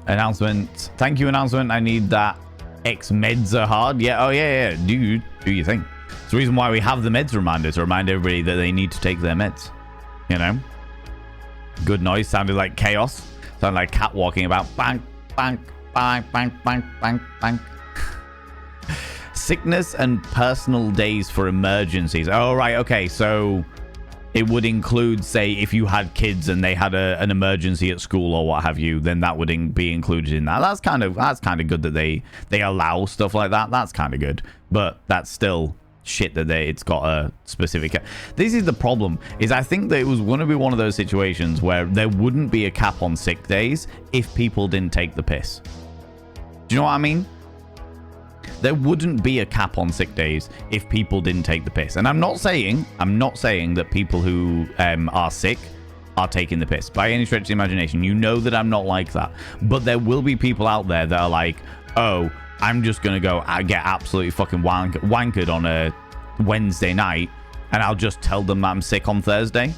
Announcement. Thank you, announcement. I need that. X meds are hard. Yeah. Oh, yeah. Do you think? It's the reason why we have the meds reminder, to remind everybody that they need to take their meds. You know? Good noise. Sounded like chaos. Sounded like cat walking about. Bang, bang, bang, bang, bang, bang, bang. Sickness and personal days for emergencies. Oh, right. Okay. So it would include, say, if you had kids and they had an emergency at school or what have you, then that would be included in that. That's kind of good that they allow stuff like that. That's kind of good. But that's still shit that it's got a specific. This is the problem, is I think that it was going to be one of those situations where there wouldn't be a cap on sick days if people didn't take the piss. Do you know what I mean? There wouldn't be a cap on sick days if people didn't take the piss. And I'm not saying that people who are sick are taking the piss by any stretch of the imagination. You know that I'm not like that. But there will be people out there that are like, oh, I'm just going to go get absolutely fucking wankered on a Wednesday night, and I'll just tell them that I'm sick on Thursday.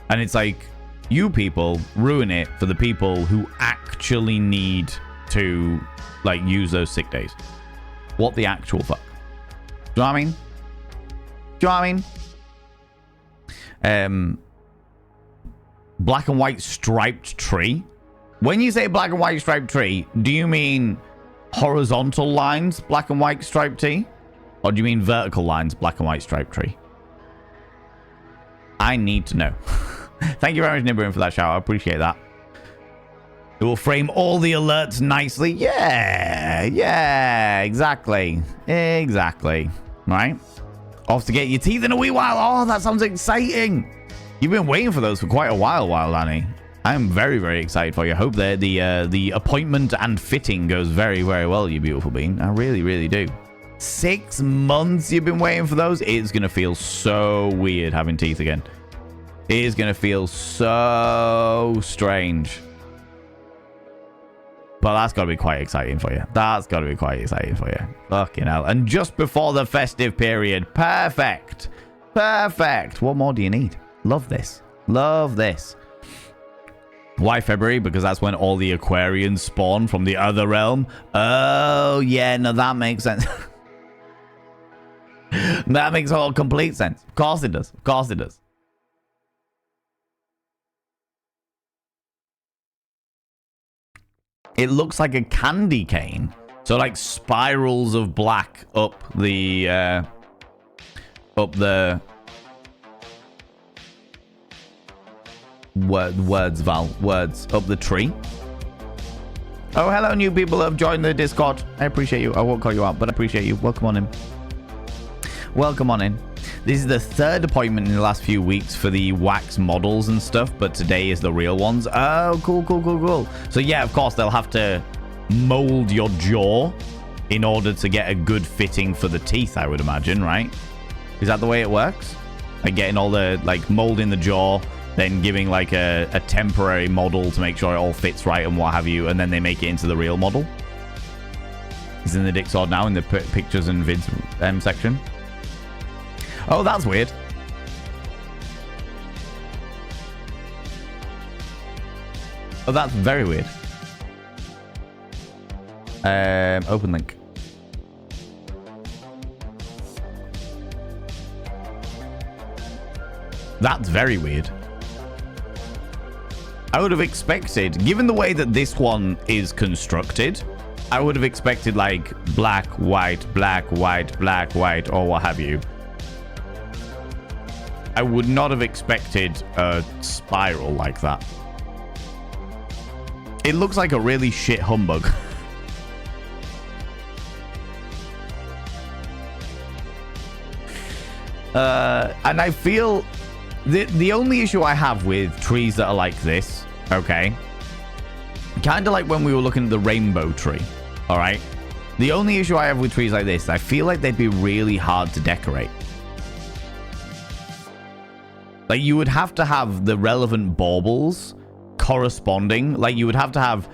And it's like, you people ruin it for the people who actually need to, like, use those sick days. What the actual fuck? Do you know what I mean? Do you know what I mean? Black and white striped tree? When you say black and white striped tree, do you mean horizontal lines, black and white striped tree? Or do you mean vertical lines, black and white striped tree? I need to know. Thank you very much, Nibbering, for that shout. I appreciate that. It will frame all the alerts nicely. Yeah, exactly. Right? Off to get your teeth in a wee while. Oh, that sounds exciting. You've been waiting for those for quite a while, Annie. I am very, very excited for you. I hope that the appointment and fitting goes very, very well, you beautiful being. I really, really do. 6 months you've been waiting for those? It's going to feel so weird having teeth again. It is going to feel so strange. But that's got to be quite exciting for you. That's got to be quite exciting for you. Fucking hell. And just before the festive period. Perfect. Perfect. What more do you need? Love this. Love this. Why February? Because that's when all the Aquarians spawn from the other realm. Oh, yeah. No, that makes sense. That makes all complete sense. Of course it does. Of course it does. It looks like a candy cane. So like spirals of black up the words up the tree. Oh, hello, new people who have joined the Discord. I appreciate you. I won't call you out, but I appreciate you. Welcome on in. Welcome on in. This is the third appointment in the last few weeks for the wax models and stuff, but today is the real ones. Oh, cool, cool, cool, cool. So yeah, of course, they'll have to mold your jaw in order to get a good fitting for the teeth, I would imagine, right? Is that the way it works? Like getting all the, like, molding the jaw, then giving like a temporary model to make sure it all fits right and what have you, and then they make it into the real model. It's in the Dick Sword now in the pictures and vids section. Oh, that's weird. Oh, that's very weird. Open link. That's very weird. I would have expected, given the way that this one is constructed, I would have expected like black, white, black, white, black, white, or what have you. I would not have expected a spiral like that. It looks like a really shit humbug. And I feel the only issue I have with trees that are like this, okay, kind of like when we were looking at the rainbow tree, all right? The only issue I have with trees like this, I feel like they'd be really hard to decorate. Like, you would have to have the relevant baubles corresponding. Like, you would have to have,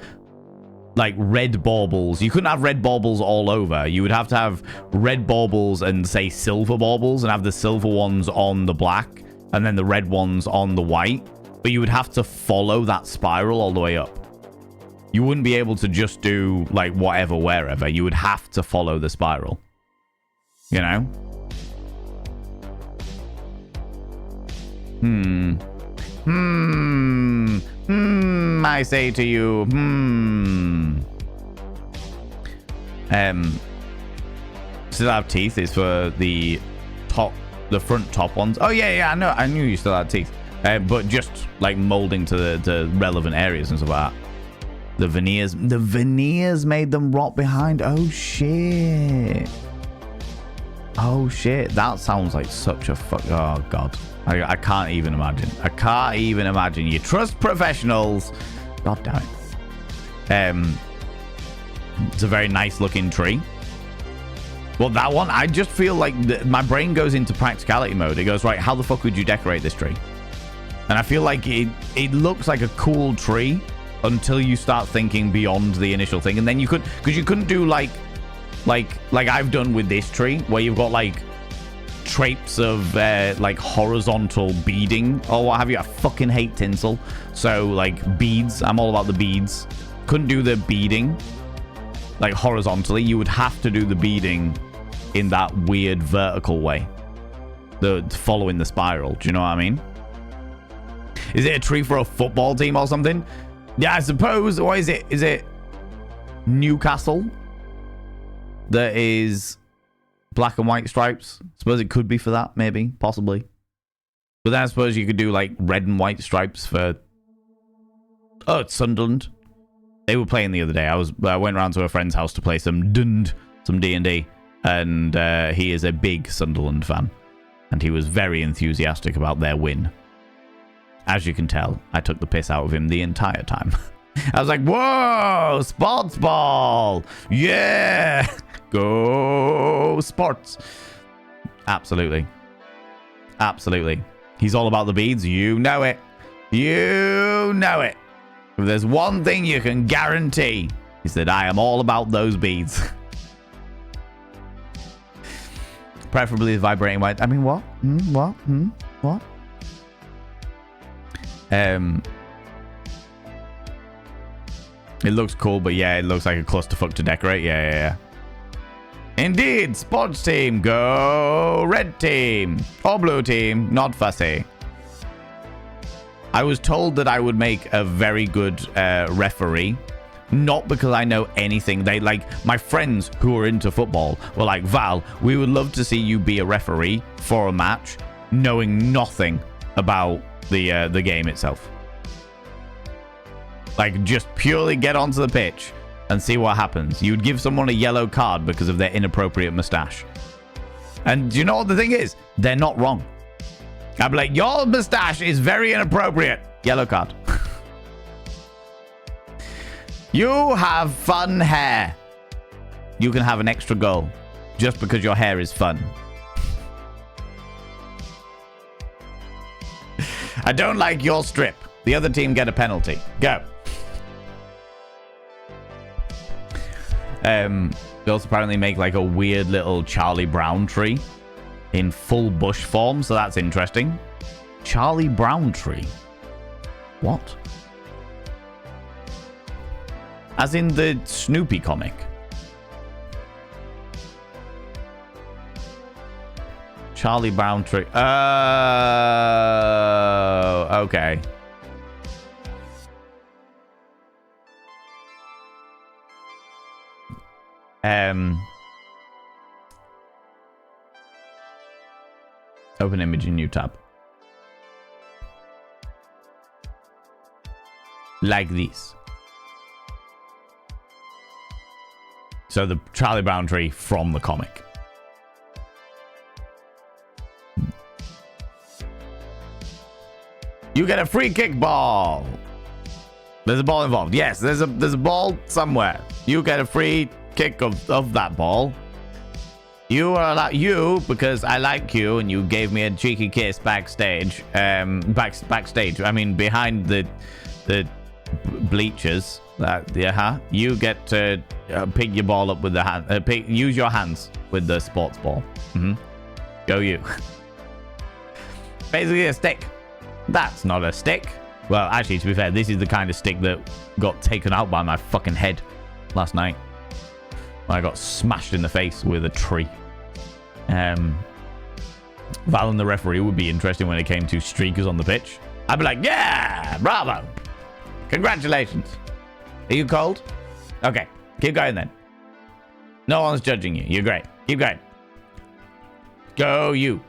like, red baubles. You couldn't have red baubles all over. You would have to have red baubles and, say, silver baubles, and have the silver ones on the black and then the red ones on the white. But you would have to follow that spiral all the way up. You wouldn't be able to just do, like, whatever, wherever. You would have to follow the spiral. You know? I say to you, still have teeth is for the front top ones. Oh yeah, I knew you still had teeth. But just like molding to the relevant areas and stuff like that. The veneers made them rot behind. Oh shit. That sounds like such a fuck. Oh god. I can't even imagine. I can't even imagine. You trust professionals. God damn it. It's a very nice looking tree. Well, that one, I just feel like my brain goes into practicality mode. It goes, right, how the fuck would you decorate this tree? And I feel like it looks like a cool tree until you start thinking beyond the initial thing. And then you could, because you couldn't do like I've done with this tree, where you've got like traits of like horizontal beading or what have you. I fucking hate tinsel. So like beads, I'm all about the beads. Couldn't do the beading like horizontally. You would have to do the beading in that weird vertical way, the following the spiral. Do you know what I mean? Is it a tree for a football team or something? Yeah, I suppose. Or is it Newcastle that is black and white stripes? I suppose it could be for that, maybe, possibly. But then I suppose you could do like red and white stripes for... Oh, it's Sunderland. They were playing the other day. I went around to a friend's house to play some D&D, and he is a big Sunderland fan, and he was very enthusiastic about their win. As you can tell, I took the piss out of him the entire time. I was like, whoa, sports ball. Yeah. Go sports. Absolutely. Absolutely. He's all about the beads. You know it. You know it. If there's one thing you can guarantee, is that I am all about those beads. Preferably the vibrating white. I mean, what? What? What? It looks cool, but yeah, it looks like a clusterfuck to decorate. Yeah. Indeed, sports team, go red team or blue team, not fussy. I was told that I would make a very good referee, not because I know anything. They like my friends who are into football were like, Val, we would love to see you be a referee for a match, knowing nothing about the game itself. Like, just purely get onto the pitch and see what happens. You would give someone a yellow card because of their inappropriate mustache. And do you know what the thing is? They're not wrong. I'd be like, your mustache is very inappropriate. Yellow card. You have fun hair. You can have an extra goal just because your hair is fun. I don't like your strip. The other team get a penalty. Go. They also apparently make like a weird little Charlie Brown tree in full bush form, so that's interesting. Charlie Brown tree? What? As in the Snoopy comic? Charlie Brown tree. Oh, okay. Open image in new tab. Like this. So the Charlie Brown tree from the comic. You get a free kick ball. There's a ball involved. Yes, there's a ball somewhere. You get a free kick of that ball. You are you because I like you and you gave me a cheeky kiss backstage. Backstage. I mean behind the bleachers. You get to pick your ball up with the hand. Use your hands with the sports ball. Go you. Basically a stick. That's not a stick. Well, actually, to be fair, this is the kind of stick that got taken out by my fucking head last night. When I got smashed in the face with a tree. Val and the referee would be interesting when it came to streakers on the pitch. I'd be like, yeah, bravo. Congratulations. Are you cold? Okay, keep going then. No one's judging you. You're great. Keep going. Go you.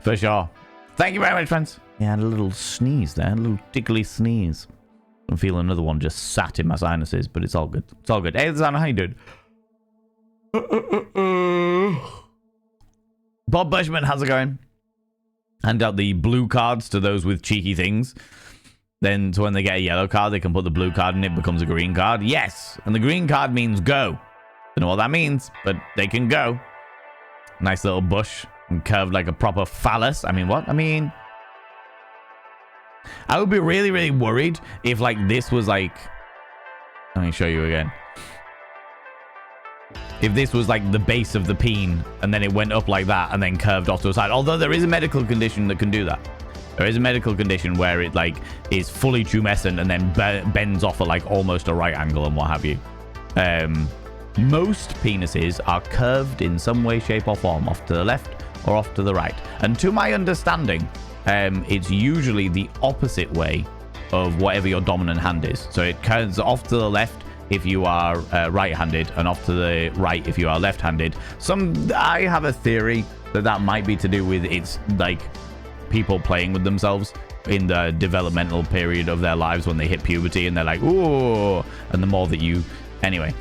For sure. Thank you very much, friends. Yeah, I had a little sneeze there. A little tickly sneeze. I'm feeling another one just sat in my sinuses, but it's all good. It's all good. Hey, Zana, how you doing? Bob Bushman, how's it going? Hand out the blue cards to those with cheeky things. Then, so when they get a yellow card, they can put the blue card in, it becomes a green card. Yes, and the green card means go. Don't know what that means, but they can go. Nice little bush. And curved like a proper phallus. I mean, what? I mean, I would be really, really worried if, like, this was like... Let me show you again. If this was, like, the base of the peen, and then it went up like that, and then curved off to the side. Although there is a medical condition that can do that. There is a medical condition where it, like, is fully tumescent and then bends off at, like, almost a right angle and what have you. Most penises are curved in some way, shape, or form, off to the left or off to the right. And to my understanding, it's usually the opposite way of whatever your dominant hand is. So it curves off to the left if you are right-handed and off to the right if you are left-handed. I have a theory that might be to do with it's like people playing with themselves in the developmental period of their lives when they hit puberty and they're like, ooh, and the more that you... Anyway.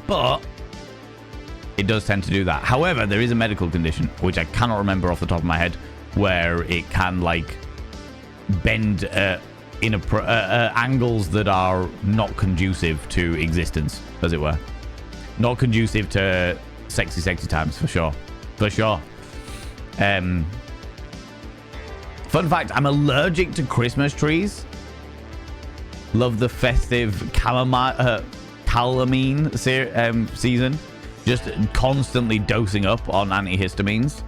But it does tend to do that. However, there is a medical condition, which I cannot remember off the top of my head, where it can, like, bend angles that are not conducive to existence, as it were. Not conducive to sexy times, for sure. For sure. Fun fact, I'm allergic to Christmas trees. Love the festive calamine season. Just constantly dosing up on antihistamines.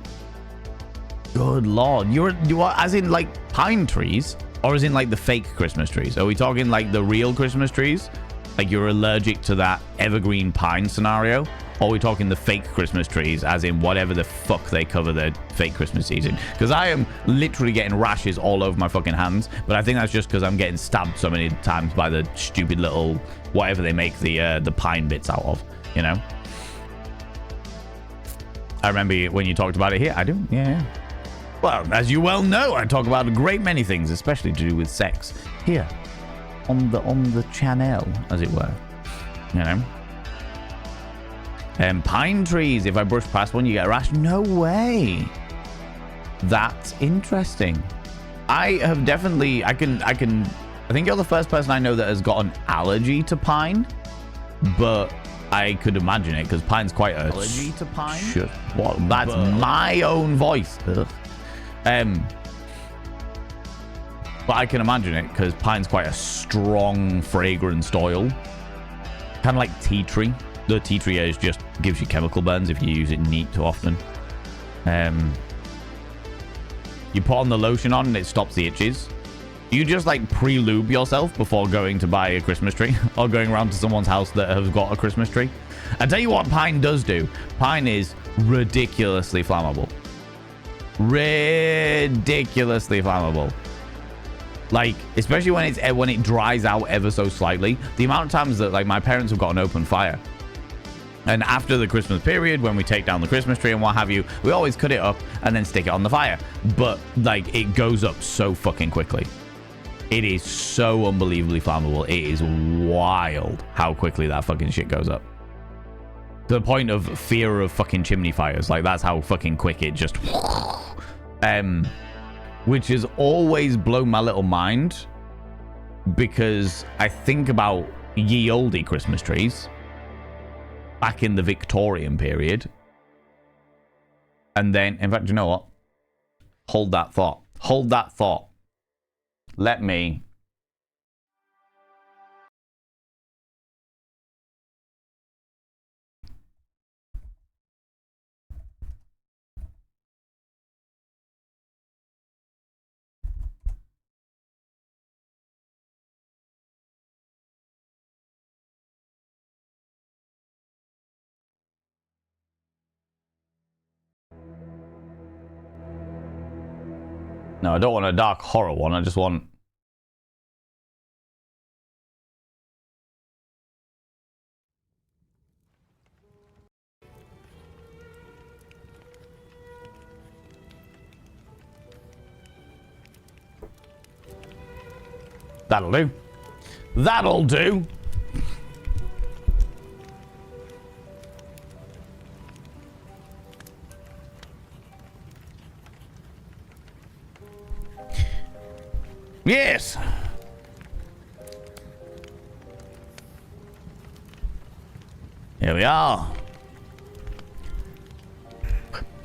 Good lord. You are as in like pine trees? Or as in like the fake Christmas trees? Are we talking like the real Christmas trees? Like you're allergic to that evergreen pine scenario? Or are we talking the fake Christmas trees as in whatever the fuck they cover the fake Christmas trees in? Because I am literally getting rashes all over my fucking hands. But I think that's just because I'm getting stabbed so many times by the stupid little whatever they make the pine bits out of, you know? I remember when you talked about it here. I do, yeah. Well, as you well know, I talk about a great many things, especially to do with sex, here on the channel, as it were. You know. Pine trees. If I brush past one, you get a rash. No way. That's interesting. I have definitely. I think you're the first person I know that has got an allergy to pine, but I could imagine it because pine's quite a Allergy to pine? What? That's my own voice. Ugh. But I can imagine it because pine's quite a strong, fragranced oil. Kind of like tea tree. The tea tree is just gives you chemical burns if you use it neat too often. You put on the lotion on and it stops the itches. You just like pre-lube yourself before going to buy a Christmas tree or going around to someone's house that has got a Christmas tree. I tell you what pine does do. Pine is ridiculously flammable. Ridiculously flammable. Like, especially when it dries out ever so slightly. The amount of times that like my parents have got an open fire. And after the Christmas period, when we take down the Christmas tree and what have you, we always cut it up and then stick it on the fire. But like, it goes up so fucking quickly. It is so unbelievably flammable. It is wild how quickly that fucking shit goes up. To the point of fear of fucking chimney fires. Like, that's how fucking quick it just... which has always blown my little mind. Because I think about ye olde Christmas trees. Back in the Victorian period. And then, in fact, you know what? Hold that thought. Hold that thought. Let me... No, I don't want a dark horror one. I just want... That'll do. That'll do. Yes. Here we are.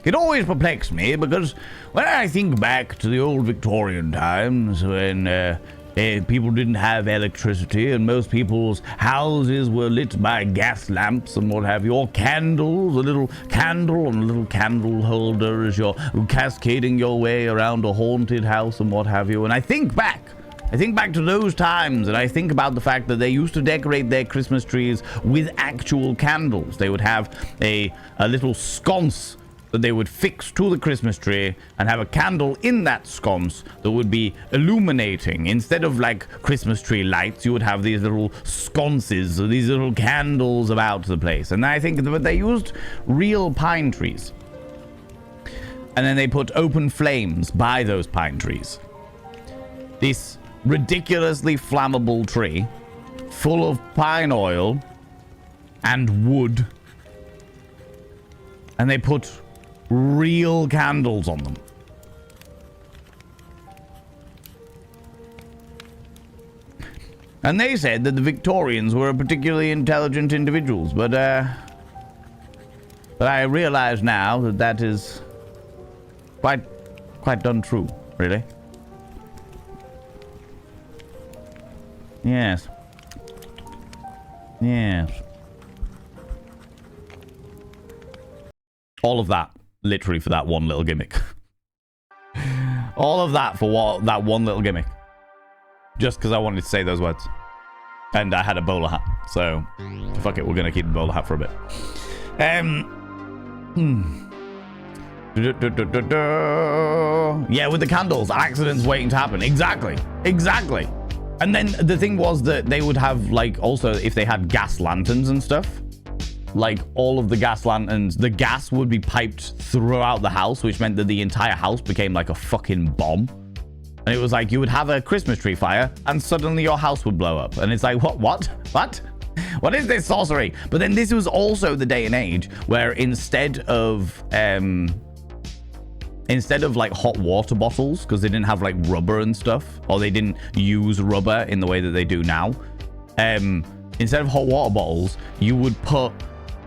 It always perplexed me because when I think back to the old Victorian times when people didn't have electricity and most people's houses were lit by gas lamps and what have you, or candles, a little candle and a little candle holder as you're cascading your way around a haunted house and what have you. And I think back to those times, and I think about the fact that they used to decorate their Christmas trees with actual candles. They would have a little sconce that they would fix to the Christmas tree and have a candle in that sconce that would be illuminating. Instead of like Christmas tree lights, you would have these little sconces, these little candles about the place. And I think that they used real pine trees. And then they put open flames by those pine trees. This ridiculously flammable tree full of pine oil and wood. And they put real candles on them. And they said that the Victorians were particularly intelligent individuals, but I realize now that that is quite untrue, really. Yes. Yes. All of that. Literally for that one little gimmick. All of that for that one little gimmick. Just because I wanted to say those words. And I had a bowler hat. So, fuck it. We're going to keep the bowler hat for a bit. Yeah, with the candles. Accidents waiting to happen. Exactly. Exactly. And then the thing was that they would have, like, also, if they had gas lanterns and stuff, like all of the gas lanterns, the gas would be piped throughout the house, which meant that the entire house became like a fucking bomb. And it was like you would have a Christmas tree fire and suddenly your house would blow up. And it's like, what? What is this sorcery? But then this was also the day and age where instead of like hot water bottles, because they didn't have like rubber and stuff, or they didn't use rubber in the way that they do now, instead of hot water bottles, you would put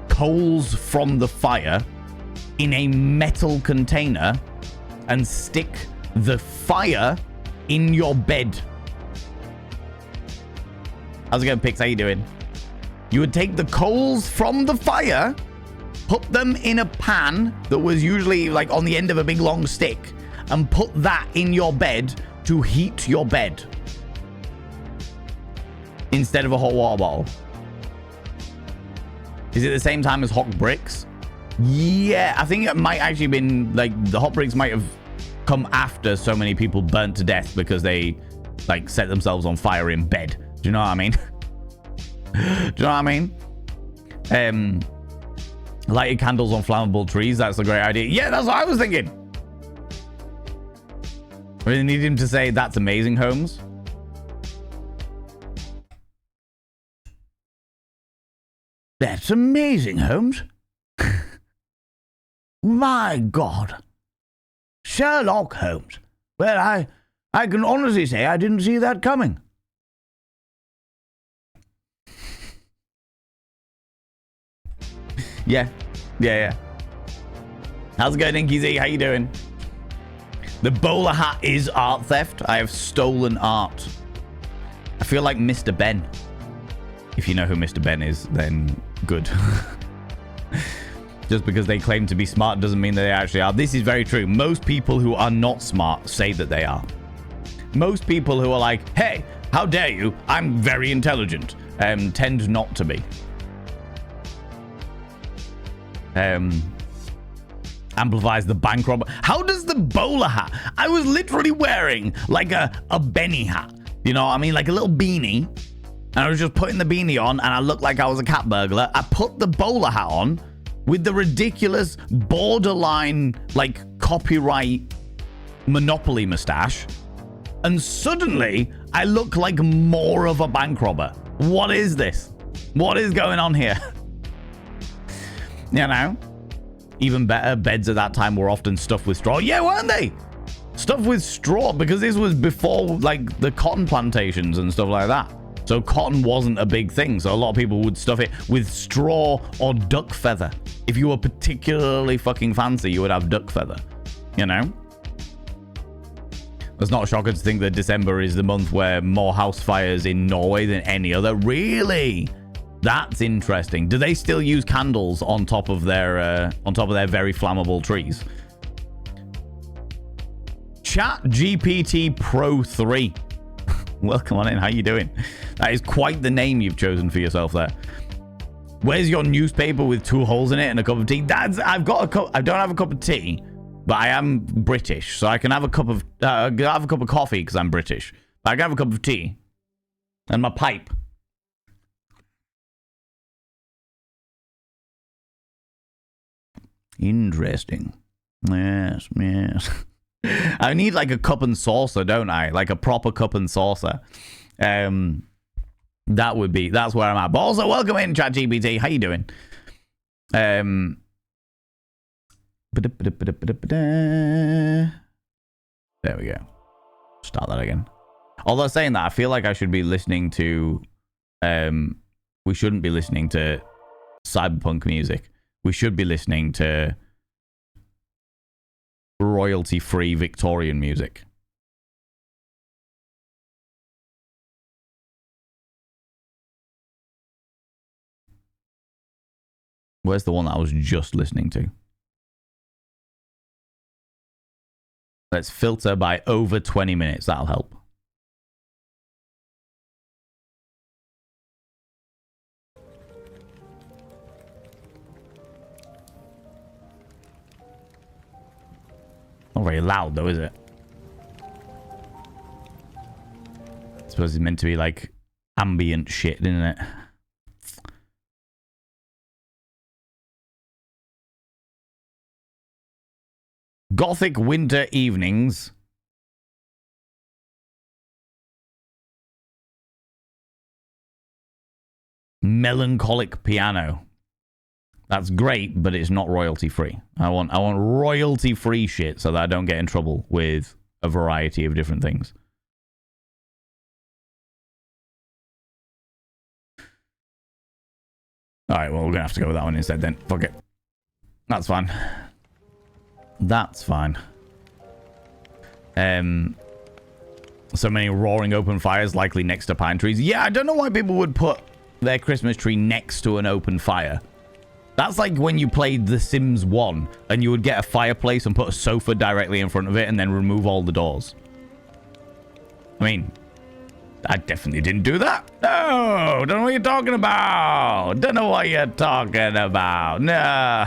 coals from the fire in a metal container and stick the fire in your bed. How's it going, Pix? How you doing? You would take the coals from the fire, put them in a pan that was usually like on the end of a big long stick, and put that in your bed to heat your bed instead of a hot water bottle. Is it the same time as hot bricks? Yeah, I think it might actually been like the hot bricks might have come after so many people burnt to death because they like set themselves on fire in bed. Do you know what I mean? Do you know what I mean? Lighted candles on flammable trees. That's a great idea. Yeah, that's what I was thinking. We really need him to say that's amazing, Holmes. That's amazing, Holmes. My God. Sherlock Holmes. Well, I can honestly say I didn't see that coming. Yeah. How's it going, Inky Z? How you doing? The bowler hat is art theft. I have stolen art. I feel like Mr. Ben. If you know who Mr. Ben is, then good. Just because they claim to be smart doesn't mean that they actually are. This is very true. Most people who are not smart say that they are. Most people who are like, hey, how dare you? I'm very intelligent. Tend not to be. Amplifies the bank robber. How does the bowler hat? I was literally wearing like a Benny hat. You know what I mean? Like a little beanie. And I was just putting the beanie on and I looked like I was a cat burglar. I put the bowler hat on with the ridiculous borderline like copyright Monopoly mustache. And suddenly I look like more of a bank robber. What is this? What is going on here? You know? Even better, beds at that time were often stuffed with straw. Yeah, weren't they? Stuffed with straw, because this was before like the cotton plantations and stuff like that. So cotton wasn't a big thing. So a lot of people would stuff it with straw or duck feather. If you were particularly fucking fancy, you would have duck feather. You know? It's not a shocker to think that December is the month where more house fires in Norway than any other. Really? That's interesting. Do they still use candles on top of their very flammable trees? Chat GPT Pro 3. Welcome on in. How you doing? That is quite the name you've chosen for yourself there. Where's your newspaper with 2 holes in it and a cup of tea? I've got a cup. I don't have a cup of tea, but I am British, so I can have a cup of coffee because I'm British. I can have a cup of tea and my pipe. Interesting. Yes. I need like a cup and saucer, don't I? Like a proper cup and saucer. That's where I'm at. But also, welcome in, ChatGPT. How you doing? There we go. Start that again. Although saying that, I feel like I should be listening to we shouldn't be listening to cyberpunk music. We should be listening to royalty-free Victorian music. Where's the one that I was just listening to? Let's filter by over 20 minutes. That'll help. Not very loud though, is it? I suppose it's meant to be like ambient shit, isn't it? Gothic winter evenings. Melancholic piano. That's great, but it's not royalty free. I want royalty free shit so that I don't get in trouble with a variety of different things. All right, well, we're gonna have to go with that one instead then. Fuck it. That's fine. That's fine. So many roaring open fires likely next to pine trees. Yeah, I don't know why people would put their Christmas tree next to an open fire. That's like when you played The Sims 1 and you would get a fireplace and put a sofa directly in front of it and then remove all the doors. I mean, I definitely didn't do that. No, don't know what you're talking about. Don't know what you're talking about. No.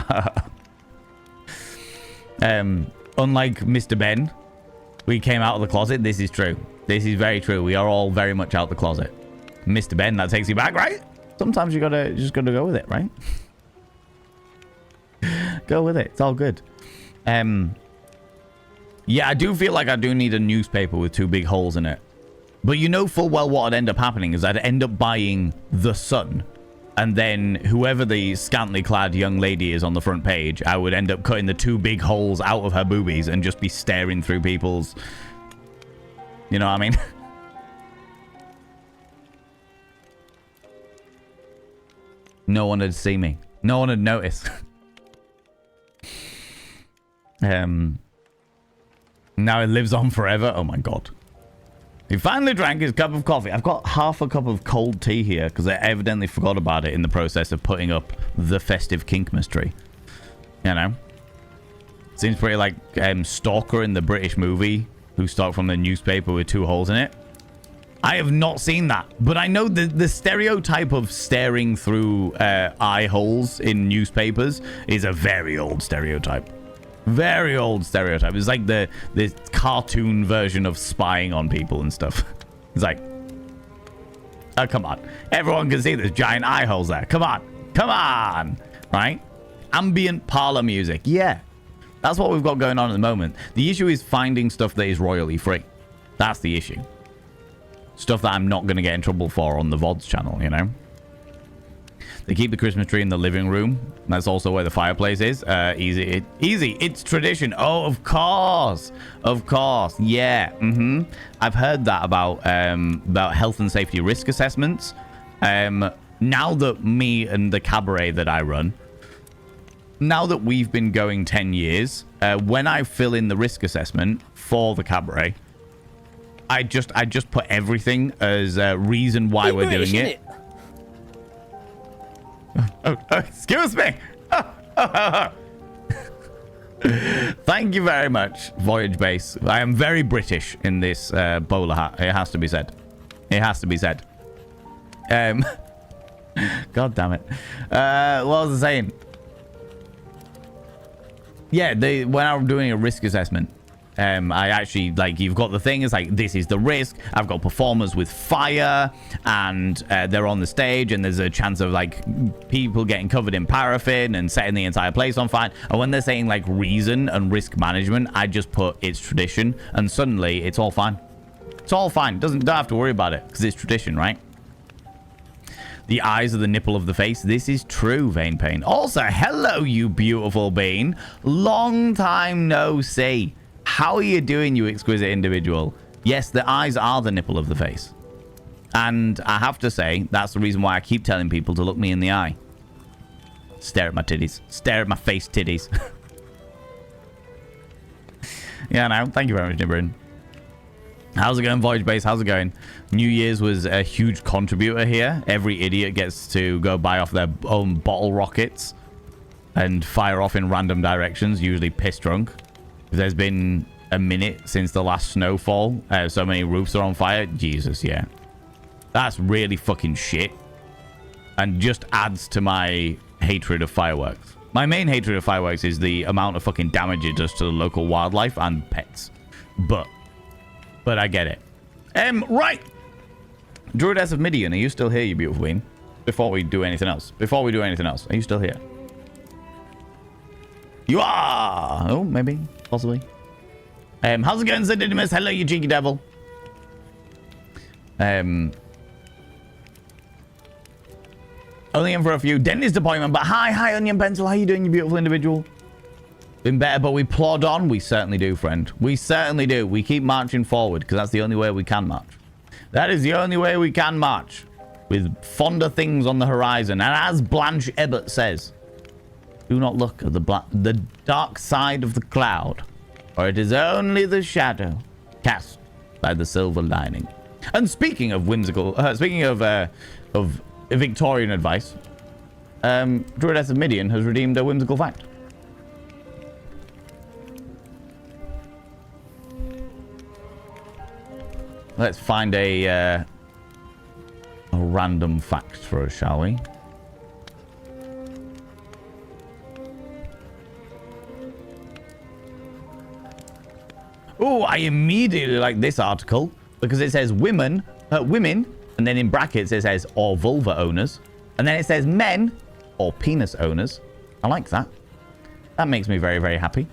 Unlike Mr. Ben, we came out of the closet. This is true. This is very true. We are all very much out the closet. Mr. Ben, that takes you back, right? Sometimes you just gotta go with it, right? Go with it. It's all good. Yeah, I do feel like I do need a newspaper with 2 big holes in it. But you know full well what would end up happening is I'd end up buying The Sun. And then whoever the scantily clad young lady is on the front page, I would end up cutting the 2 big holes out of her boobies and just be staring through people's... You know what I mean? No one would see me. No one would notice. Now it lives on forever. Oh my god. He finally drank his cup of coffee. I've got half a cup of cold tea here because I evidently forgot about it in the process of putting up the festive Kinkmas tree. You know? Seems pretty like Stalker in the British movie who stalked from the newspaper with 2 holes in it. I have not seen that, but I know the stereotype of staring through eye holes in newspapers is a very old stereotype. Very old stereotype. It's like the cartoon version of spying on people and stuff. It's like, oh, come on. Everyone can see there's giant eye holes there. Come on. Come on. Right? Ambient parlor music. Yeah. That's what we've got going on at the moment. The issue is finding stuff that is royally free. That's the issue. Stuff that I'm not going to get in trouble for on the VODs channel, you know? They keep the Christmas tree in the living room. That's also where the fireplace is. Easy. It's tradition. Oh, of course. Of course. Yeah. I've heard that about health and safety risk assessments. Now that me and the cabaret that I run, now that we've been going 10 years, when I fill in the risk assessment for the cabaret, I just put everything as a reason why we're doing it. Oh, excuse me. Thank you very much, Voyage Base. I am very British in this bowler hat. It has to be said. It has to be said. God damn it. What was I saying? Yeah, when I'm doing a risk assessment, I actually, like, you've got the thing, it's like, this is the risk. I've got performers with fire, and they're on the stage, and there's a chance of, like, people getting covered in paraffin and setting the entire place on fire. And when they're saying, like, reason and risk management, I just put it's tradition, and suddenly it's all fine. It's all fine. Don't have to worry about it, because it's tradition, right? The eyes are the nipple of the face. This is true, Vein Pain. Also, hello, you beautiful bean. Long time no see. How are you doing, you exquisite individual? Yes, the eyes are the nipple of the face. And I have to say, that's the reason why I keep telling people to look me in the eye. Stare at my titties. Stare at my face titties. Yeah, no. Thank you very much, Nibrin. How's it going, Voyage Base? How's it going? New Year's was a huge contributor here. Every idiot gets to go buy off their own bottle rockets and fire off in random directions, usually piss drunk. If there's been a minute since the last snowfall, so many roofs are on fire. Jesus, yeah. That's really fucking shit. And just adds to my hatred of fireworks. My main hatred of fireworks is the amount of fucking damage it does to the local wildlife and pets. But I get it. Right. Druidess of Midian, are you still here, you beautiful queen? Before we do anything else. Are you still here? You are! Oh, maybe. Possibly. How's it going, Zedidimus? Hello, you cheeky devil. Only in for a few. Dentist appointment, but hi, Onion Pencil. How you doing, you beautiful individual? Been better, but we plod on. We certainly do, friend. We certainly do. We keep marching forward because that's the only way we can march. That is the only way we can march. With fonder things on the horizon. And as Blanche Ebbert says, do not look at the dark side of the cloud, for it is only the shadow cast by the silver lining. And speaking of whimsical, speaking of Victorian advice, Druidess of Midian has redeemed a whimsical fact. Let's find a random fact for us, shall we? Oh, I immediately like this article because it says women, and then in brackets it says or vulva owners, and then it says men or penis owners. I like that. That makes me very, very happy.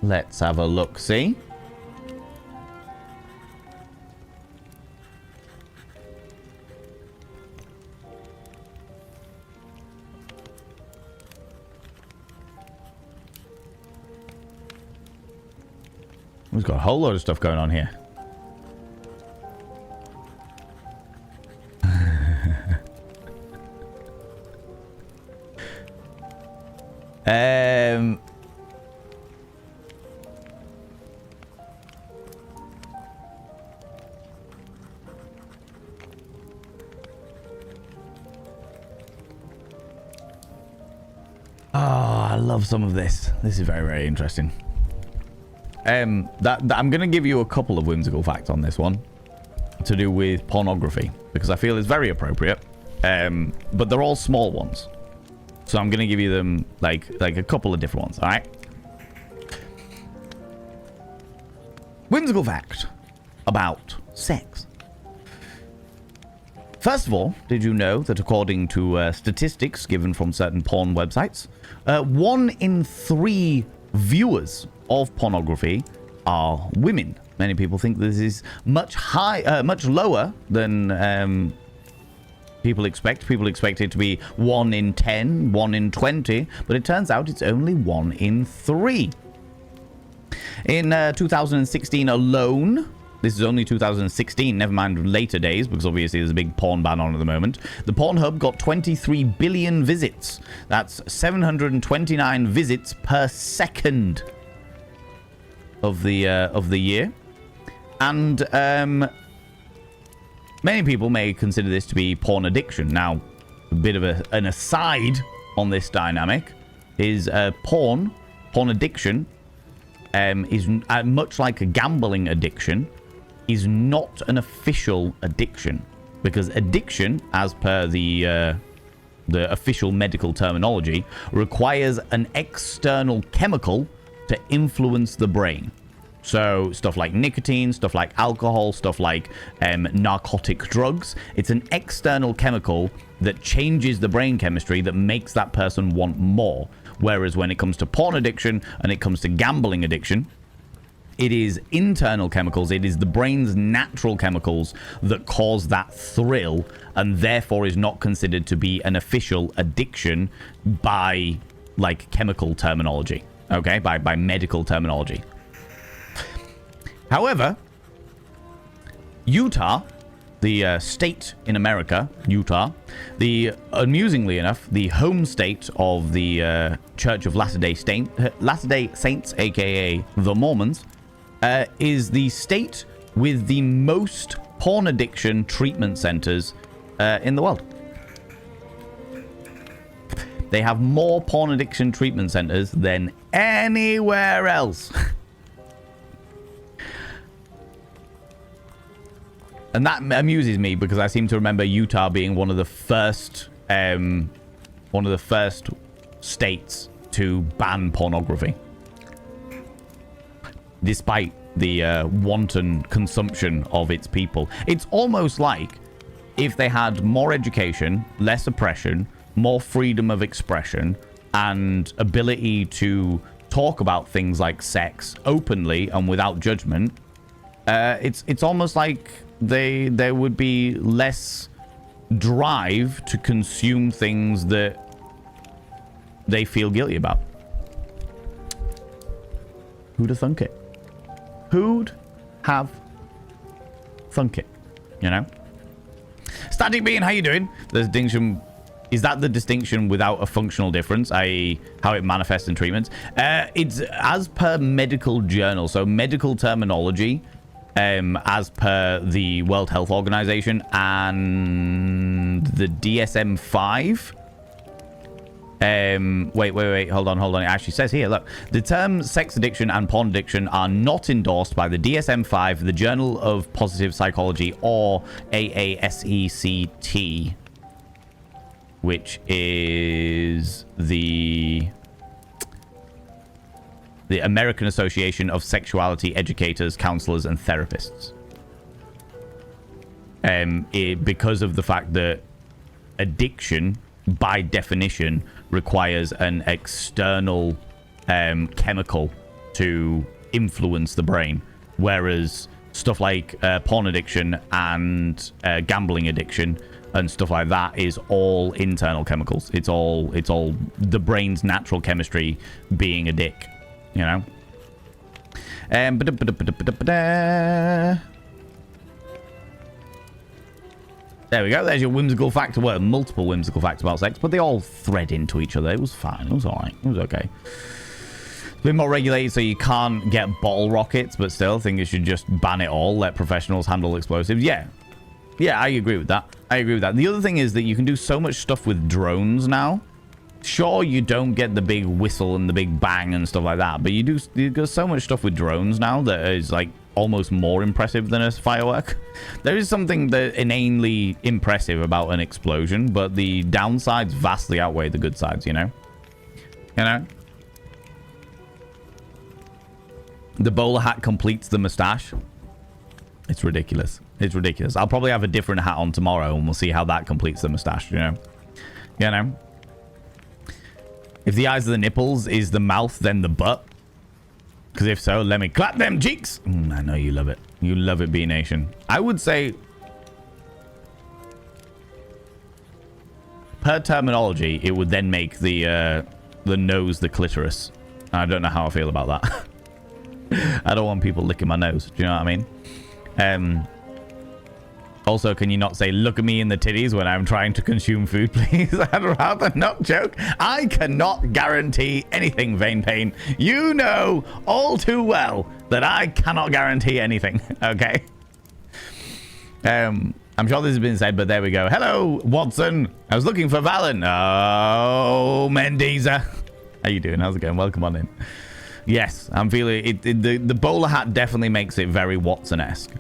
Let's have a look, see? We've got a whole lot of stuff going on here. Oh, I love some of this. This is very, very interesting. I'm going to give you a couple of whimsical facts on this one to do with pornography because I feel it's very appropriate. But they're all small ones. So I'm going to give you them like a couple of different ones, all right? Whimsical fact about sex. First of all, did you know that according to statistics given from certain porn websites, 1 in 3 viewers of pornography are women? Many people think this is much lower than people expect. People expect it to be 1 in 10, 1 in 20, but it turns out it's only 1 in 3. In 2016 alone, this is only 2016, never mind later days, because obviously there's a big porn ban on at the moment. The Pornhub got 23 billion visits. That's 729 visits per second of the year. And many people may consider this to be porn addiction. Now, a bit of an aside on this dynamic is porn addiction is much like a gambling addiction, is not an official addiction, because addiction, as per the official medical terminology, requires an external chemical to influence the brain. So stuff like nicotine, stuff like alcohol, stuff like narcotic drugs, it's an external chemical that changes the brain chemistry that makes that person want more. Whereas when it comes to porn addiction and it comes to gambling addiction, it is internal chemicals. It is the brain's natural chemicals that cause that thrill, and therefore is not considered to be an official addiction by like chemical terminology. Okay, by medical terminology. However, Utah, the state in America, Utah, amusingly enough, the home state of the Church of Latter-day Saints, aka the Mormons, is the state with the most porn addiction treatment centers in the world. They have more porn addiction treatment centers than anywhere else. And that amuses me because I seem to remember Utah being one of the first states to ban pornography, despite the wanton consumption of its people. It's almost like if they had more education, less oppression, more freedom of expression, and ability to talk about things like sex openly and without judgment, it's almost like there would be less drive to consume things that they feel guilty about. Who'd have thunk it? Who'd have thunk it? You know? Static Being, how you doing? The distinction, is that the distinction without a functional difference, i.e. how it manifests in treatments? It's as per medical journal, so medical terminology, as per the World Health Organization and the DSM-5. Wait, hold on. It actually says here, look, the terms sex addiction and porn addiction are not endorsed by the DSM-5, the Journal of Positive Psychology, or AASECT, which is the American Association of Sexuality Educators, Counselors, and Therapists. Because of the fact that addiction, by definition, requires an external chemical to influence the brain, whereas stuff like porn addiction and gambling addiction and stuff like that is all internal chemicals. It's all the brain's natural chemistry being a dick, you know. There we go. There's your whimsical fact. Well, multiple whimsical facts about sex, but they all thread into each other. It was fine. It was all right. It was okay. It's a bit more regulated, so you can't get bottle rockets, but still, I think you should just ban it all. Let professionals handle explosives. Yeah, I agree with that. The other thing is that you can do so much stuff with drones now. Sure, you don't get the big whistle and the big bang and stuff like that, but you do so much stuff with drones now that is like almost more impressive than a firework. There is something that inanely impressive about an explosion, but the downsides vastly outweigh the good sides, you know? The bowler hat completes the mustache. It's ridiculous. I'll probably have a different hat on tomorrow and we'll see how that completes the mustache, you know? If the eyes are the nipples, is the mouth then the butt? Because if so, let me clap them cheeks. I know you love it. You love it, B-Nation. I would say, per terminology, it would then make the nose the clitoris. I don't know how I feel about that. I don't want people licking my nose. Do you know what I mean? Also, can you not say, look at me in the titties when I'm trying to consume food, please? I'd rather not joke. I cannot guarantee anything, Vein Pain. You know all too well that I cannot guarantee anything, okay? I'm sure this has been said, but there we go. Hello, Watson. I was looking for Valen. Oh, Mendiza. How you doing? How's it going? Welcome on in. Yes, I'm feeling it. The bowler hat definitely makes it very Watson-esque.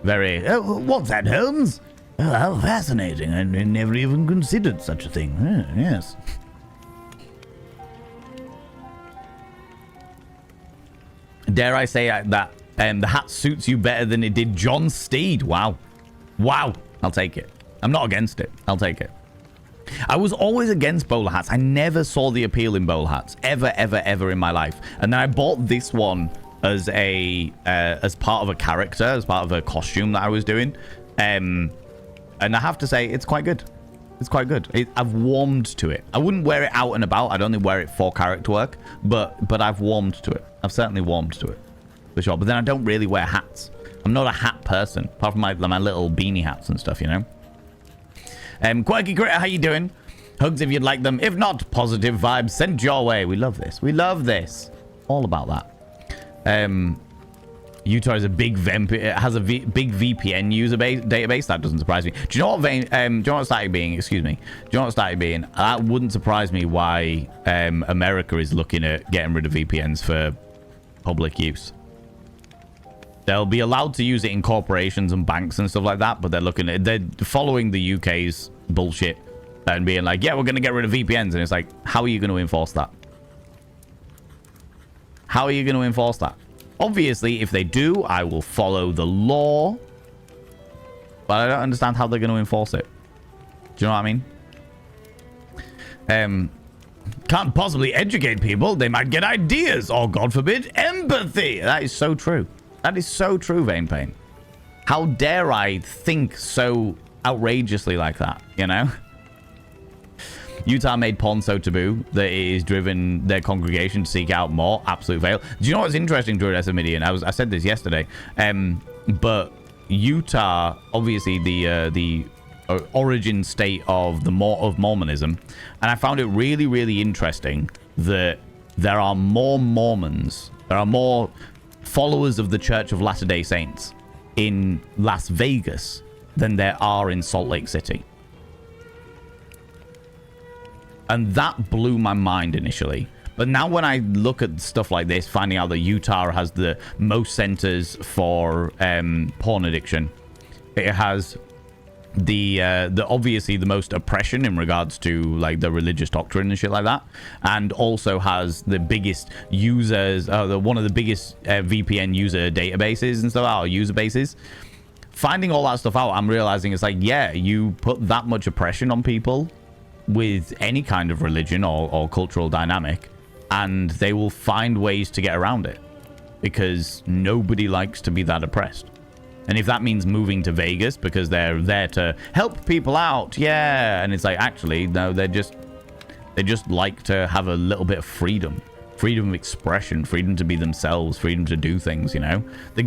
Very, oh, what's that, Holmes? Oh, how fascinating. I never even considered such a thing. Yes. Dare I say that the hat suits you better than it did John Steed? Wow. I'll take it. I'm not against it. I'll take it. I was always against bowler hats. I never saw the appeal in bowler hats. Ever in my life. And then I bought this one as part of a character, as part of a costume that I was doing, and I have to say it's quite good. I've warmed to it. I wouldn't wear it out and about. I'd only wear it for character work, but I've warmed to it. I've certainly warmed to it for sure. But then I don't really wear hats. I'm not a hat person, apart from my little beanie hats and stuff, you know. Quirky Critter, how you doing? Hugs if you'd like them. If not, positive vibes sent your way. We love this. All about that. Utah is a big it has a big VPN user database. That doesn't surprise me. Do you know what Static Being? Excuse me. Do you know what Static Being? That wouldn't surprise me why America is looking at getting rid of VPNs for public use. They'll be allowed to use it in corporations and banks and stuff like that, but they're following the UK's bullshit and being like, yeah, we're going to get rid of VPNs. And it's like, how are you going to enforce that? How are you going to enforce that? Obviously, if they do, I will follow the law. But I don't understand how they're going to enforce it. Do you know what I mean? can't possibly educate people. They might get ideas or, God forbid, empathy. That is so true. That is so true, Vein Pain. How dare I think so outrageously like that, you know? Utah made porn so taboo that it is driven their congregation to seek out more. Absolute fail. Do you know what's interesting, Druid Midian? I said this yesterday, but Utah, obviously the origin state of Mormonism, and I found it really, really interesting that there are more Mormons, there are more followers of the Church of Latter-day Saints in Las Vegas than there are in Salt Lake City. And that blew my mind initially. But now when I look at stuff like this, finding out that Utah has the most centers for porn addiction, it has the obviously the most oppression in regards to like the religious doctrine and shit like that, and also has the biggest users, one of the biggest VPN user databases and stuff, or user bases. Finding all that stuff out, I'm realizing it's like, yeah, you put that much oppression on people with any kind of religion or cultural dynamic, and they will find ways to get around it because nobody likes to be that oppressed. And if that means moving to Vegas because they're there to help people out, yeah, and it's like, actually, no, they just like to have a little bit of freedom of expression, freedom to be themselves, freedom to do things, you know. The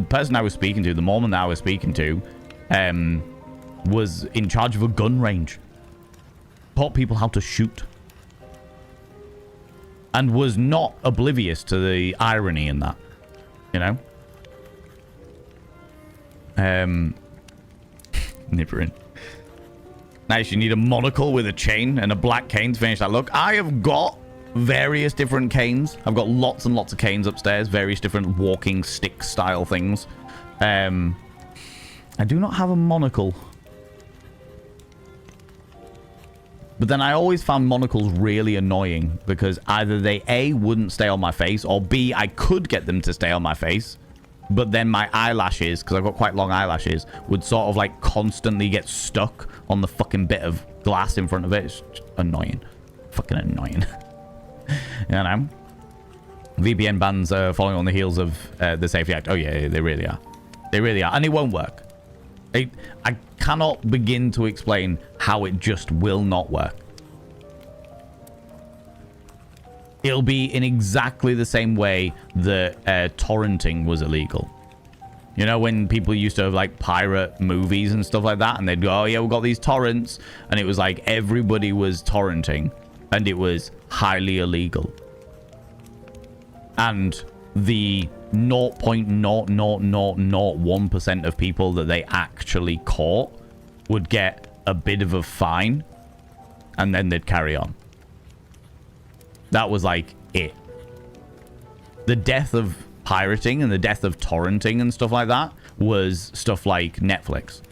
person I was speaking to, the Mormon that I was speaking to, was in charge of a gun range, taught people how to shoot, and was not oblivious to the irony in that, you know. Nibbering. Nice, you need a monocle with a chain and a black cane to finish that look. I have got various different canes. I've got lots and lots of canes upstairs, various different walking stick style things. I do not have a monocle. But then I always found monocles really annoying because either they A, wouldn't stay on my face, or B, I could get them to stay on my face, but then my eyelashes, because I've got quite long eyelashes, would sort of like constantly get stuck on the fucking bit of glass in front of it. It's just annoying. Fucking annoying. You know? VPN bans are following on the heels of the Safety Act. Oh yeah, they really are. They really are. And it won't work. I cannot begin to explain how it just will not work. It'll be in exactly the same way that torrenting was illegal. You know, when people used to have like pirate movies and stuff like that, and they'd go, oh yeah, we've got these torrents, and it was like everybody was torrenting, and it was highly illegal. And the 0.00001% of people that they actually caught would get a bit of a fine, and then they'd carry on. That was like it. The death of pirating and the death of torrenting and stuff like that was stuff like Netflix.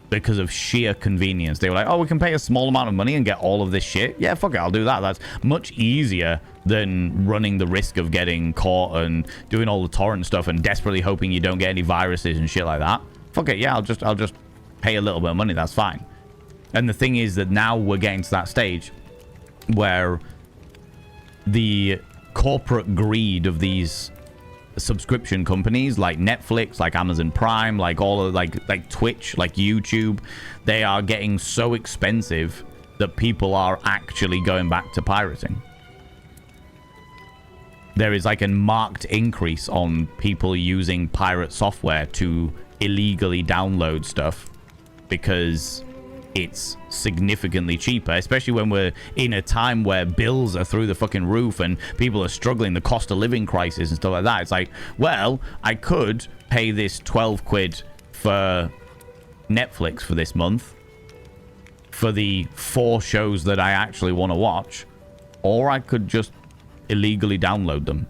Because of sheer convenience. They were like, oh, we can pay a small amount of money and get all of this shit. Yeah, fuck it, I'll do that. That's much easier than running the risk of getting caught and doing all the torrent stuff and desperately hoping you don't get any viruses and shit like that. Fuck it, yeah, I'll just pay a little bit of money. That's fine. And the thing is that now we're getting to that stage where the corporate greed of these subscription companies like Netflix, like Amazon Prime, like all of like Twitch, like YouTube, they are getting so expensive that people are actually going back to pirating. There is like a marked increase on people using pirate software to illegally download stuff because it's significantly cheaper, especially when we're in a time where bills are through the fucking roof and people are struggling, the cost of living crisis and stuff like that. It's like, well, I could pay this 12 quid for Netflix for this month for the 4 shows that I actually want to watch, or I could just illegally download them.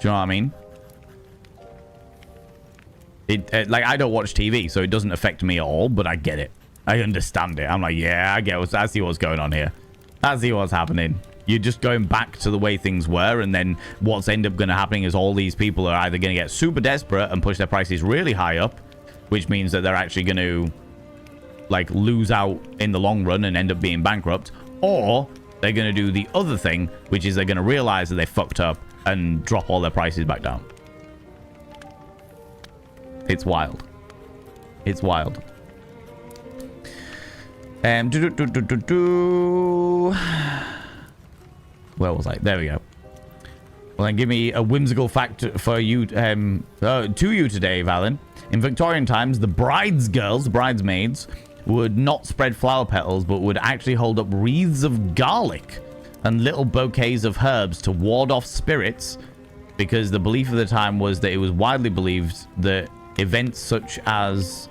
Do you know what I mean? Like, I don't watch TV, so it doesn't affect me at all, but I get it. I understand it. I'm like, yeah, I see what's going on here. I see what's happening. You're just going back to the way things were, and then what's end up going to happening is all these people are either going to get super desperate and push their prices really high up, which means that they're actually going to like lose out in the long run and end up being bankrupt, or they're going to do the other thing, which is they're going to realize that they fucked up and drop all their prices back down. It's wild. It's wild. Where was I? There we go. Well, then give me a whimsical fact for you, to you today, Valen. In Victorian times, the bridesmaids, would not spread flower petals, but would actually hold up wreaths of garlic and little bouquets of herbs to ward off spirits, because the belief of the time was that it was widely believed that events such as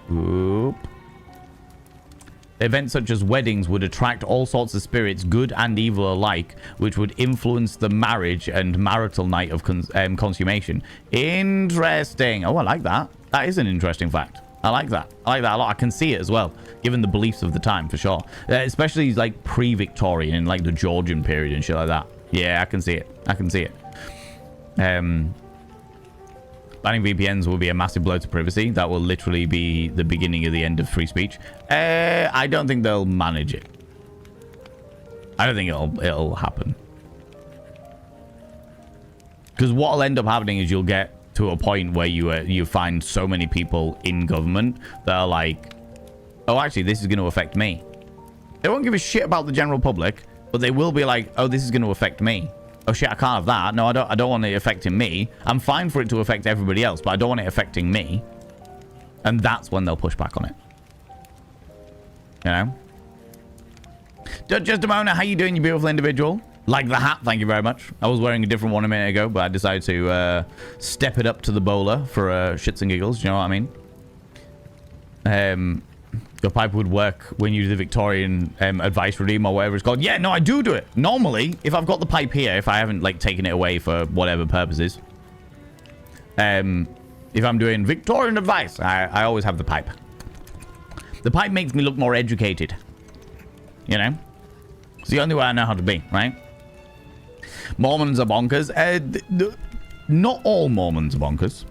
weddings would attract all sorts of spirits, good and evil alike, which would influence the marriage and marital night of consummation. Interesting. Oh, I like that. That is an interesting fact. I like that. I like that a lot. I can see it as well, given the beliefs of the time, for sure. Especially like pre-Victorian and like the Georgian period and shit like that. Yeah, I can see it. I can see it. Banning VPNs will be a massive blow to privacy. That will literally be the beginning of the end of free speech. I don't think they'll manage it. I don't think it'll happen. Because what will end up happening is you'll get to a point where you find so many people in government that are like, oh, actually, this is going to affect me. They won't give a shit about the general public, but they will be like, oh, this is going to affect me. Oh shit, I can't have that. No, I don't want it affecting me. I'm fine for it to affect everybody else, but I don't want it affecting me. And that's when they'll push back on it. You know? Just a moment, how you doing, you beautiful individual? Like the hat, thank you very much. I was wearing a different one a minute ago, but I decided to step it up to the bowler for shits and giggles. Do you know what I mean? Your pipe would work when you do the Victorian advice redeem or whatever it's called. Yeah, no, I do it. Normally, if I've got the pipe here, if I haven't like taken it away for whatever purposes, if I'm doing Victorian advice, I always have the pipe. The pipe makes me look more educated. You know? It's the only way I know how to be, right? Mormons are bonkers. Not all Mormons are bonkers.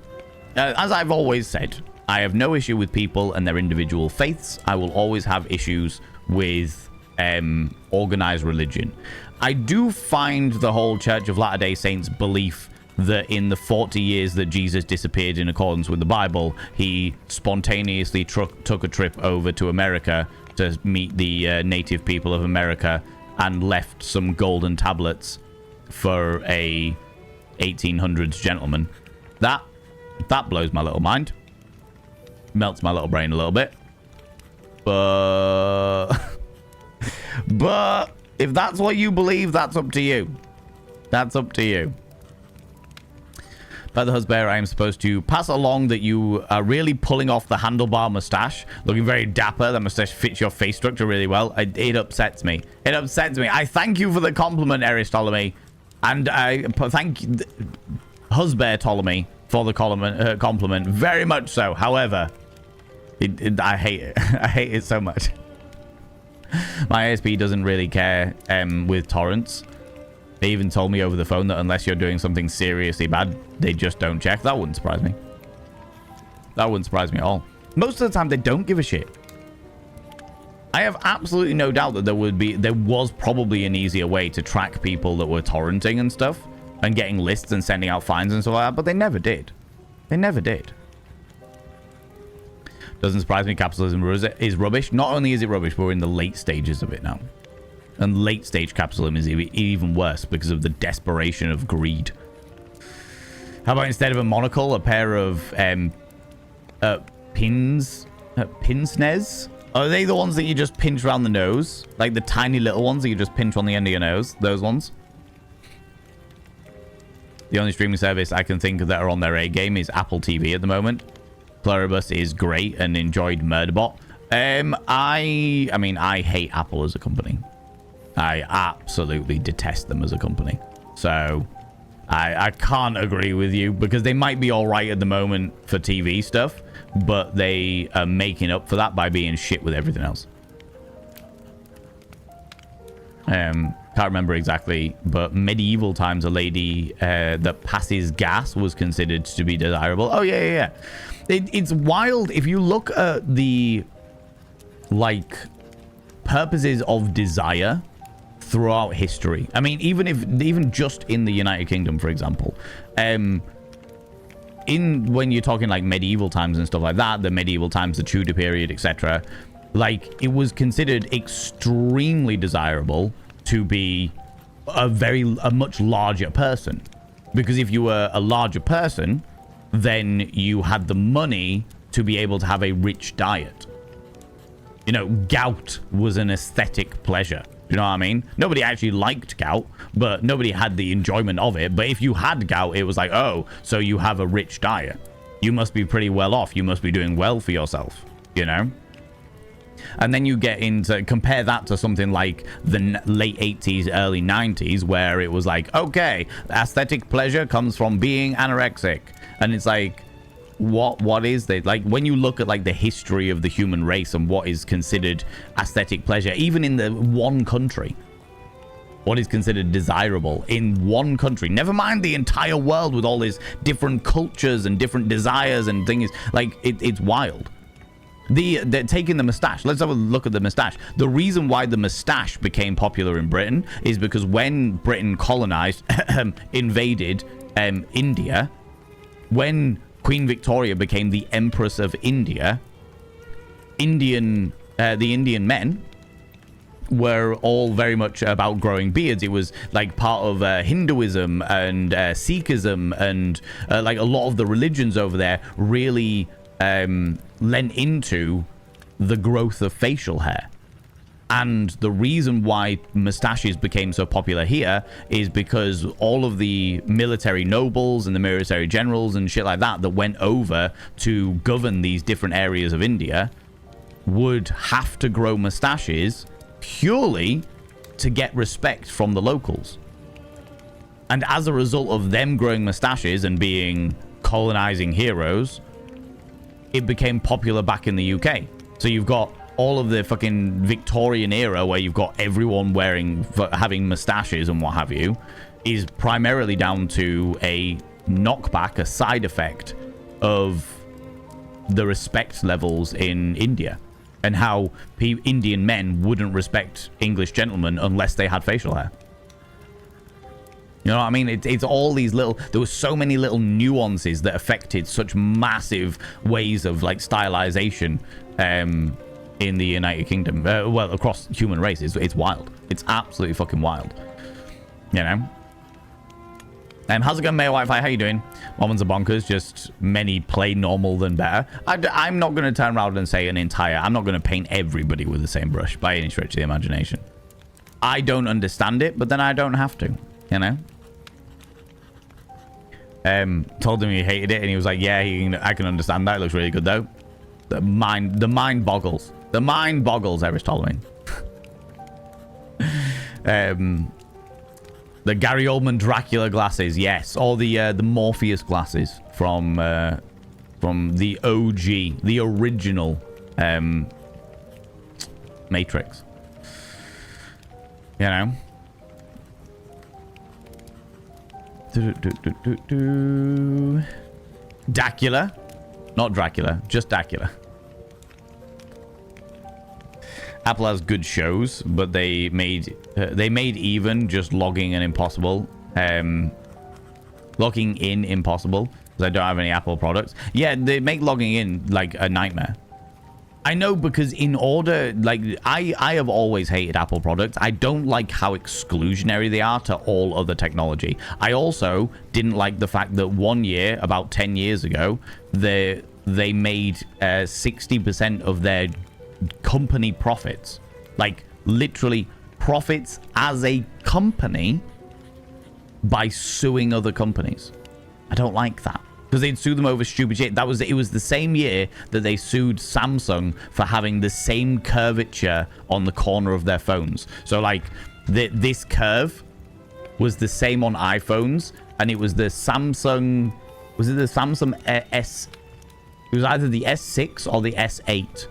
As I've always said, I have no issue with people and their individual faiths. I will always have issues with organized religion. I do find the whole Church of Latter-day Saints belief that in the 40 years that Jesus disappeared in accordance with the Bible, he spontaneously took a trip over to America to meet the native people of America and left some golden tablets for a 1800s gentleman. That blows my little mind. Melts my little brain a little bit. But if that's what you believe, that's up to you. That's up to you. By the husband, I am supposed to pass along that you are really pulling off the handlebar mustache. Looking very dapper. That mustache fits your face structure really well. It upsets me. It upsets me. I thank you for the compliment, Eris Ptolemy. And I thank husband Ptolemy for the compliment. Very much so. However, I hate it. I hate it so much. My ASP doesn't really care with torrents. They even told me over the phone that unless you're doing something seriously bad, they just don't check. That wouldn't surprise me. That wouldn't surprise me at all. Most of the time, they don't give a shit. I have absolutely no doubt that there was probably an easier way to track people that were torrenting and stuff and getting lists and sending out fines and stuff like that, but they never did. They never did. Doesn't surprise me, capitalism is rubbish. Not only is it rubbish, but we're in the late stages of it now. And late stage capitalism is even worse because of the desperation of greed. How about instead of a monocle, a pair of pince-nez? Are they the ones that you just pinch around the nose? Like the tiny little ones that you just pinch on the end of your nose? Those ones? The only streaming service I can think of that are on their A game is Apple TV at the moment. Pluribus is great and enjoyed Murderbot. I mean, I hate Apple as a company. I absolutely detest them as a company. So I can't agree with you because they might be all right at the moment for TV stuff, but they are making up for that by being shit with everything else. Can't remember exactly, but medieval times a lady that passes gas was considered to be desirable. Oh, yeah. It's wild. If you look at the like purposes of desire throughout history. I mean, even just in the United Kingdom, for example, when you're talking like medieval times and stuff like that, the medieval times, the Tudor period, etc., like it was considered extremely desirable to be a much larger person, because if you were a larger person, then you had the money to be able to have a rich diet. You know, gout was an aesthetic pleasure. You know what I mean? Nobody actually liked gout, but nobody had the enjoyment of it. But if you had gout, it was like, oh, so you have a rich diet. You must be pretty well off. You must be doing well for yourself, you know? And then you get into, compare that to something like the late 80s, early 90s, where it was like, okay, aesthetic pleasure comes from being anorexic. And it's like, what is that? Like, when you look at like the history of the human race and what is considered aesthetic pleasure, even in the one country, what is considered desirable in one country, never mind the entire world with all these different cultures and different desires and things, like it's wild. They're taking the mustache. Let's have a look at the mustache. The reason why the mustache became popular in Britain is because when Britain colonized, invaded India, when Queen Victoria became the Empress of India, the Indian men were all very much about growing beards. It was like part of Hinduism and Sikhism, and like a lot of the religions over there really lent into the growth of facial hair. And the reason why mustaches became so popular here is because all of the military nobles and the military generals and shit like that went over to govern these different areas of India would have to grow mustaches purely to get respect from the locals. And as a result of them growing mustaches and being colonizing heroes, it became popular back in the UK. So you've got all of the fucking Victorian era where you've got everyone having mustaches and what have you, is primarily down to a knockback, a side effect of the respect levels in India, and how Indian men wouldn't respect English gentlemen unless they had facial hair. You know what I mean? It's all these little... There were so many little nuances that affected such massive ways of, like, stylization in the United Kingdom. Well, across human race. It's wild. It's absolutely fucking wild. You know? How's it going, Mayor Wi-Fi? How you doing? Moments are bonkers. Just many play normal than better. I'm not going to turn around and say I'm not going to paint everybody with the same brush by any stretch of the imagination. I don't understand it, but then I don't have to. You know? Told him he hated it, and he was like, yeah, I can understand that. It looks really good, though. The mind boggles. The mind boggles, Eris told me. The Gary Oldman Dracula glasses, yes. Or the Morpheus glasses from the OG, the original Matrix. You know? Dracula, not Dracula, just Dracula. Apple has good shows, but they made even just logging in impossible. Logging in impossible because I don't have any Apple products. Yeah, they make logging in like a nightmare. I know, because in order, like, I have always hated Apple products. I don't like how exclusionary they are to all other technology. I also didn't like the fact that one year, about 10 years ago, they made 60% of their company profits, like literally profits as a company, by suing other companies. I don't like that. Because they'd sue them over stupid shit. It was the same year that they sued Samsung for having the same curvature on the corner of their phones. So, like, this curve was the same on iPhones, and it was the Samsung... Was it the Samsung S... It was either the S6 or the S8.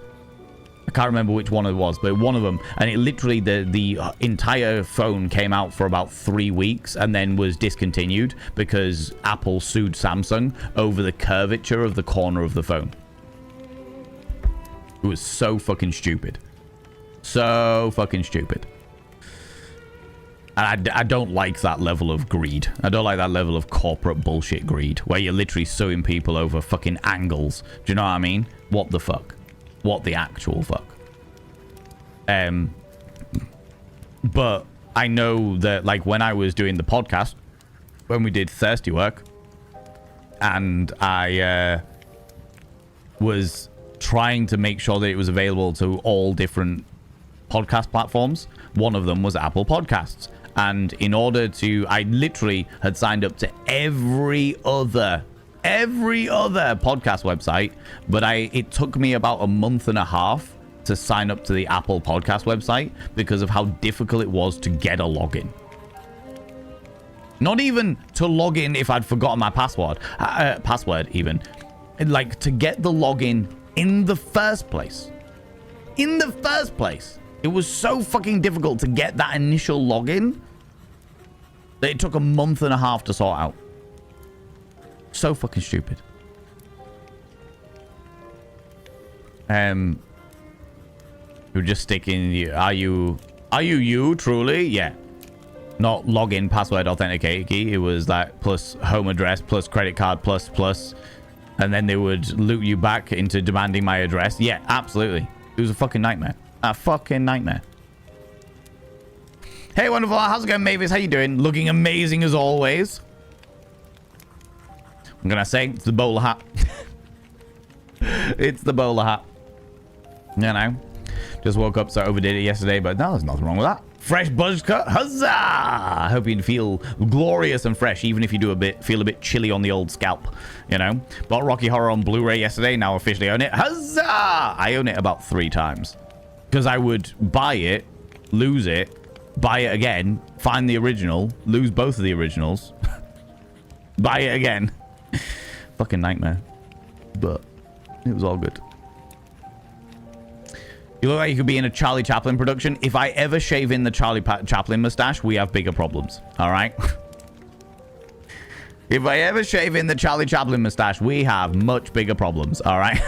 I can't remember which one it was, but one of them. And it literally, the entire phone came out for about 3 weeks and then was discontinued because Apple sued Samsung over the curvature of the corner of the phone. It was so fucking stupid. So fucking stupid. And I don't like that level of greed. I don't like that level of corporate bullshit greed where you're literally suing people over fucking angles. Do you know what I mean? What the fuck? What the actual fuck? But I know that, like, when I was doing the podcast, when we did Thirsty Work, and I was trying to make sure that it was available to all different podcast platforms, one of them was Apple Podcasts. And in order to, I literally had signed up to every other podcast website, but it took me about a month and a half to sign up to the Apple Podcast website because of how difficult it was to get a login. Not even to log in if I'd forgotten my password even. Like, to get the login in the first place. It was so fucking difficult to get that initial login that it took a month and a half to sort out. So fucking stupid. You're just sticking. Are you truly? Yeah. Not login, password, authenticator key. It was like plus home address, plus credit card, plus. And then they would loop you back into demanding my address. Yeah, absolutely. It was a fucking nightmare. A fucking nightmare. Hey, wonderful. How's it going, Mavis? How you doing? Looking amazing as always. I'm going to say it's the bowler hat. It's the bowler hat. You know. Just woke up, so I overdid it yesterday, but no, there's nothing wrong with that. Fresh buzz cut. Huzzah! I hope you feel glorious and fresh, even if you feel a bit chilly on the old scalp, you know. Bought Rocky Horror on Blu-ray yesterday, now officially own it. Huzzah! I own it about 3 times. Because I would buy it, lose it, buy it again, find the original, lose both of the originals, buy it again. Fucking nightmare. But it was all good. You look like you could be in a Charlie Chaplin production. If I ever shave in the Charlie Chaplin mustache, we have bigger problems. All right? If I ever shave in the Charlie Chaplin mustache, we have much bigger problems. All right?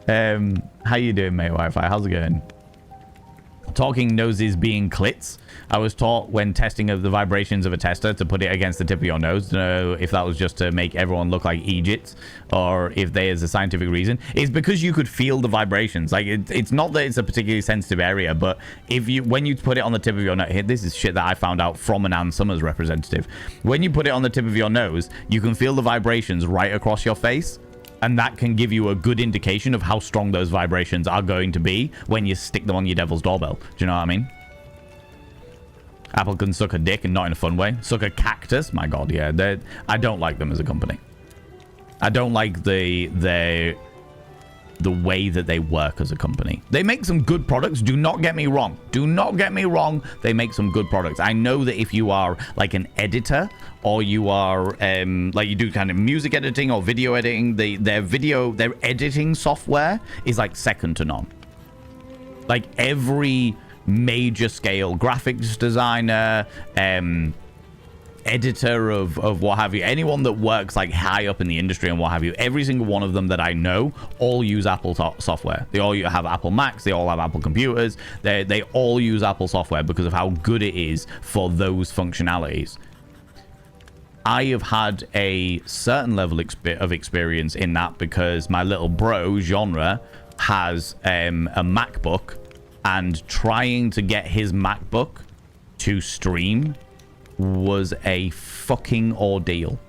How you doing, mate? Wi-Fi? How's it going? Talking noses being clits. I was taught when testing of the vibrations of a tester to put it against the tip of your nose to know if that was just to make everyone look like Egypt or if there's a scientific reason. It's because you could feel the vibrations. Like, it's not that it's a particularly sensitive area, but when you put it on the tip of your nose, this is shit that I found out from an Ann Summers representative. When you put it on the tip of your nose, you can feel the vibrations right across your face. And that can give you a good indication of how strong those vibrations are going to be when you stick them on your devil's doorbell. Do you know what I mean? Apple can suck a dick and not in a fun way. Suck a cactus? My God, yeah. I don't like them as a company. I don't like the way that they work as a company. They make some good products. Do not get me wrong. Do not get me wrong. They make some good products. I know that if you are like an editor or you are like you do kind of music editing or video editing, their editing software is like second to none. Like every major scale graphics designer, editor of what have you, anyone that works like high up in the industry and what have you, every single one of them that I know all use Apple software. They all have Apple Macs, they all have Apple computers, they all use Apple software because of how good it is for those functionalities. I have had a certain level of experience in that because my little bro, Genre, has a MacBook, and trying to get his MacBook to stream was a fucking ordeal.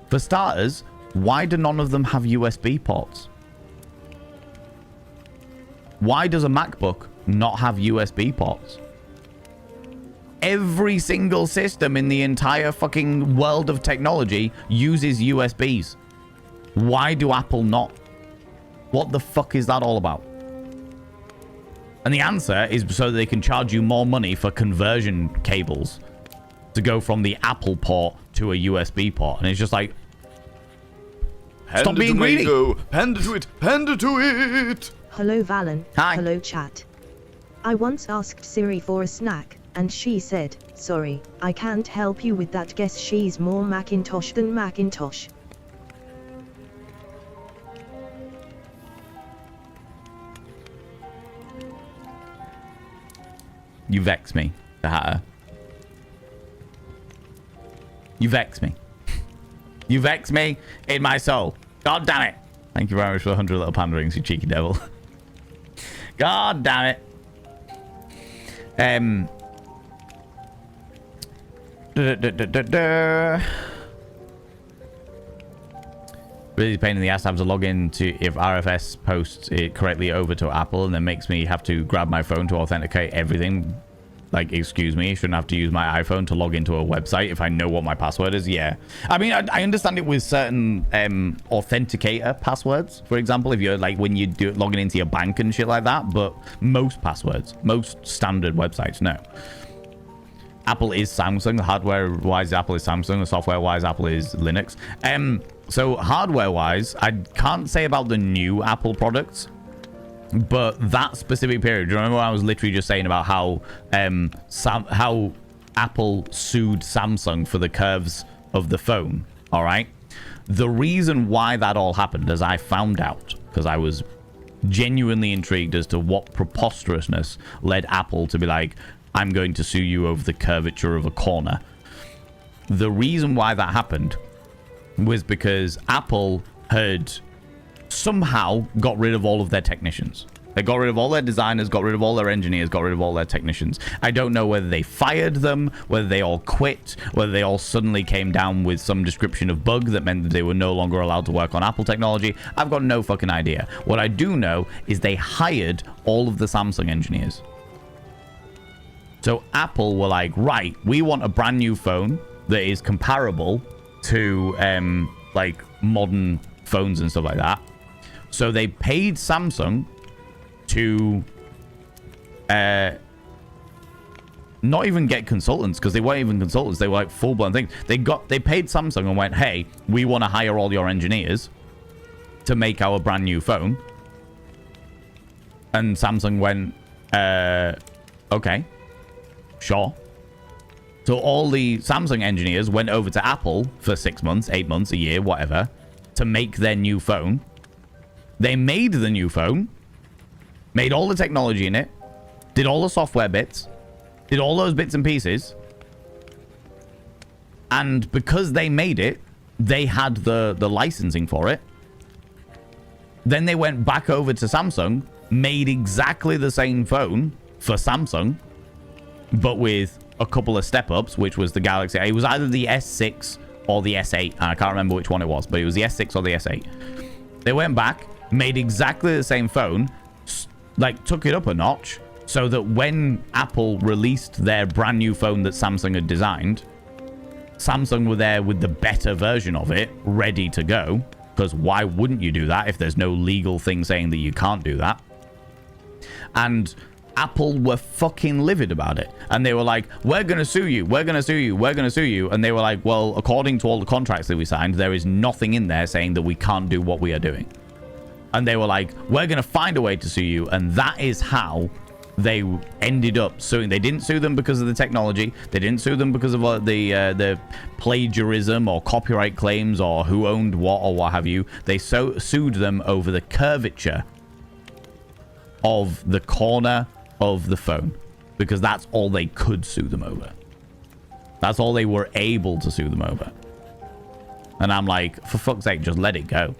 For starters, why do none of them have USB ports? Why does a MacBook not have USB ports? Every single system in the entire fucking world of technology uses USBs. Why do Apple not? What the fuck is that all about? And the answer is so that they can charge you more money for conversion cables to go from the Apple port to a USB port. And it's just like, stop being greedy. Panda to it. Panda to it. Hello, Valen. Hi. Hello, chat. I once asked Siri for a snack, and she said, sorry, I can't help you with that. Guess she's more Macintosh than Macintosh. You vex me, the Hatter. You vex me. You vex me in my soul. God damn it. Thank you very much for 100 little panda rings, you cheeky devil. God damn it. Really pain in the ass to have to log in to if RFS posts it correctly over to Apple and then makes me have to grab my phone to authenticate everything. Like, excuse me, I shouldn't have to use my iPhone to log into a website if I know what my password is. Yeah. I mean, I understand it with certain authenticator passwords, for example, if you're like when you do logging into your bank and shit like that. But most passwords, most standard websites, no. Apple is Samsung. Hardware-wise, Apple is Samsung. The software-wise, Apple is Linux. So hardware-wise, I can't say about the new Apple products. But that specific period, do you remember when I was literally just saying about how how Apple sued Samsung for the curves of the phone? All right. The reason why that all happened, as I found out, because I was genuinely intrigued as to what preposterousness led Apple to be like, I'm going to sue you over the curvature of a corner. The reason why that happened was because Apple had somehow got rid of all of their technicians. They got rid of all their designers, got rid of all their engineers, got rid of all their technicians. I don't know whether they fired them, whether they all quit, whether they all suddenly came down with some description of bug that meant that they were no longer allowed to work on Apple technology. I've got no fucking idea. What I do know is they hired all of the Samsung engineers. So Apple were like, right, we want a brand new phone that is comparable to like modern phones and stuff like that. So they paid Samsung to not even get consultants, because they weren't even consultants. They were like full-blown things. They paid Samsung and went, hey, we want to hire all your engineers to make our brand new phone. And Samsung went, okay, sure. So all the Samsung engineers went over to Apple for 6 months, 8 months, a year, whatever, to make their new phone. They made the new phone, made all the technology in it, did all the software bits, did all those bits and pieces. And because they made it, they had the licensing for it. Then they went back over to Samsung, made exactly the same phone for Samsung, but with a couple of step-ups, which was the Galaxy. It was either the S6 or the S8. And I can't remember which one it was, but it was the S6 or the S8. They went back, made exactly the same phone, like took it up a notch, so that when Apple released their brand new phone that Samsung had designed, Samsung were there with the better version of it, ready to go. Because why wouldn't you do that if there's no legal thing saying that you can't do that? And Apple were fucking livid about it. And they were like, we're going to sue you. We're going to sue you. We're going to sue you. And they were like, well, according to all the contracts that we signed, there is nothing in there saying that we can't do what we are doing. And they were like, we're going to find a way to sue you. And that is how they ended up suing. They didn't sue them because of the technology. They didn't sue them because of the plagiarism or copyright claims or who owned what or what have you. They sued them over the curvature of the corner of the phone, because that's all they could sue them over. That's all they were able to sue them over. And I'm like, for fuck's sake, just let it go.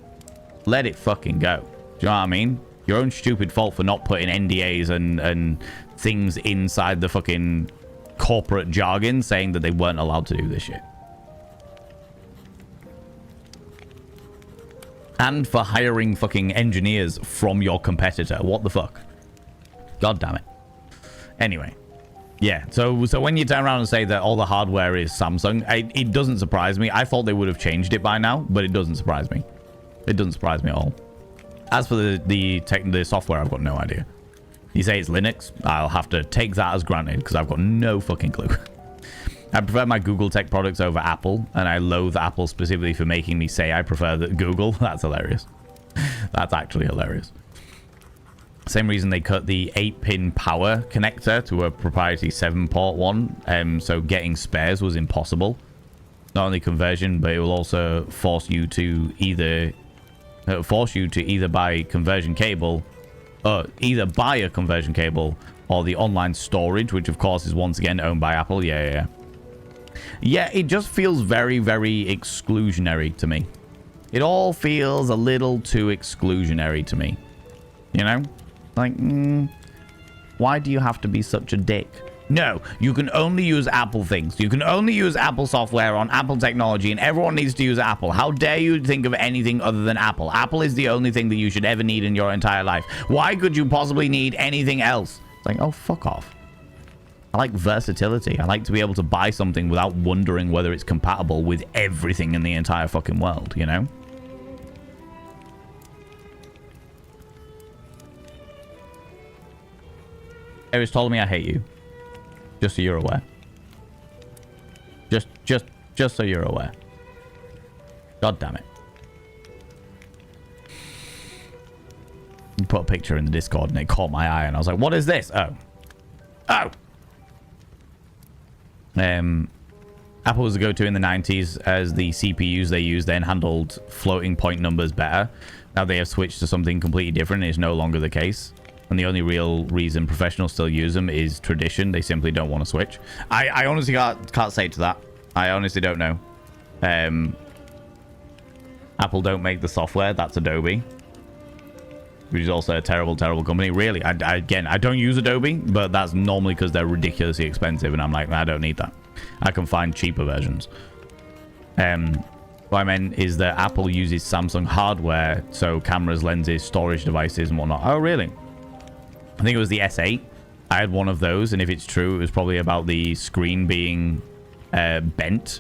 Let it fucking go. Do you know what I mean? Your own stupid fault for not putting NDAs and things inside the fucking corporate jargon saying that they weren't allowed to do this shit. And for hiring fucking engineers from your competitor. What the fuck? God damn it. Anyway. Yeah, so when you turn around and say that all the hardware is Samsung, it doesn't surprise me. I thought they would have changed it by now, but it doesn't surprise me. It doesn't surprise me at all. As for the software, I've got no idea. You say it's Linux, I'll have to take that as granted, because I've got no fucking clue. I prefer my Google Tech products over Apple, and I loathe Apple specifically for making me say I prefer Google. That's hilarious. That's actually hilarious. Same reason they cut the 8-pin power connector to a proprietary 7-port one, so getting spares was impossible. Not only conversion, but it will also force you to either buy conversion cable, or either buy a conversion cable or the online storage, which of course is once again owned by Apple. Yeah. Yeah, it just feels very, very exclusionary to me. It all feels a little too exclusionary to me. You know? Like, why do you have to be such a dick? No, you can only use Apple things. You can only use Apple software on Apple technology, and everyone needs to use Apple. How dare you think of anything other than Apple? Apple is the only thing that you should ever need in your entire life. Why could you possibly need anything else? It's like, oh, fuck off. I like versatility. I like to be able to buy something without wondering whether it's compatible with everything in the entire fucking world, you know? Eris told me I hate you. Just so you're aware. Just so you're aware. God damn it. You put a picture in the Discord and it caught my eye and I was like, what is this? Oh. Apple was the go-to in the 90s as the CPUs they used then handled floating point numbers better. Now they have switched to something completely different. It's no longer the case. And the only real reason professionals still use them is tradition. They simply don't want to switch. I honestly can't say to that. I honestly don't know. Apple don't make the software. That's Adobe. Which is also a terrible, terrible company. Really, again, I don't use Adobe, but that's normally because they're ridiculously expensive. And I'm like, I don't need that. I can find cheaper versions. What I meant is that Apple uses Samsung hardware. So cameras, lenses, storage devices and whatnot. Oh, really? I think it was the S8. I had one of those, and if it's true, it was probably about the screen being bent,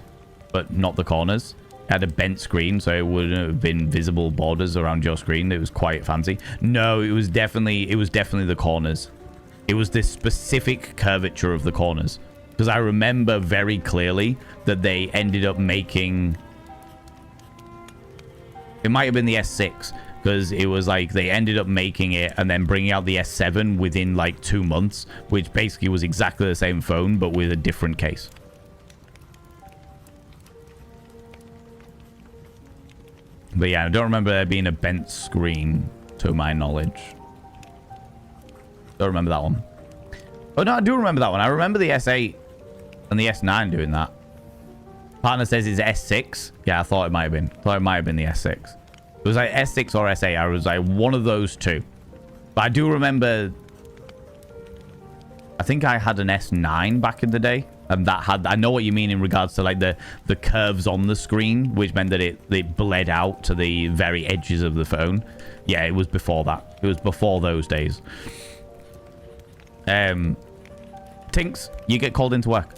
but not the corners. It had a bent screen, so it wouldn't have been visible borders around your screen. It was quite fancy. No, it was definitely the corners. It was this specific curvature of the corners. Because I remember very clearly that they ended up making... It might have been the S6. Because it was like they ended up making it and then bringing out the S7 within like 2 months, which basically was exactly the same phone, but with a different case. But yeah, I don't remember there being a bent screen, to my knowledge. Don't remember that one. Oh, no, I do remember that one. I remember the S8 and the S9 doing that. Partner says it's S6. Yeah, I thought it might have been. Thought it might have been the S6. It was like S6 or S8. I was like one of those two. But I do remember... I think I had an S9 back in the day. And that had... I know what you mean in regards to like the curves on the screen, which meant that it bled out to the very edges of the phone. Yeah, it was before that. It was before those days. Tinks, you get called into work.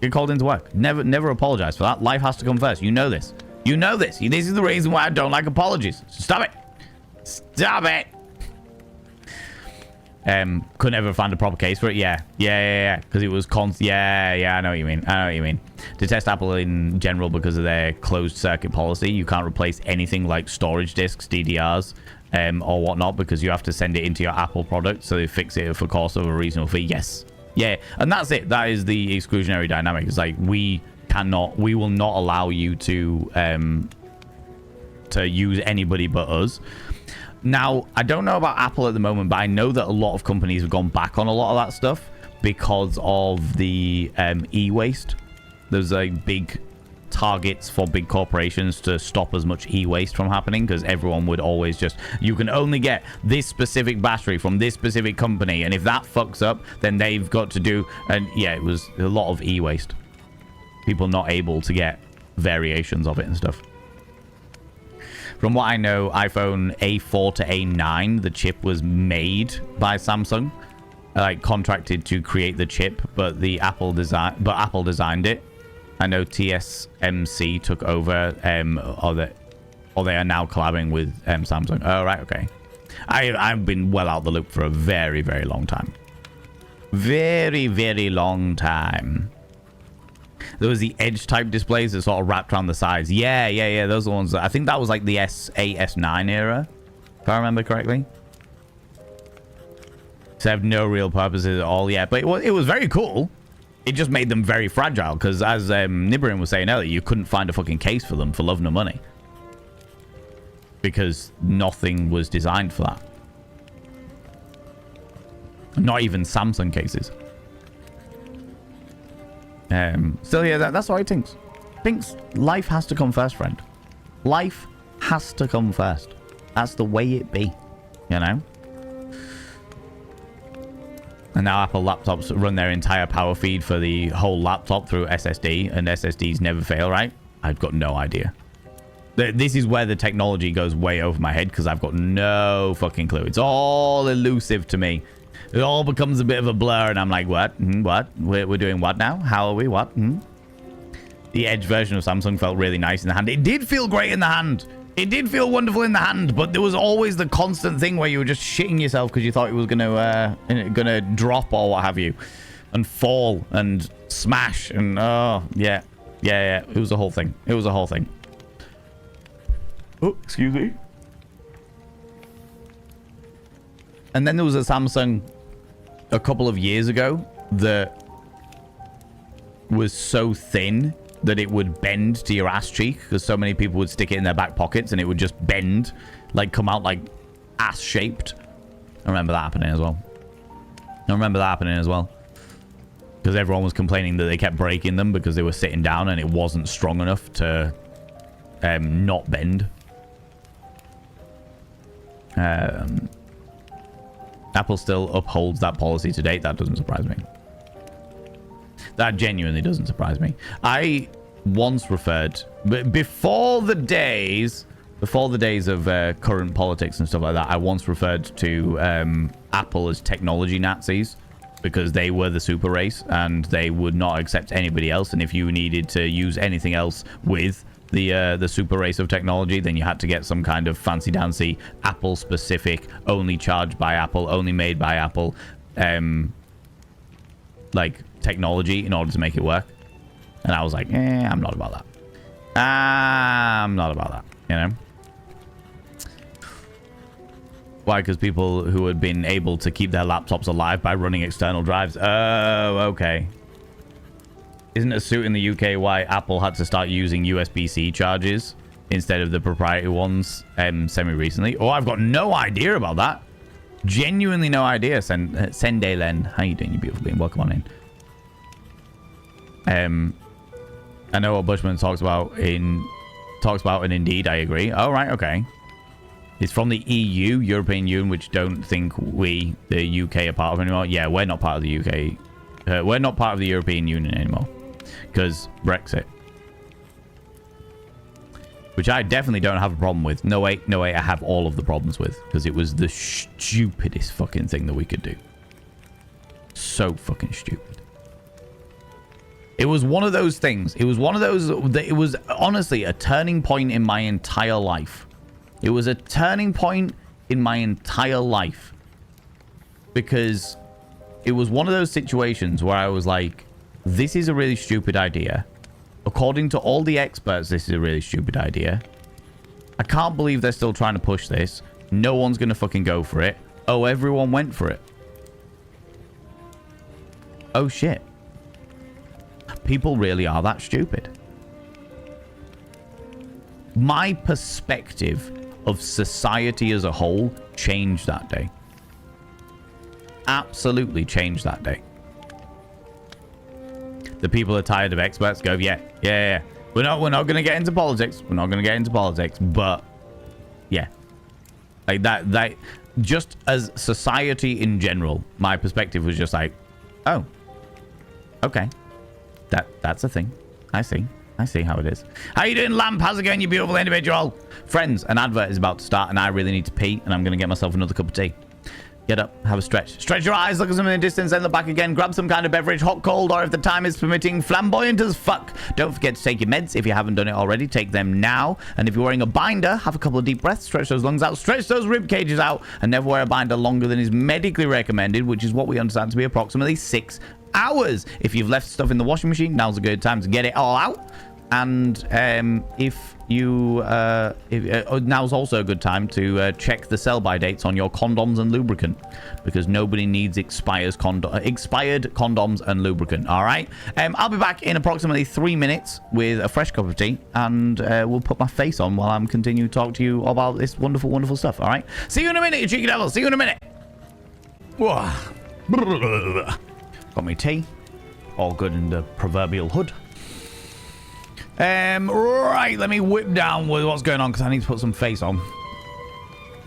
You get called into work. Never apologize for that. Life has to come first. You know this. You know this. This is the reason why I don't like apologies. Stop it. Stop it. Couldn't ever find a proper case for it. Yeah. Because it was Yeah, I know what you mean. Detest Apple in general because of their closed circuit policy. You can't replace anything like storage disks, DDRs, or whatnot because you have to send it into your Apple product. So they fix it for course of a reasonable fee. Yes. Yeah. And that's it. That is the exclusionary dynamic. It's like we will not allow you to use anybody but us. Now, I don't know about Apple at the moment, but I know that a lot of companies have gone back on a lot of that stuff because of the e-waste. There's like big targets for big corporations to stop as much e-waste from happening because everyone would always just, you can only get this specific battery from this specific company, and if that fucks up, then they've got to do, and yeah, it was a lot of e-waste. People not able to get variations of it and stuff. From what I know, iPhone A4 to A9, the chip was made by Samsung, like contracted to create the chip, but Apple designed it. I know TSMC took over, or they are now collabing with Samsung. Oh, right, okay. I've been well out the loop for a very, very long time. Very, very long time. There was the edge type displays that sort of wrapped around the sides. Yeah. Those are the ones. I think that was like the S8, S9 era, if I remember correctly. So they have no real purposes at all yet. But it was very cool. It just made them very fragile because, as Nibirin was saying earlier, you couldn't find a fucking case for them for love nor money. Because nothing was designed for that. Not even Samsung cases. Still, yeah, that's what I think. Life has to come first, friend. Life has to come first. That's the way it be, you know? And now Apple laptops run their entire power feed for the whole laptop through SSD, and SSDs never fail, right? I've got no idea. This is where the technology goes way over my head, because I've got no fucking clue. It's all elusive to me. It all becomes a bit of a blur, and I'm like, what? What? We're doing what now? How are we? What? The Edge version of Samsung felt really nice in the hand. It did feel great in the hand. It did feel wonderful in the hand, but there was always the constant thing where you were just shitting yourself because you thought it was gonna drop or what have you, and fall and smash and oh yeah. It was a whole thing. It was a whole thing. Oh, excuse me. And then there was a Samsung a couple of years ago that was so thin that it would bend to your ass cheek because so many people would stick it in their back pockets and it would just bend, like come out like ass shaped. I remember that happening as well. Because everyone was complaining that they kept breaking them because they were sitting down and it wasn't strong enough to not bend. Apple still upholds that policy to date. That doesn't surprise me. That genuinely doesn't surprise me. I once referred, but before the days of current politics and stuff like that, I once referred to Apple as technology Nazis because they were the super race and they would not accept anybody else. And if you needed to use anything else with the super race of technology, then you had to get some kind of fancy dancy Apple specific, only charged by Apple, only made by Apple, like technology in order to make it work. And I was like, I'm not about that. I'm not about that, you know? Why? Because people who had been able to keep their laptops alive by running external drives. Oh, okay. Isn't a suit in the UK why Apple had to start using USB-C charges instead of the proprietary ones semi-recently? Oh, I've got no idea about that. Genuinely no idea. Sendelen. How you doing, you beautiful being? Welcome on in. I know what Bushman talks about and indeed I agree. Oh, right, okay. It's from the EU, European Union, which don't think we, the UK, are part of anymore. Yeah, we're not part of the UK. We're not part of the European Union anymore because Brexit, which I definitely don't have a problem with. No way, I have all of the problems with because it was the stupidest fucking thing that we could do. So fucking stupid. It was one of those things. It was one of those that it was honestly a turning point in my entire life. It was a turning point in my entire life because it was one of those situations where I was like, this is a really stupid idea. According to all the experts, this is a really stupid idea. I can't believe they're still trying to push this. No one's going to fucking go for it. Oh, everyone went for it. Oh, shit. People really are that stupid. My perspective of society as a whole changed that day. Absolutely changed that day. The people are tired of experts go, yeah. We're not going to get into politics. But yeah. Like that just as society in general, my perspective was just like, oh, okay. That's a thing. I see how it is. How you doing, Lamp? How's it going, you beautiful individual? Friends, an advert is about to start and I really need to pee and I'm going to get myself another cup of tea. Get up, have a stretch. Stretch your eyes, look at something in the distance, then look back again. Grab some kind of beverage, hot, cold, or if the time is permitting, flamboyant as fuck. Don't forget to take your meds. If you haven't done it already, take them now. And if you're wearing a binder, have a couple of deep breaths, stretch those lungs out, stretch those rib cages out, and never wear a binder longer than is medically recommended, which is what we understand to be approximately 6 hours. If you've left stuff in the washing machine, now's a good time to get it all out. And now's also a good time to check the sell-by dates on your condoms and lubricant, because nobody needs expired condoms and lubricant. All right. I'll be back in approximately 3 minutes with a fresh cup of tea, and we'll put my face on while I'm continuing to talk to you about this wonderful, wonderful stuff. All right. See you in a minute, you cheeky devil. See you in a minute. Whoa. Got me tea. All good in the proverbial hood. Right, let me whip down with what's going on because I need to put some face on.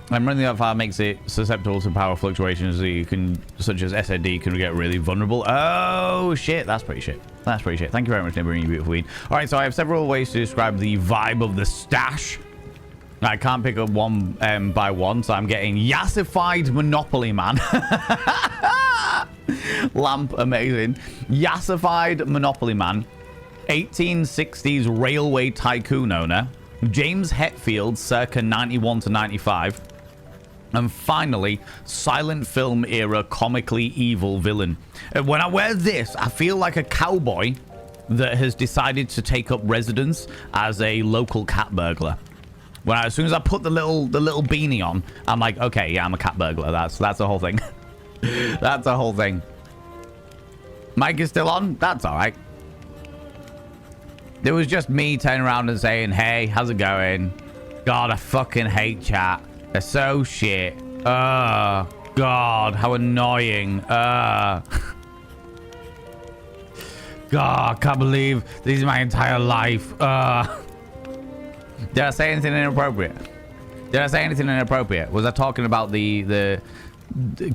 I'm running that file makes it susceptible to power fluctuations that you can, such as SAD, can get really vulnerable. Oh shit, that's pretty shit. That's pretty shit. Thank you very much, Neighboring, you beautiful weed. All right, so I have several ways to describe the vibe of the stash. I can't pick up one by one, so I'm getting yassified Monopoly Man. Lamp, amazing. Yassified Monopoly Man. 1860s railway tycoon owner. James Hetfield, circa 91 to 95. And finally, silent film era comically evil villain. When I wear this, I feel like a cowboy that has decided to take up residence as a local cat burglar. As soon as I put the little beanie on, I'm like, okay, yeah, I'm a cat burglar. That's the whole thing. That's the whole thing. Mic is still on? That's all right. It was just me turning around and saying, hey, how's it going? God, I fucking hate chat. They're so shit. God, how annoying. God, I can't believe this is my entire life. Did I say anything inappropriate? Did I say anything inappropriate? Was I talking about the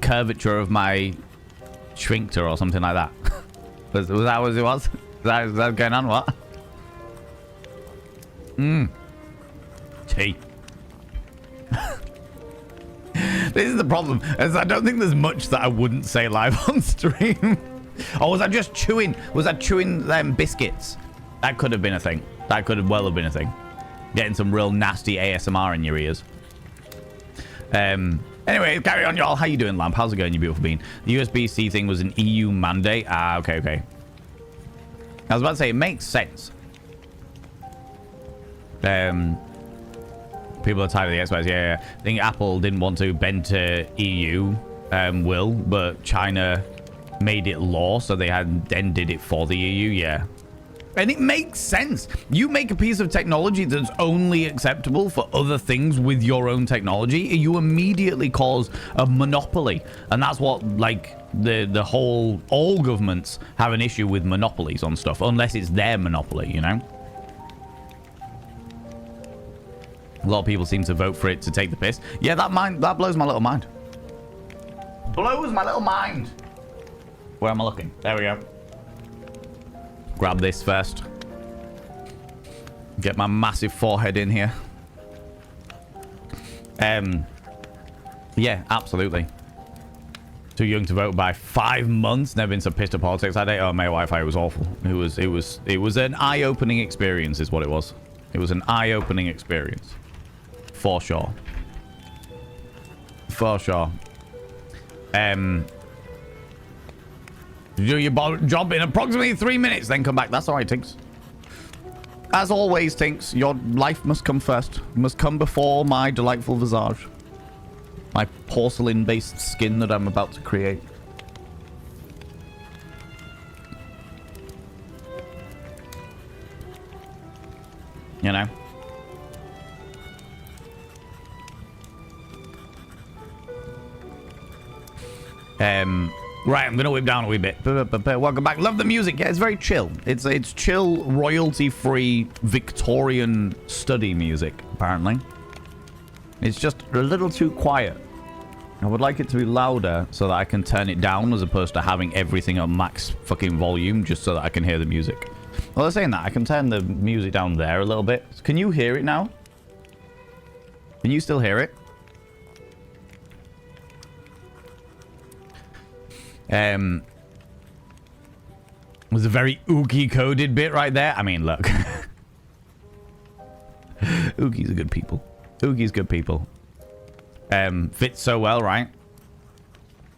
curvature of my sphincter or something like that? was that what it was? Is that going on? What? Tea. This is the problem, as I don't think there's much that I wouldn't say live on stream. Or was I just chewing? Was I chewing biscuits? That could have been a thing. That could have well have been a thing. Getting some real nasty ASMR in your ears. Anyway, carry on, y'all. How you doing, Lamp? How's it going, you beautiful bean? The USB-C thing was an EU mandate. Ah, okay. I was about to say, it makes sense. People are tired of the Xbox. Yeah. I think Apple didn't want to bend to EU will, but China made it law, so they then did it for the EU. Yeah. And it makes sense. You make a piece of technology that's only acceptable for other things with your own technology, you immediately cause a monopoly. And that's what, like, all governments have an issue with monopolies on stuff, unless it's their monopoly, you know? A lot of people seem to vote for it to take the piss. Yeah, that blows my little mind. Blows my little mind. Where am I looking? There we go. Grab this first. Get my massive forehead in here. Yeah, absolutely. Too young to vote by 5 months. Never been so pissed at politics that day. Oh, my Wi-Fi was awful. It was an eye-opening experience, is what it was. It was an eye-opening experience. For sure. For sure. Do your job in approximately 3 minutes, then come back. That's all right, Tinks. As always, Tinks, your life must come first. Must come before my delightful visage. My porcelain-based skin that I'm about to create. You know? Right, I'm gonna whip down a wee bit. Welcome back. Love the music. Yeah, it's very chill. It's chill, royalty-free Victorian study music, apparently. It's just a little too quiet. I would like it to be louder so that I can turn it down as opposed to having everything on max fucking volume just so that I can hear the music. Well, they're saying that. I can turn the music down there a little bit. Can you hear it now? Can you still hear it? Was a very Oogie coded bit right there. I mean, look. Oogie's are good people. Oogie's good people. Fits so well, right?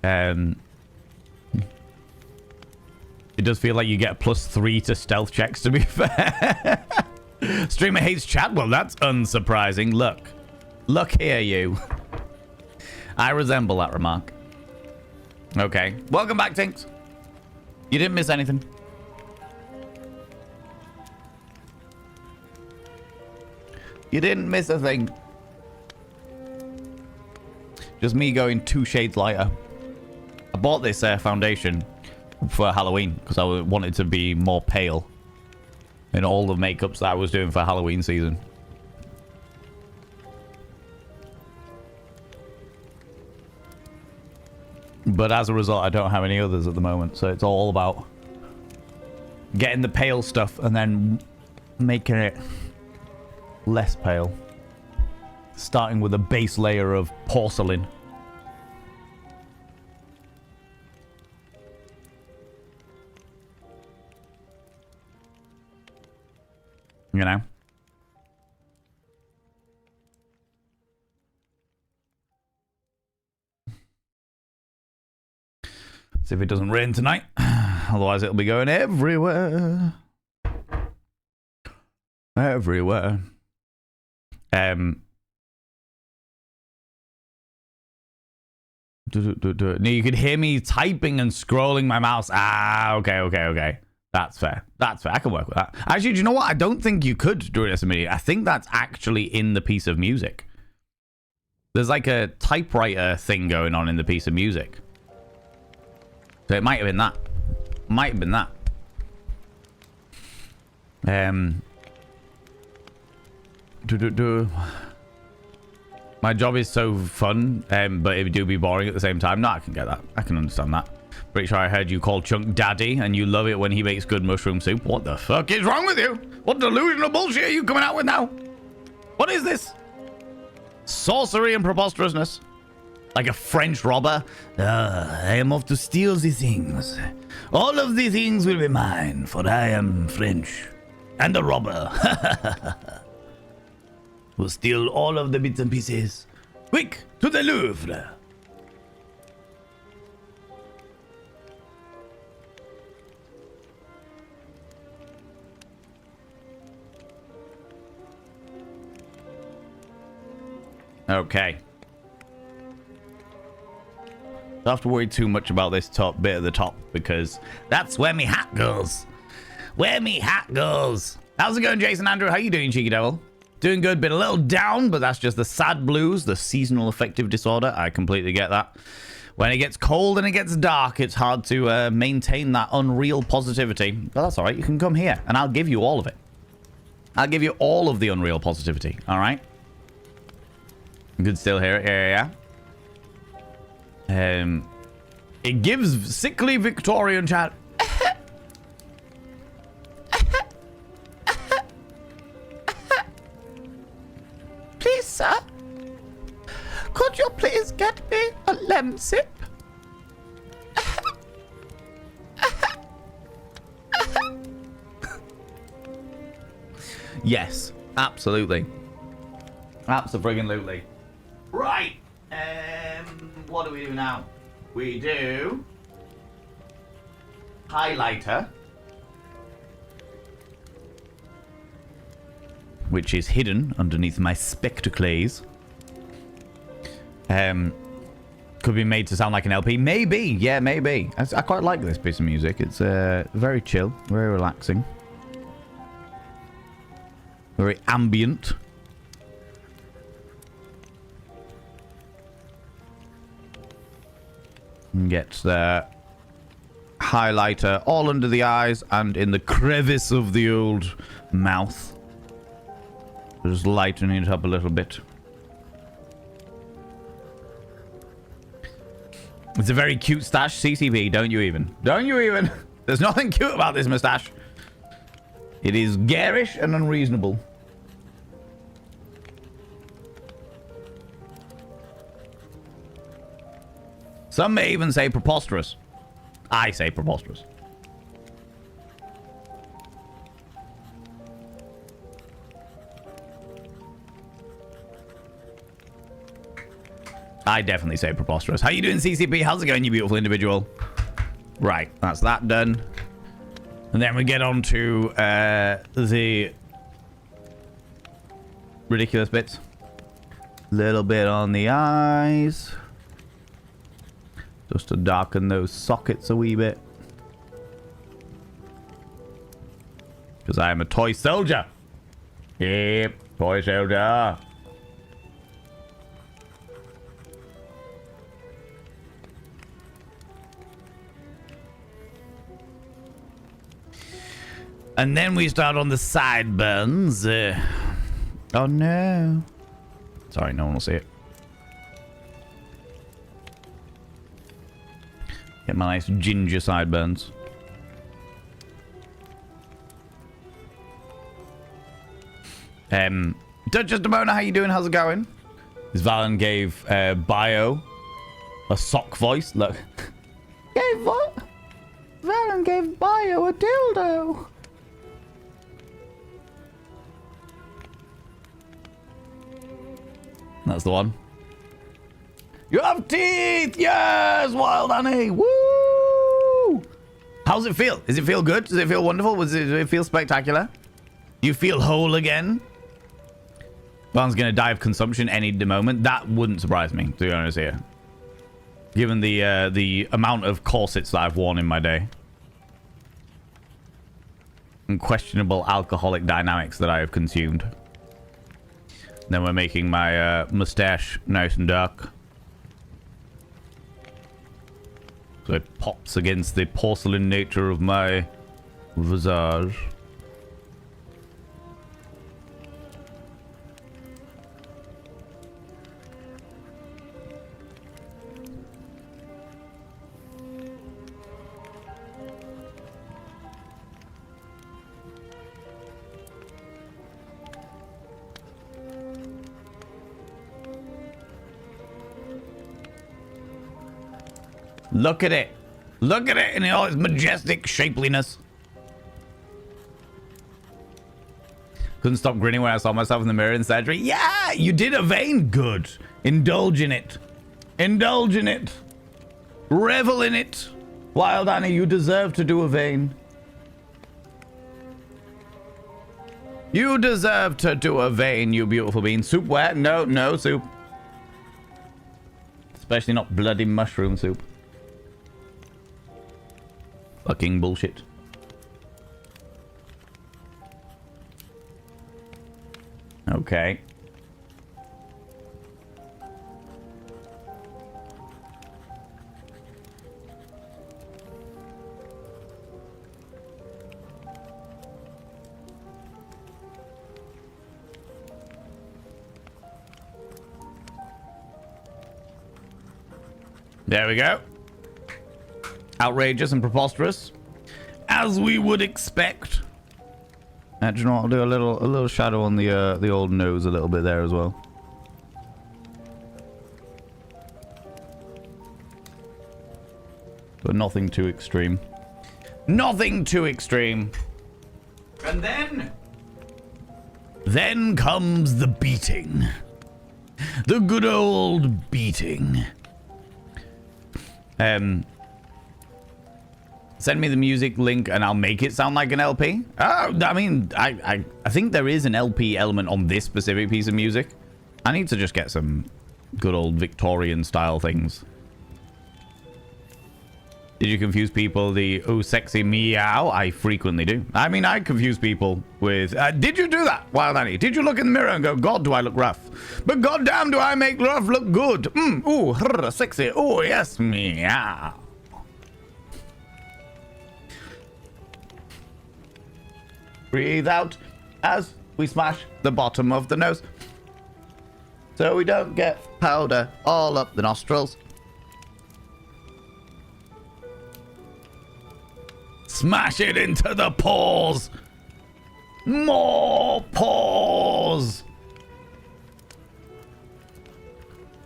It does feel like you get a +3 to stealth checks, to be fair. Streamer hates chat. Well, that's unsurprising. Look here, you. I resemble that remark. Okay. Welcome back, Tinks. You didn't miss anything. You didn't miss a thing. Just me going 2 shades lighter. bought this foundation for Halloween because I wanted to be more pale in all the makeups that I was doing for Halloween season. But as a result, I don't have any others at the moment, so it's all about getting the pale stuff and then making it less pale. Starting with a base layer of porcelain. You know? See if it doesn't rain tonight. Otherwise, it'll be going everywhere. Everywhere. Now you could hear me typing and scrolling my mouse. Ah, okay. That's fair. That's fair. I can work with that. Actually, do you know what? I don't think you could do this immediately. I think that's actually in the piece of music. There's like a typewriter thing going on in the piece of music. So it might have been that. Might have been that. My job is so fun, but it do be boring at the same time. No, I can get that. I can understand that. Pretty sure I heard you call Chunk Daddy, and you love it when he makes good mushroom soup. What the fuck is wrong with you? What delusional bullshit are you coming out with now? What is this? Sorcery and preposterousness. Like a French robber. I am off to steal the things. All of the things will be mine, for I am French. And a robber. We'll steal all of the bits and pieces. Quick, to the Louvre. Okay. Don't have to worry too much about this top bit at the top because that's where me hat goes. Where me hat goes. How's it going, Jason Andrew? How you doing, Cheeky Devil? Doing good, been a little down, but that's just the sad blues, the seasonal affective disorder. I completely get that. When it gets cold and it gets dark, it's hard to maintain that unreal positivity. But that's all right. You can come here, and I'll give you all of it. I'll give you all of the unreal positivity, all right? You can still hear it. Yeah. It gives sickly Victorian chat. Please, sir, could you please get me a lemon sip? Yes, absolutely. Absolutely. Right. What do we do now? We do highlighter, which is hidden underneath my spectacles. Could be made to sound like an LP. Maybe. Yeah, maybe. I quite like this piece of music. It's very chill, very relaxing, very ambient. Get the highlighter all under the eyes and in the crevice of the old mouth. Just lightening it up a little bit. It's a very cute stash, CCP, don't you even? Don't you even? There's nothing cute about this mustache. It is garish and unreasonable. Some may even say preposterous. I say preposterous. I definitely say preposterous. How you doing, CCP? How's it going, you beautiful individual? Right, that's that done. And then we get on to the ridiculous bits. Little bit on the eyes. Just to darken those sockets a wee bit. Because I am a toy soldier. Yep, toy soldier. And then we start on the sideburns. Oh no. Sorry, no one will see it. Get my nice ginger sideburns. Just a moment, how you doing? How's it going? This Valen gave Bio a sock voice. Look. Gave what? Valen gave Bio a dildo. That's the one. You have teeth! Yes! Wild Annie! Woo! How's it feel? Does it feel good? Does it feel wonderful? Does it feel spectacular? You feel whole again? Valen's gonna die of consumption any moment. That wouldn't surprise me, to be honest here. Given the amount of corsets that I've worn in my day. And questionable alcoholic dynamics that I have consumed. Then we're making my mustache nice and dark. So it pops against the porcelain nature of my visage. Look at it. Look at it in all its majestic shapeliness. Couldn't stop grinning when I saw myself in the mirror in surgery. Yeah, you did a vein. Good. Indulge in it. Indulge in it. Revel in it. Wild Annie, you deserve to do a vein. You deserve to do a vein, you beautiful bean. Soup where? No, no soup. Especially not bloody mushroom soup. Fucking bullshit. Okay. There we go. Outrageous and preposterous, as we would expect. Do you know what? I'll do a little shadow on the old nose a little bit there as well. But nothing too extreme. Nothing too extreme. And then comes the beating. The good old beating. Send me the music link and I'll make it sound like an LP. Oh, I mean, I think there is an LP element on this specific piece of music. I need to just get some good old Victorian style things. Did you confuse people the oh sexy meow? I frequently do. I mean, I confuse people with did you do that, Wild Annie? Did you look in the mirror and go, God, do I look rough? But goddamn, do I make rough look good? Ooh, sexy. Oh yes, meow. Breathe out as we smash the bottom of the nose, so we don't get powder all up the nostrils. Smash it into the pores. More pores.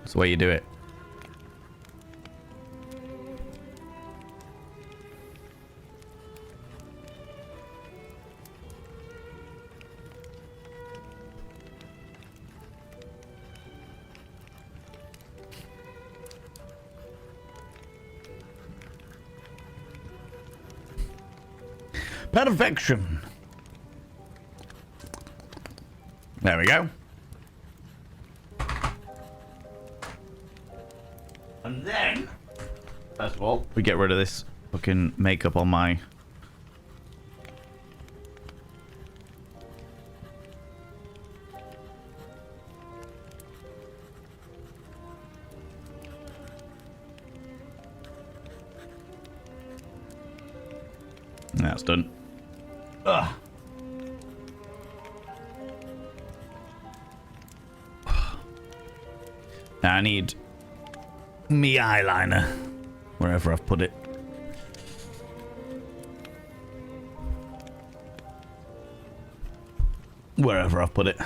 That's the way you do it. Perfection. There we go. And then, first of all, we get rid of this fucking makeup on my... That's done. Ugh. I need me eyeliner wherever I've put it. Wherever I've put it.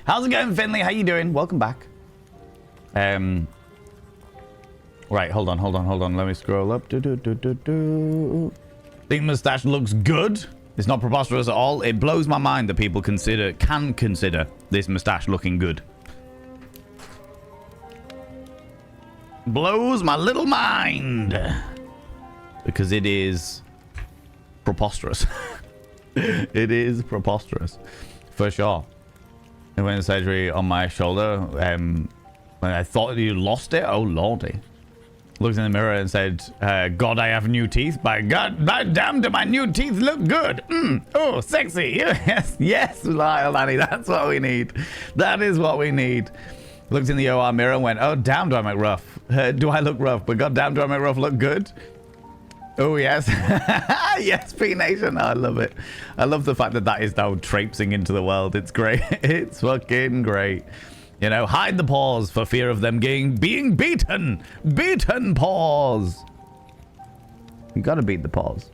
How's it going, Finley? How you doing? Welcome back. Right, hold on. Let me scroll up. Think mustache looks good. It's not preposterous at all. It blows my mind that people can consider this mustache looking good. Blows my little mind. Because it is preposterous. It is preposterous. For sure. I went to surgery on my shoulder. When I thought you lost it. Oh, lordy. Looked in the mirror and said, God, I have new teeth. By God, by damn, do my new teeth look good. Oh, sexy. Yes, Lani, that's what we need. That is what we need. Looked in the OR mirror and went, oh, damn, do I make rough? Do I look rough? But God damn, do I make rough look good? Oh, yes. Yes, P-Nation. I love it. I love the fact that that is now traipsing into the world. It's great. It's fucking great. You know, hide the paws for fear of them being beaten. Beaten paws. You gotta beat the paws.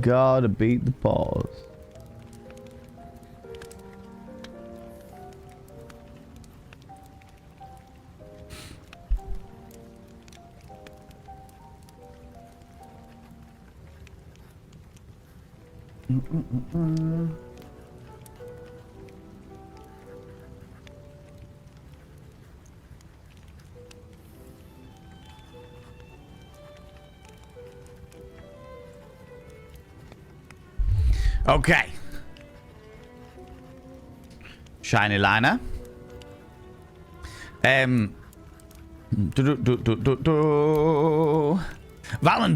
Gotta beat the paws. Okay. Shiny liner. Valen,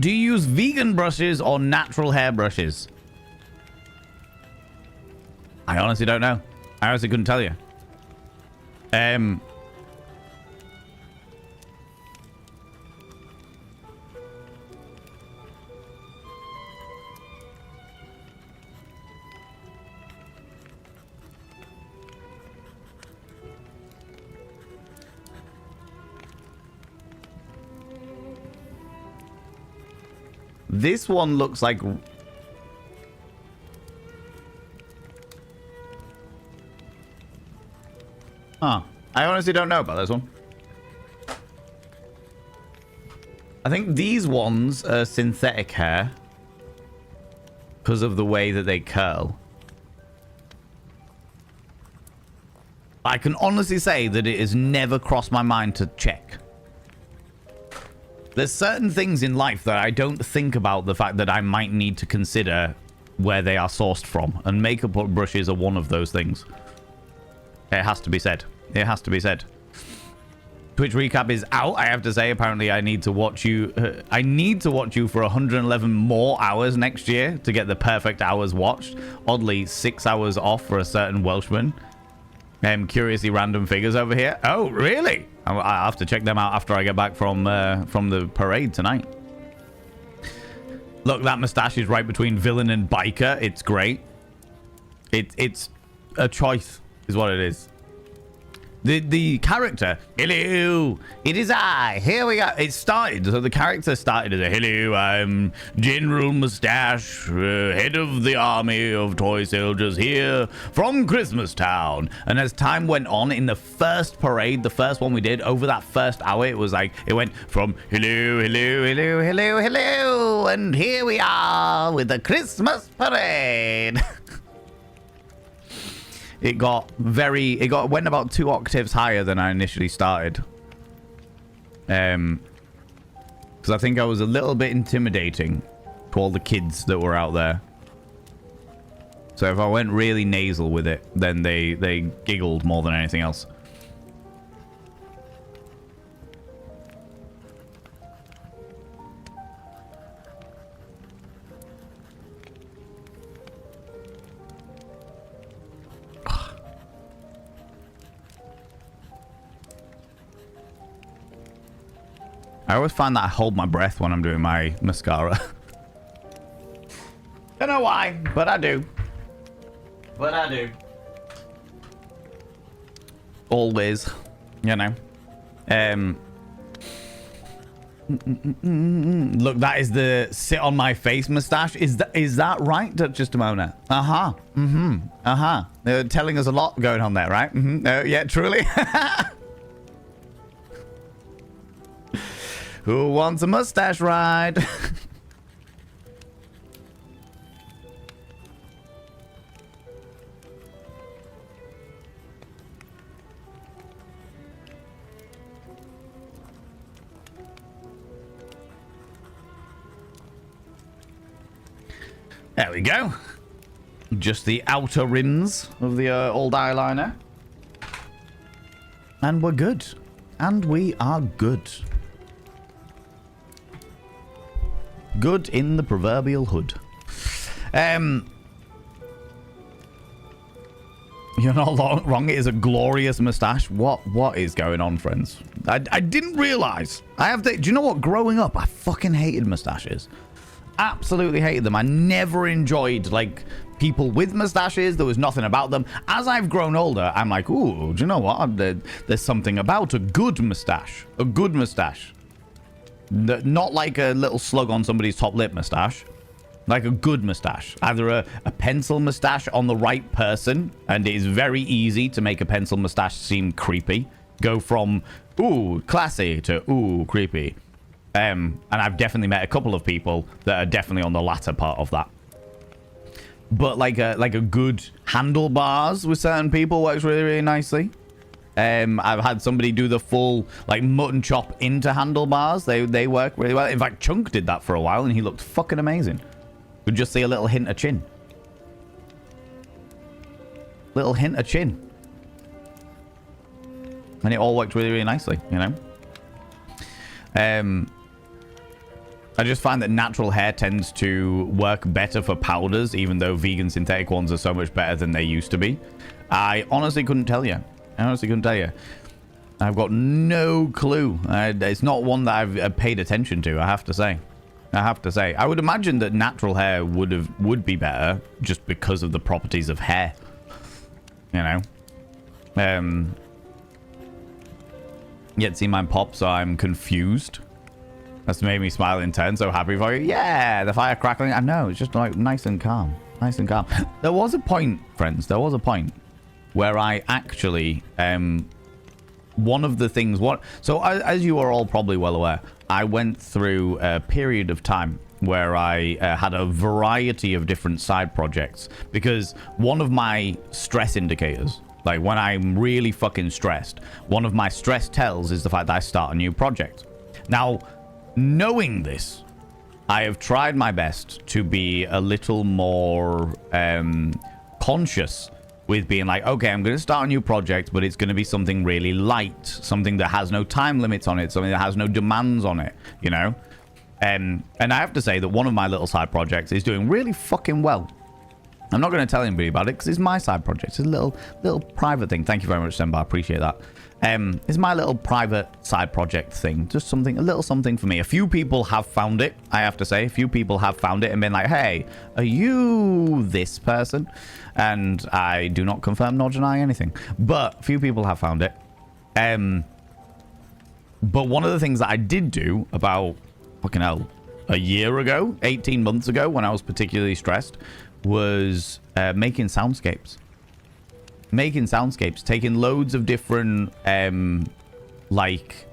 do you use vegan brushes or natural hair brushes? I honestly don't know. I honestly couldn't tell you. This one looks like... Huh. I honestly don't know about this one. I think these ones are synthetic hair because of the way that they curl. I can honestly say that it has never crossed my mind to check. There's certain things in life that I don't think about the fact that I might need to consider where they are sourced from, and makeup brushes are one of those things. It has to be said. It has to be said. Twitch recap is out. I have to say, apparently I need to watch you. I need to watch you for 111 more hours next year to get the perfect hours watched. Oddly, 6 hours off for a certain Welshman. Curiously random figures over here. Oh, really? I'll have to check them out after I get back from the parade tonight. Look, that mustache is right between villain and biker. It's great. It's a choice, is what it is. The character, hello, it is I, here we are. It started, so the character started as a hello, I'm General Mustache, head of the army of toy soldiers here from Christmas Town. And as time went on, in the first parade, the first one we did, over that first hour, it was like, it went from hello, hello, hello, hello, hello, and here we are with the Christmas parade. It went about 2 octaves higher than I initially started. Because I think I was a little bit intimidating to all the kids that were out there. So if I went really nasal with it, then they giggled more than anything else. I always find that I hold my breath when I'm doing my mascara. Don't know why, but I do. But I do. Always, you know. Look, that is the sit on my face mustache. Is that right, Duchess Demona? They're telling us a lot going on there, right? Yeah, truly. Who wants a mustache ride? There we go. Just the outer rims of the old eyeliner. And we're good. And we are good. Good in the proverbial hood. You're not wrong. It is a glorious mustache. What is going on, friends? I didn't realize. Do you know what? Growing up, I fucking hated mustaches. Absolutely hated them. I never enjoyed, like, people with mustaches. There was nothing about them. As I've grown older, I'm like, ooh, do you know what? There's something about a good mustache. A good mustache. Not like a little slug on somebody's top lip mustache. Like a good mustache. Either a pencil mustache on the right person, and it is very easy to make a pencil mustache seem creepy. Go from, ooh, classy to, ooh, creepy. And I've definitely met a couple of people that are definitely on the latter part of that. But like a good handlebars with certain people works really, really nicely. I've had somebody do the full like mutton chop into handlebars. They work really well. In fact, Chunk did that for a while and he looked fucking amazing. Could just see a little hint of chin. Little hint of chin. And it all worked really, really nicely, you know? I just find that natural hair tends to work better for powders, even though vegan synthetic ones are so much better than they used to be. I honestly couldn't tell you. I've got no clue. It's not one that I've paid attention to, I have to say. I would imagine that natural hair would be better just because of the properties of hair. You know? Yet see mine pop, so I'm confused. That's made me smile in turn. So happy for you. Yeah, the fire crackling. I know. It's just like nice and calm. Nice and calm. There was a point, friends. There was a point where I actually, one of the things, so as you are all probably well aware, I went through a period of time where I had a variety of different side projects because one of my stress indicators, like when I'm really fucking stressed, one of my stress tells is the fact that I start a new project. Now, knowing this, I have tried my best to be a little more conscious with being like, okay, I'm going to start a new project, but it's going to be something really light, something that has no time limits on it, something that has no demands on it, you know? And I have to say that one of my little side projects is doing really fucking well. I'm not going to tell anybody about it because it's my side project. It's a little private thing. Thank you very much, Semba. I appreciate that. It's my little private side project thing. Just something, a little something for me. A few people have found it, I have to say. A few people have found it and been like, hey, are you this person? And I do not confirm nor deny anything. But a few people have found it. But one of the things that I did do about, fucking hell, a year ago, 18 months ago, when I was particularly stressed, was making soundscapes. Taking loads of different like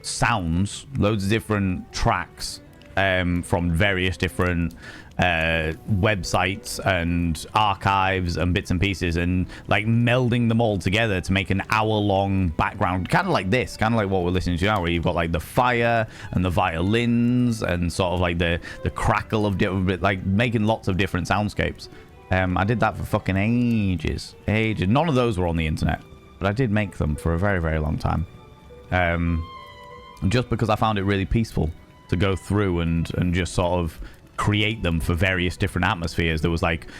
sounds, loads of different tracks from various different websites and archives and bits and pieces, and like melding them all together to make an hour-long background, kind of like this, kind of like what we're listening to now, where you've got like the fire and the violins and sort of like the crackle of different, like making lots of different soundscapes. I did that for fucking ages. None of those were on the internet, but I did make them for a very, very long time. Just because I found it really peaceful to go through and just sort of create them for various different atmospheres. There was like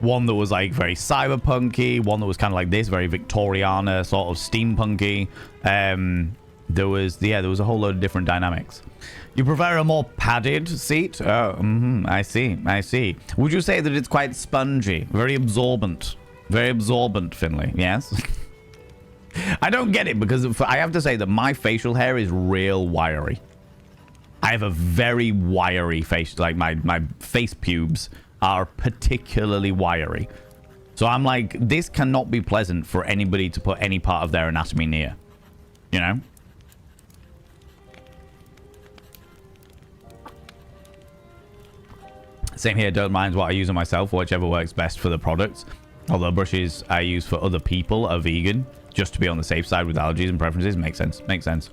one that was like very cyberpunky, one that was kind of like this, very Victoriana, sort of steampunky. There was a whole load of different dynamics. You prefer a more padded seat? Oh, I see. Would you say that it's quite spongy, very absorbent, Finley? Yes. I don't get it because I have to say that my facial hair is real wiry. I have a very wiry face, like my face pubes are particularly wiry. So I'm like, this cannot be pleasant for anybody to put any part of their anatomy near, you know? Same here, don't mind what I use on myself, whichever works best for the products. Although brushes I use for other people are vegan, just to be on the safe side with allergies and preferences. Makes sense.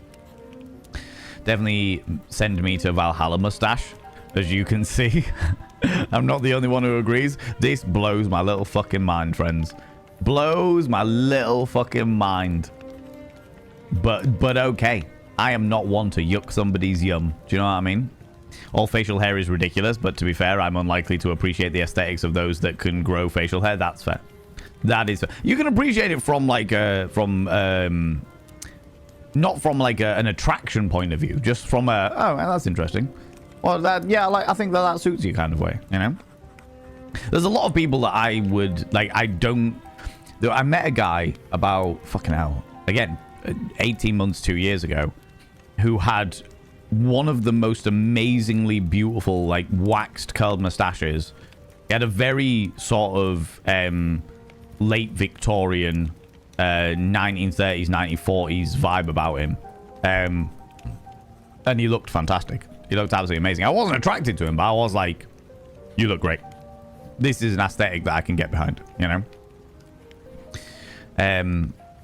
Definitely send me to Valhalla mustache, as you can see. I'm not the only one who agrees. This blows my little fucking mind, friends. Blows my little fucking mind. But okay. I am not one to yuck somebody's yum. Do you know what I mean? All facial hair is ridiculous, but to be fair, I'm unlikely to appreciate the aesthetics of those that can grow facial hair. That's fair. That is fair. You can appreciate it from like not from like an attraction point of view, just from a, oh, that's interesting. Well, that, yeah, like I think that suits you kind of way, you know? There's a lot of people that I would, like, I met a guy about, fucking hell, again, 18 months, 2 years ago, who had one of the most amazingly beautiful, like, waxed curled mustaches. He had a very sort of late Victorian 1930s, 1940s vibe about him. And he looked fantastic. He looked absolutely amazing. I wasn't attracted to him, but I was like, you look great. This is an aesthetic that I can get behind, you know?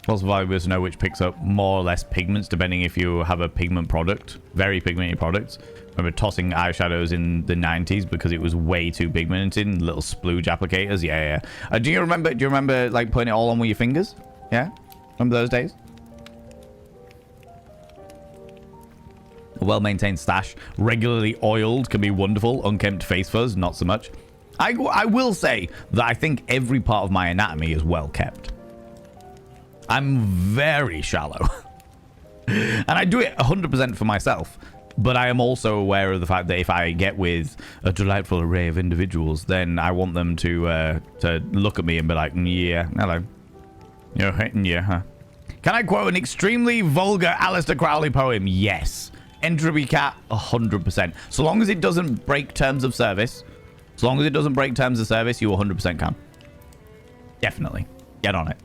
Also valuable to know which picks up more or less pigments, depending if you have a pigment product. Very pigmented products. I remember tossing eyeshadows in the 90s because it was way too pigmented. Little splooge applicators. Yeah. Do you remember like putting it all on with your fingers? Yeah? Remember those days? A well-maintained stash, regularly oiled, can be wonderful. Unkempt face fuzz, not so much. I will say that I think every part of my anatomy is well kept. I'm very shallow. And I do it 100% for myself. But I am also aware of the fact that if I get with a delightful array of individuals, then I want them to look at me and be like, yeah, hello. You're hitting you, huh? Can I quote an extremely vulgar Aleister Crowley poem? Yes. Entropy Cat, 100%. So long as it doesn't break terms of service. As long as it doesn't break terms of service, you 100% can. Definitely. Get on it.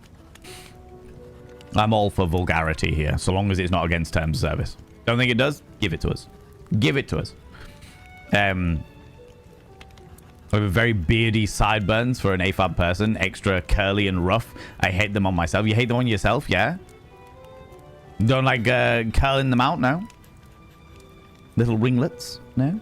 I'm all for vulgarity here, so long as it's not against terms of service. Don't think it does? Give it to us. Give it to us. I have very beardy sideburns for an AFAB person. Extra curly and rough. I hate them on myself. You hate them on yourself? Yeah? Don't like curling them out? No? Little ringlets? No?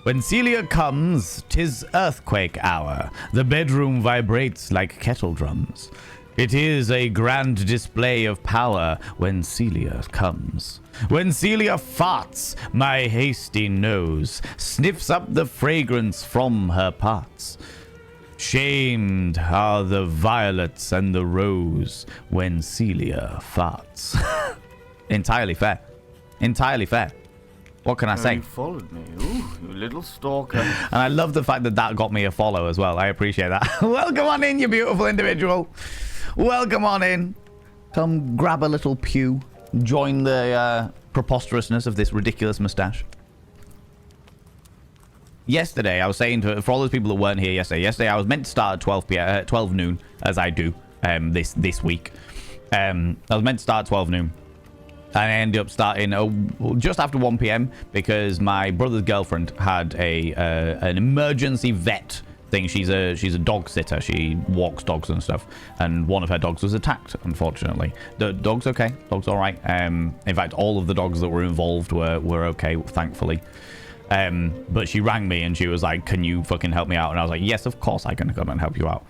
When Celia comes, 'tis earthquake hour. The bedroom vibrates like kettle drums. It is a grand display of power when Celia comes. When Celia farts, my hasty nose sniffs up the fragrance from her parts. Shamed are the violets and the rose when Celia farts. Entirely fair. Entirely fair. What can I say? You followed me. Ooh, you little stalker. And I love the fact that that got me a follow as well. I appreciate that. Welcome on in, you beautiful individual. Welcome on in. Come grab a little pew. Join the preposterousness of this ridiculous mustache. Yesterday, I was saying for all those people that weren't here yesterday, I was meant to start at 12 noon, as I do this week. I was meant to start at 12 noon. And I ended up starting just after 1 p.m. because my brother's girlfriend had an emergency vet thing. She's a dog sitter. She walks dogs and stuff. And one of her dogs was attacked, unfortunately. The dog's okay. Dog's all right. In fact, all of the dogs that were involved were okay, thankfully. But she rang me and she was like, can you fucking help me out? And I was like, yes, of course I can come and help you out.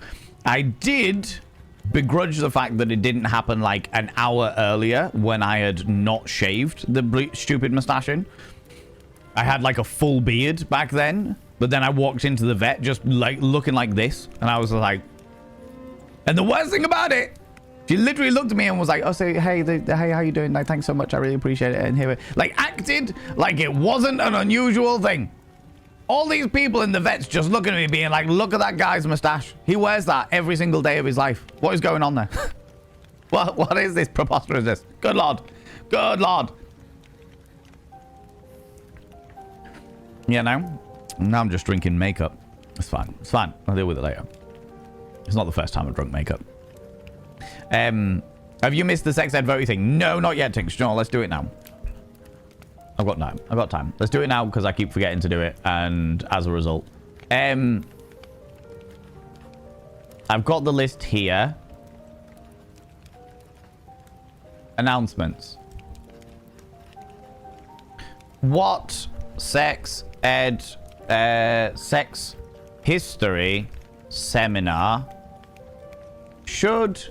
I did begrudge the fact that it didn't happen like an hour earlier when I had not shaved the stupid mustache in. I had like a full beard back then, but then I walked into the vet just like looking like this, and I was like, and the worst thing about it, She literally looked at me and was like, oh, so, hey, hey, how you doing? Like, thanks so much. I really appreciate it. And here, like, acted like it wasn't an unusual thing. All these people in the vets just looking at me being like, look at that guy's mustache. He wears that every single day of his life. What is going on there? What is this preposterousness? Good Lord. Good Lord. Yeah, now I'm just drinking makeup. It's fine. It's fine. I'll deal with it later. It's not the first time I've drunk makeup. Have you missed the sex ed voting thing? No, not yet, Tinks. No, let's do it now. I've got time. I've got time. Let's do it now because I keep forgetting to do it. And as a result, I've got the list here. Announcements. What sex ed, sex history seminar should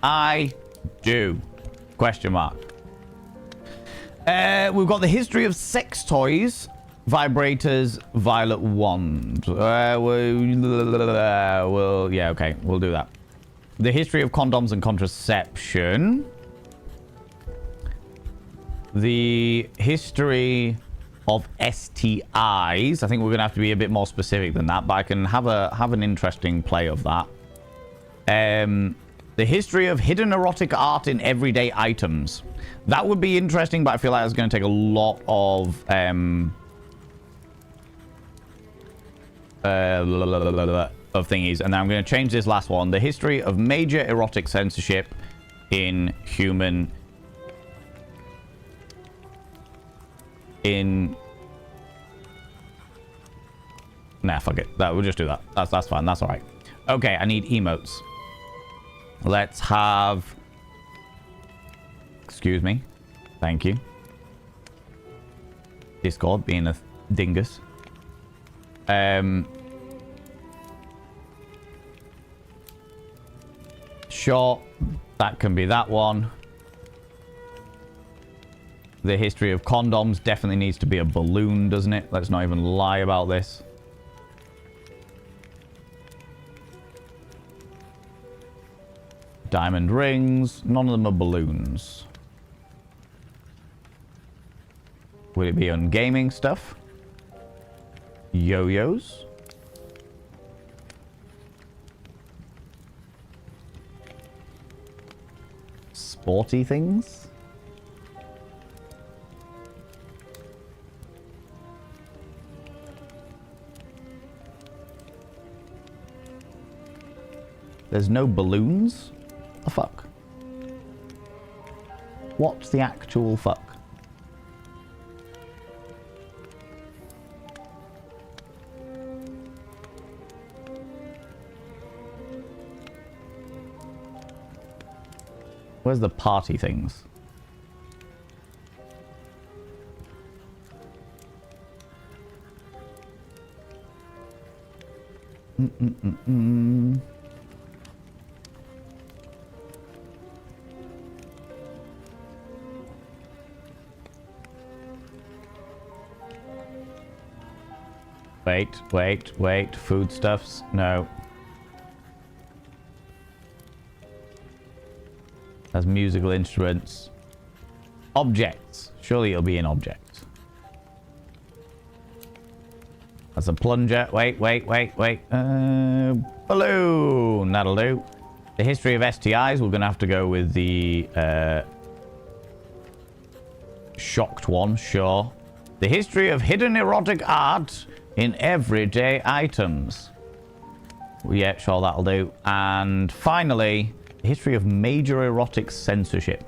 I do? Question mark. We've got the history of sex toys, vibrators, violet wand. Yeah, okay, we'll do that. The history of condoms and contraception. The history of STIs. I think we're gonna have to be a bit more specific than that, but I can have an interesting play of that. The history of hidden erotic art in everyday items. That would be interesting, but I feel like it's going to take a lot of thingies. And then I'm going to change this last one. The history of major erotic censorship in human... Nah, fuck it. We'll just do that. That's fine. That's all right. Okay, I need emotes. Let's have... Excuse me. Thank you. Discord being a dingus. Sure. That can be that one. The history of condoms definitely needs to be a balloon, doesn't it? Let's not even lie about this. Diamond rings. None of them are balloons. Would it be on gaming stuff? Yo-yos? Sporty things? There's no balloons? The fuck? What's the actual fuck? Where's the party things? Wait. Foodstuffs? No. That's musical instruments. Objects. Surely it'll be an object. That's a plunger. Wait. Balloon. That'll do. The history of STIs. We're going to have to go with the shocked one. Sure. The history of hidden erotic art in everyday items. Yeah, sure, that'll do. And finally, the history of major erotic censorship.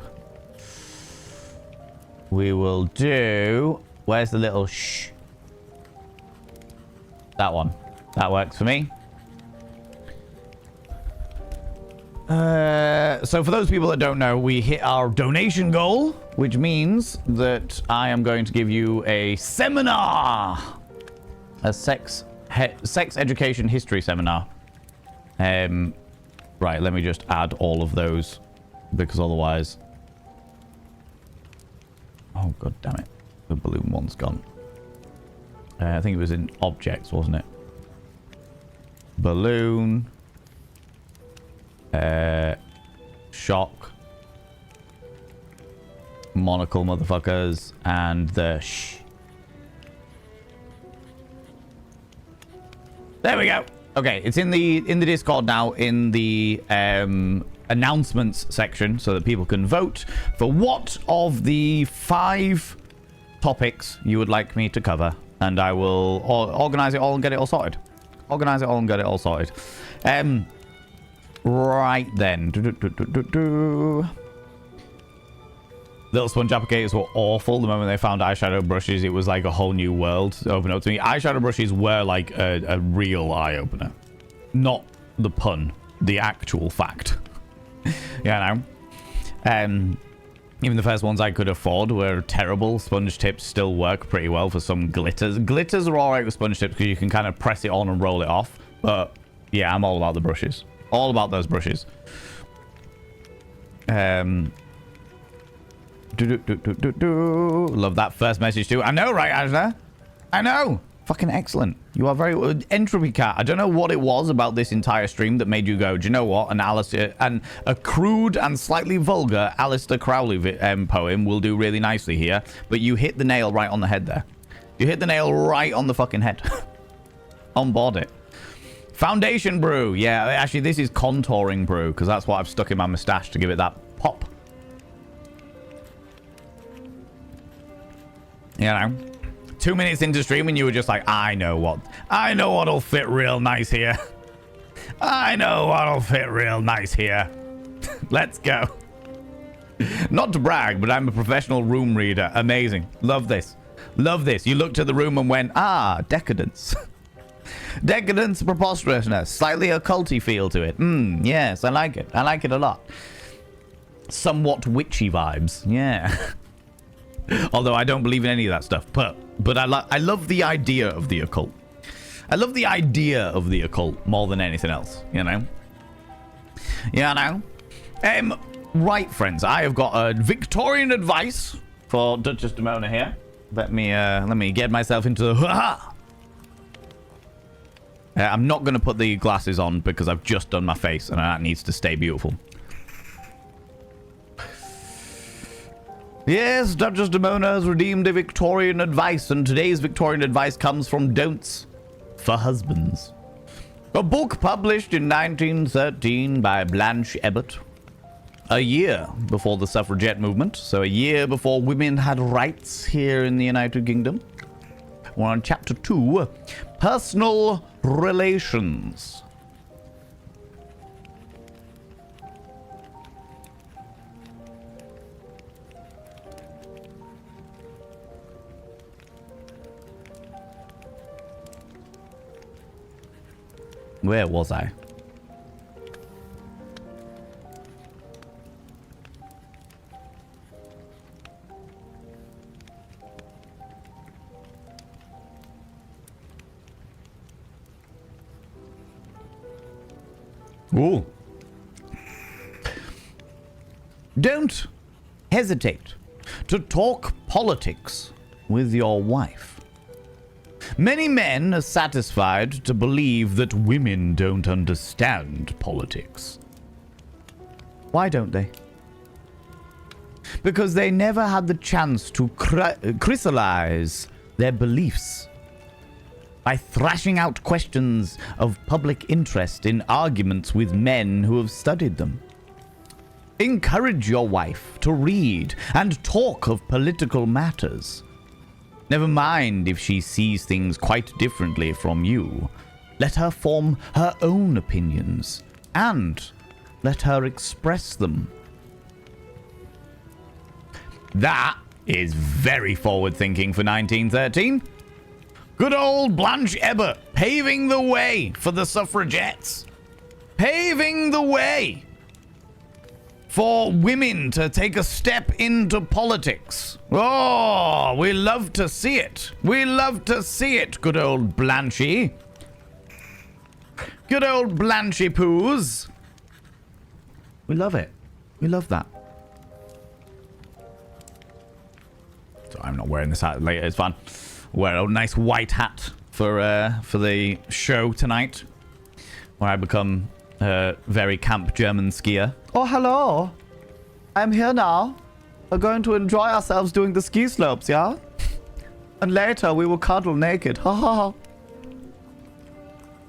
We will do... Where's the little shh? That one. That works for me. So for those people that don't know, we hit our donation goal, which means that I am going to give you a seminar. A sex education history seminar. Right, let me just add all of those, because otherwise... Oh, god damn it. The balloon one's gone. I think it was in objects, wasn't it? Balloon. shock. Monocle motherfuckers. And the shh. There we go. Okay, it's in the Discord now, in the announcements section, so that people can vote for what of the 5 topics you would like me to cover, and I will organize it all and get it all sorted. Organize it all and get it all sorted. Right then. Little sponge applicators were awful. The moment they found eyeshadow brushes, it was like a whole new world to open up to me. Eyeshadow brushes were like a real eye-opener. Not the pun. The actual fact. Yeah, no. Even the first ones I could afford were terrible. Sponge tips still work pretty well for some glitters. Glitters are alright with sponge tips because you can kind of press it on and roll it off. But yeah, I'm all about the brushes. All about those brushes. Love that first message too. I know, right, Ajna? I know. Fucking excellent. You are very... Entropy Cat. I don't know what it was about this entire stream that made you go, do you know what? A crude and slightly vulgar Aleister Crowley poem will do really nicely here. But you hit the nail right on the head there. You hit the nail right on the fucking head. On board it. Foundation brew. Yeah, actually, this is contouring brew because that's what I've stuck in my mustache to give it that pop. You know, 2 minutes into streaming, you were just like, I know what'll fit real nice here. I know what'll fit real nice here. Let's go. Not to brag, but I'm a professional room reader. Amazing. Love this. Love this. You looked at the room and went, decadence. Decadence, preposterousness, slightly occulty feel to it. Yes, I like it. I like it a lot. Somewhat witchy vibes. Yeah. Although I don't believe in any of that stuff, but I love the idea of the occult. I love the idea of the occult more than anything else, you know. Yeah, I know. Right, friends, I have got a Victorian advice for Duchess Demona here. Let me get myself into the... I'm not going to put the glasses on because I've just done my face and that needs to stay beautiful. Yes, Duchess Demona has redeemed a Victorian advice, and today's Victorian advice comes from Don'ts for Husbands. A book published in 1913 by Blanche Ebbott. A year before the suffragette movement, so a year before women had rights here in the United Kingdom. We're on chapter 2, Personal Relations. Where was I? Ooh. Don't hesitate to talk politics with your wife. Many men are satisfied to believe that women don't understand politics. Why don't they? Because they never had the chance to crystallize their beliefs by thrashing out questions of public interest in arguments with men who have studied them. Encourage your wife to read and talk of political matters. Never mind if she sees things quite differently from you. Let her form her own opinions and let her express them. That is very forward-thinking for 1913. Good old Blanche Ebbott paving the way for the suffragettes. Paving the way for women to take a step into politics. Oh, we love to see it. We love to see it, good old Blanchy. Good old Blanchy Poos. We love it. We love that. So I'm not wearing this hat later. It's fun. Wear a nice white hat for the show tonight, where I become Very camp German skier. Oh, hello. I'm here now. We're going to enjoy ourselves doing the ski slopes, yeah? And later we will cuddle naked. Ha ha ha.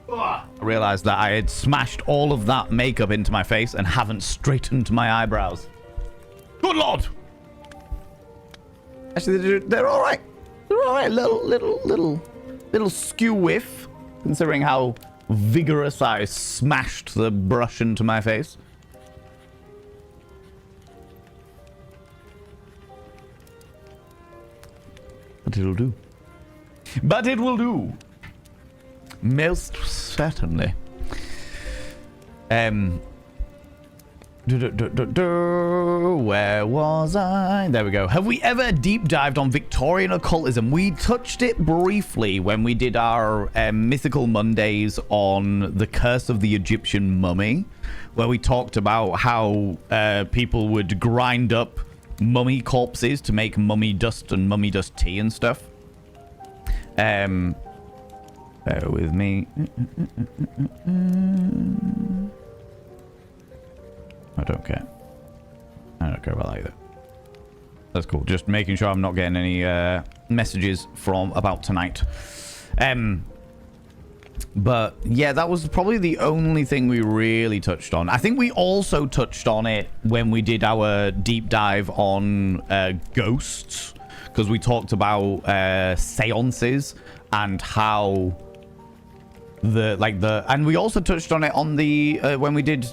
I realized that I had smashed all of that makeup into my face and haven't straightened my eyebrows. Good lord! Actually, they're all right. They're all right. Little skew whiff, considering how vigorous I smashed the brush into my face. But it'll do. But it will do. Most certainly. Where was I? There we go. Have we ever deep dived on Victorian occultism? We touched it briefly when we did our Mythical Mondays on the curse of the Egyptian mummy, where we talked about how people would grind up mummy corpses to make mummy dust and mummy dust tea and stuff. Bear with me. I don't care. I don't care about that. That's cool. Just making sure I'm not getting any messages from about tonight. But yeah, that was probably the only thing we really touched on. I think we also touched on it when we did our deep dive on ghosts, because we talked about seances and how and we also touched on it on the when we did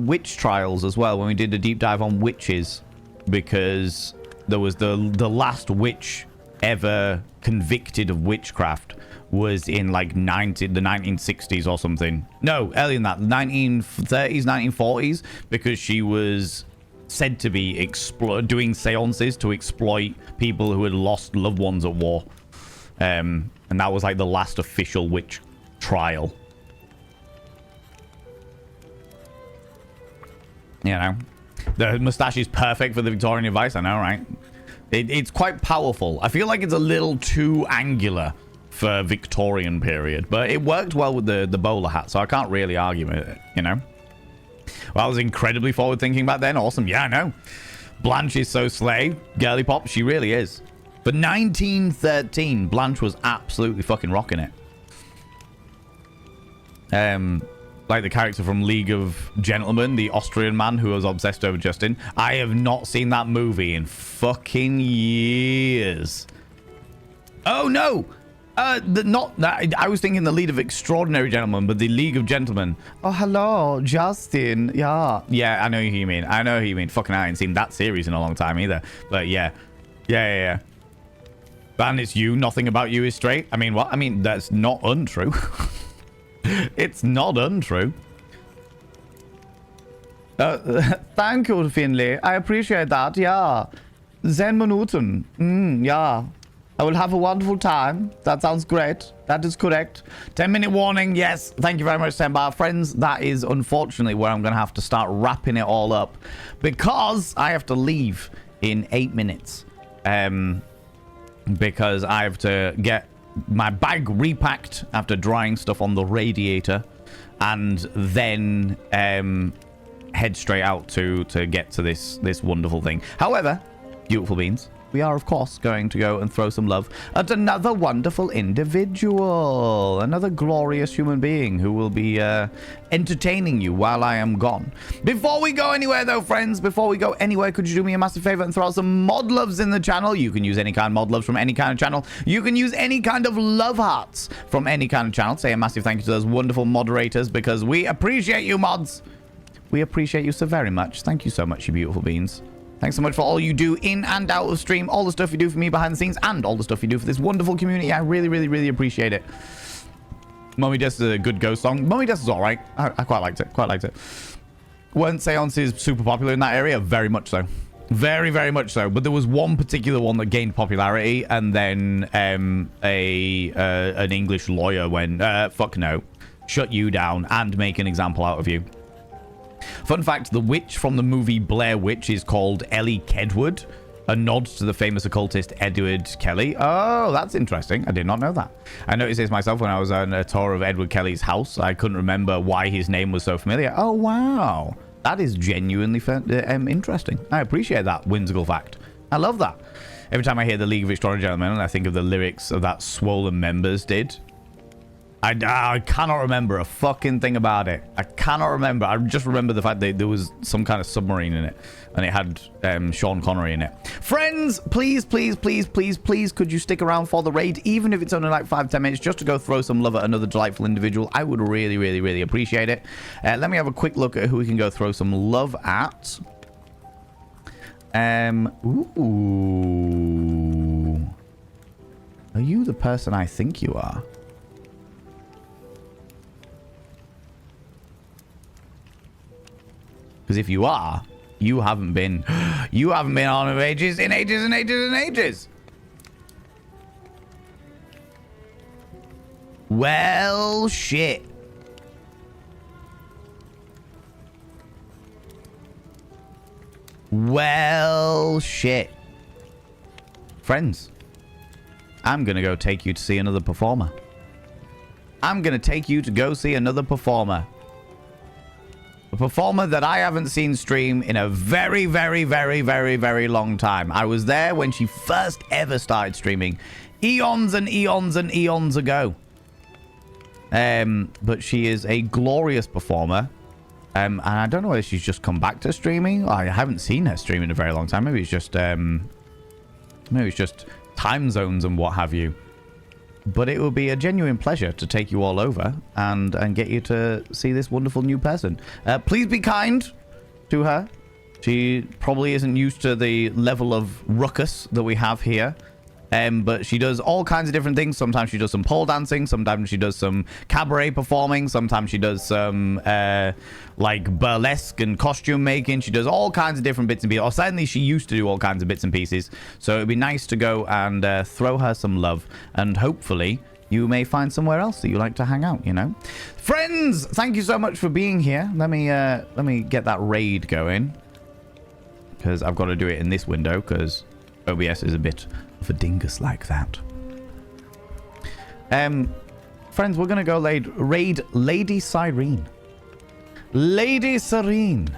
witch trials as well, when we did a deep dive on witches, because there was the last witch ever convicted of witchcraft was in like the 1960s or something. No, earlier than that, the 1930s, 1940s, because she was said to be doing seances to exploit people who had lost loved ones at war. And that was like the last official witch trial. You know, the mustache is perfect for the Victorian device. I know, right? It's quite powerful. I feel like it's a little too angular for Victorian period, but it worked well with the bowler hat, so I can't really argue with it, you know? Well, I was incredibly forward thinking back then. Awesome. Yeah, I know. Blanche is so slay. Girly pop, she really is. For 1913, Blanche was absolutely fucking rocking it. Like the character from League of Gentlemen, the Austrian man who was obsessed over Justin. I have not seen that movie in fucking years. Oh no! Not that. I was thinking the League of Extraordinary Gentlemen, but the League of Gentlemen. Oh, hello, Justin. Yeah. Yeah, I know who you mean. I know who you mean. Fucking I ain't seen that series in a long time either. But yeah. Yeah. And it's you. Nothing about you is straight. I mean, what? I mean, that's not untrue. It's not untrue. Thank you, Finley. I appreciate that. Yeah. 10 Minuten. Yeah. I will have a wonderful time. That sounds great. That is correct. 10-minute warning. Yes. Thank you very much, Sembar. Friends, that is unfortunately where I'm going to have to start wrapping it all up, because I have to leave in 8 minutes. Because I have to get my bag repacked after drying stuff on the radiator, and then head straight out to get to this wonderful thing. However, beautiful beans, we are of course going to go and throw some love at another wonderful individual, another glorious human being who will be entertaining you while I am gone. Before we go anywhere though, friends, before we go anywhere, could you do me a massive favor and throw out some mod loves in the channel? You can use any kind of mod loves from any kind of channel. You can use any kind of love hearts from any kind of channel. Say a massive thank you to those wonderful moderators, because we appreciate you, mods. We appreciate you so very much. Thank you so much, you beautiful beans. Thanks so much for all you do in and out of stream, all the stuff you do for me behind the scenes, and all the stuff you do for this wonderful community. I really, really, really appreciate it. Mummy Death is a good ghost song. Mummy Death is all right. I quite liked it. Weren't seances super popular in that area? Very much so. Very, very much so. But there was one particular one that gained popularity, and then an English lawyer went, fuck no, shut you down and make an example out of you. Fun fact, the witch from the movie Blair Witch is called Ellie Kedwood. a nod to the famous occultist Edward Kelly. Oh, that's interesting. I did not know that. I noticed this myself when I was on a tour of Edward Kelly's house. I couldn't remember why his name was so familiar. Oh, wow. That is genuinely interesting. I appreciate that whimsical fact. I love that. Every time I hear the League of Extraordinary Gentlemen, I think of the lyrics of that Swollen Members did. I cannot remember a fucking thing about it. I cannot remember. I just remember the fact that there was some kind of submarine in it. And it had Sean Connery in it. Friends, please, please, please, please, please, could you stick around for the raid? Even if it's only like 5-10 minutes, just to go throw some love at another delightful individual. I would really, really, really appreciate it. Let me have a quick look at who we can go throw some love at. Ooh. Are you the person I think you are? Because if you are, you haven't been on in ages and ages and ages and ages. Well, shit. Well, shit. Friends, I'm going to go take you to see another performer. I'm going to take you to go see another performer. A performer that I haven't seen stream in a very, very, very, very, very long time. I was there when she first ever started streaming. Eons and eons and eons ago. But she is a glorious performer. And I don't know whether she's just come back to streaming. I haven't seen her stream in a very long time. Maybe it's just time zones and what have you. But it will be a genuine pleasure to take you all over and get you to see this wonderful new person. Please be kind to her. She probably isn't used to the level of ruckus that we have here. But she does all kinds of different things. Sometimes she does some pole dancing. Sometimes she does some cabaret performing. Sometimes she does some like burlesque and costume making. She does all kinds of different bits and pieces. Or certainly she used to do all kinds of bits and pieces. So it'd be nice to go and throw her some love. And hopefully you may find somewhere else that you like to hang out, you know. Friends, thank you so much for being here. Let me get that raid going. Because I've got to do it in this window because OBS is a bit of a dingus like that. Friends, we're gonna go raid Lady Cyrene. Lady Cyrene.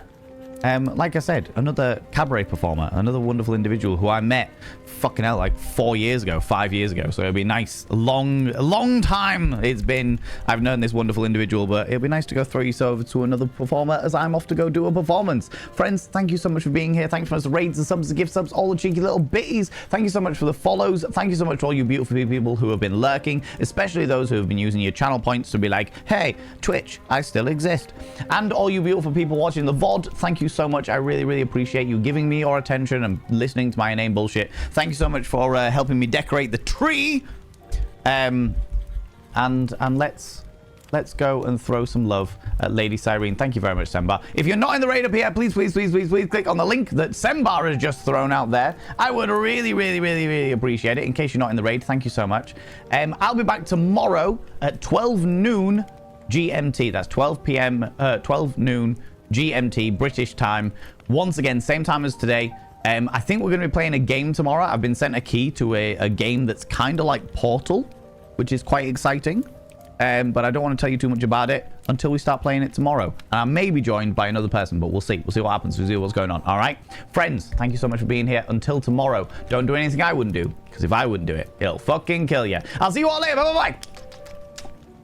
Like I said, another cabaret performer, another wonderful individual who I met fucking hell like 4 years ago, 5 years ago. So it'd be nice. A long time it's been. I've known this wonderful individual, but it'd be nice to go throw yourself over to another performer as I'm off to go do a performance. Friends, thank you so much for being here. Thank you so much for the raids and subs, the gift subs, all the cheeky little bitties. Thank you so much for the follows. Thank you so much to all you beautiful people who have been lurking, especially those who have been using your channel points to be like, hey, Twitch, I still exist. And all you beautiful people watching the VOD, thank you so much. I really, really appreciate you giving me your attention and listening to my inane bullshit. Thank you so much for helping me decorate the tree. And let's go and throw some love at Lady Cyrene. Thank you very much, Sembar. If you're not in the raid up here, please click on the link that Sembar has just thrown out there. I would really, really, really, really appreciate it. In case you're not in the raid, thank you so much. I'll be back tomorrow at 12 noon GMT. That's 12 p.m. 12 noon GMT British time. Once again, same time as today. I think we're going to be playing a game tomorrow. I've been sent a key to a game that's kind of like Portal, which is quite exciting. But I don't want to tell you too much about it until we start playing it tomorrow. And I may be joined by another person, but we'll see. We'll see what happens. We'll see what's going on. All right? Friends, thank you so much for being here. Until tomorrow, don't do anything I wouldn't do. Because if I wouldn't do it, it'll fucking kill you. I'll see you all later. Bye-bye.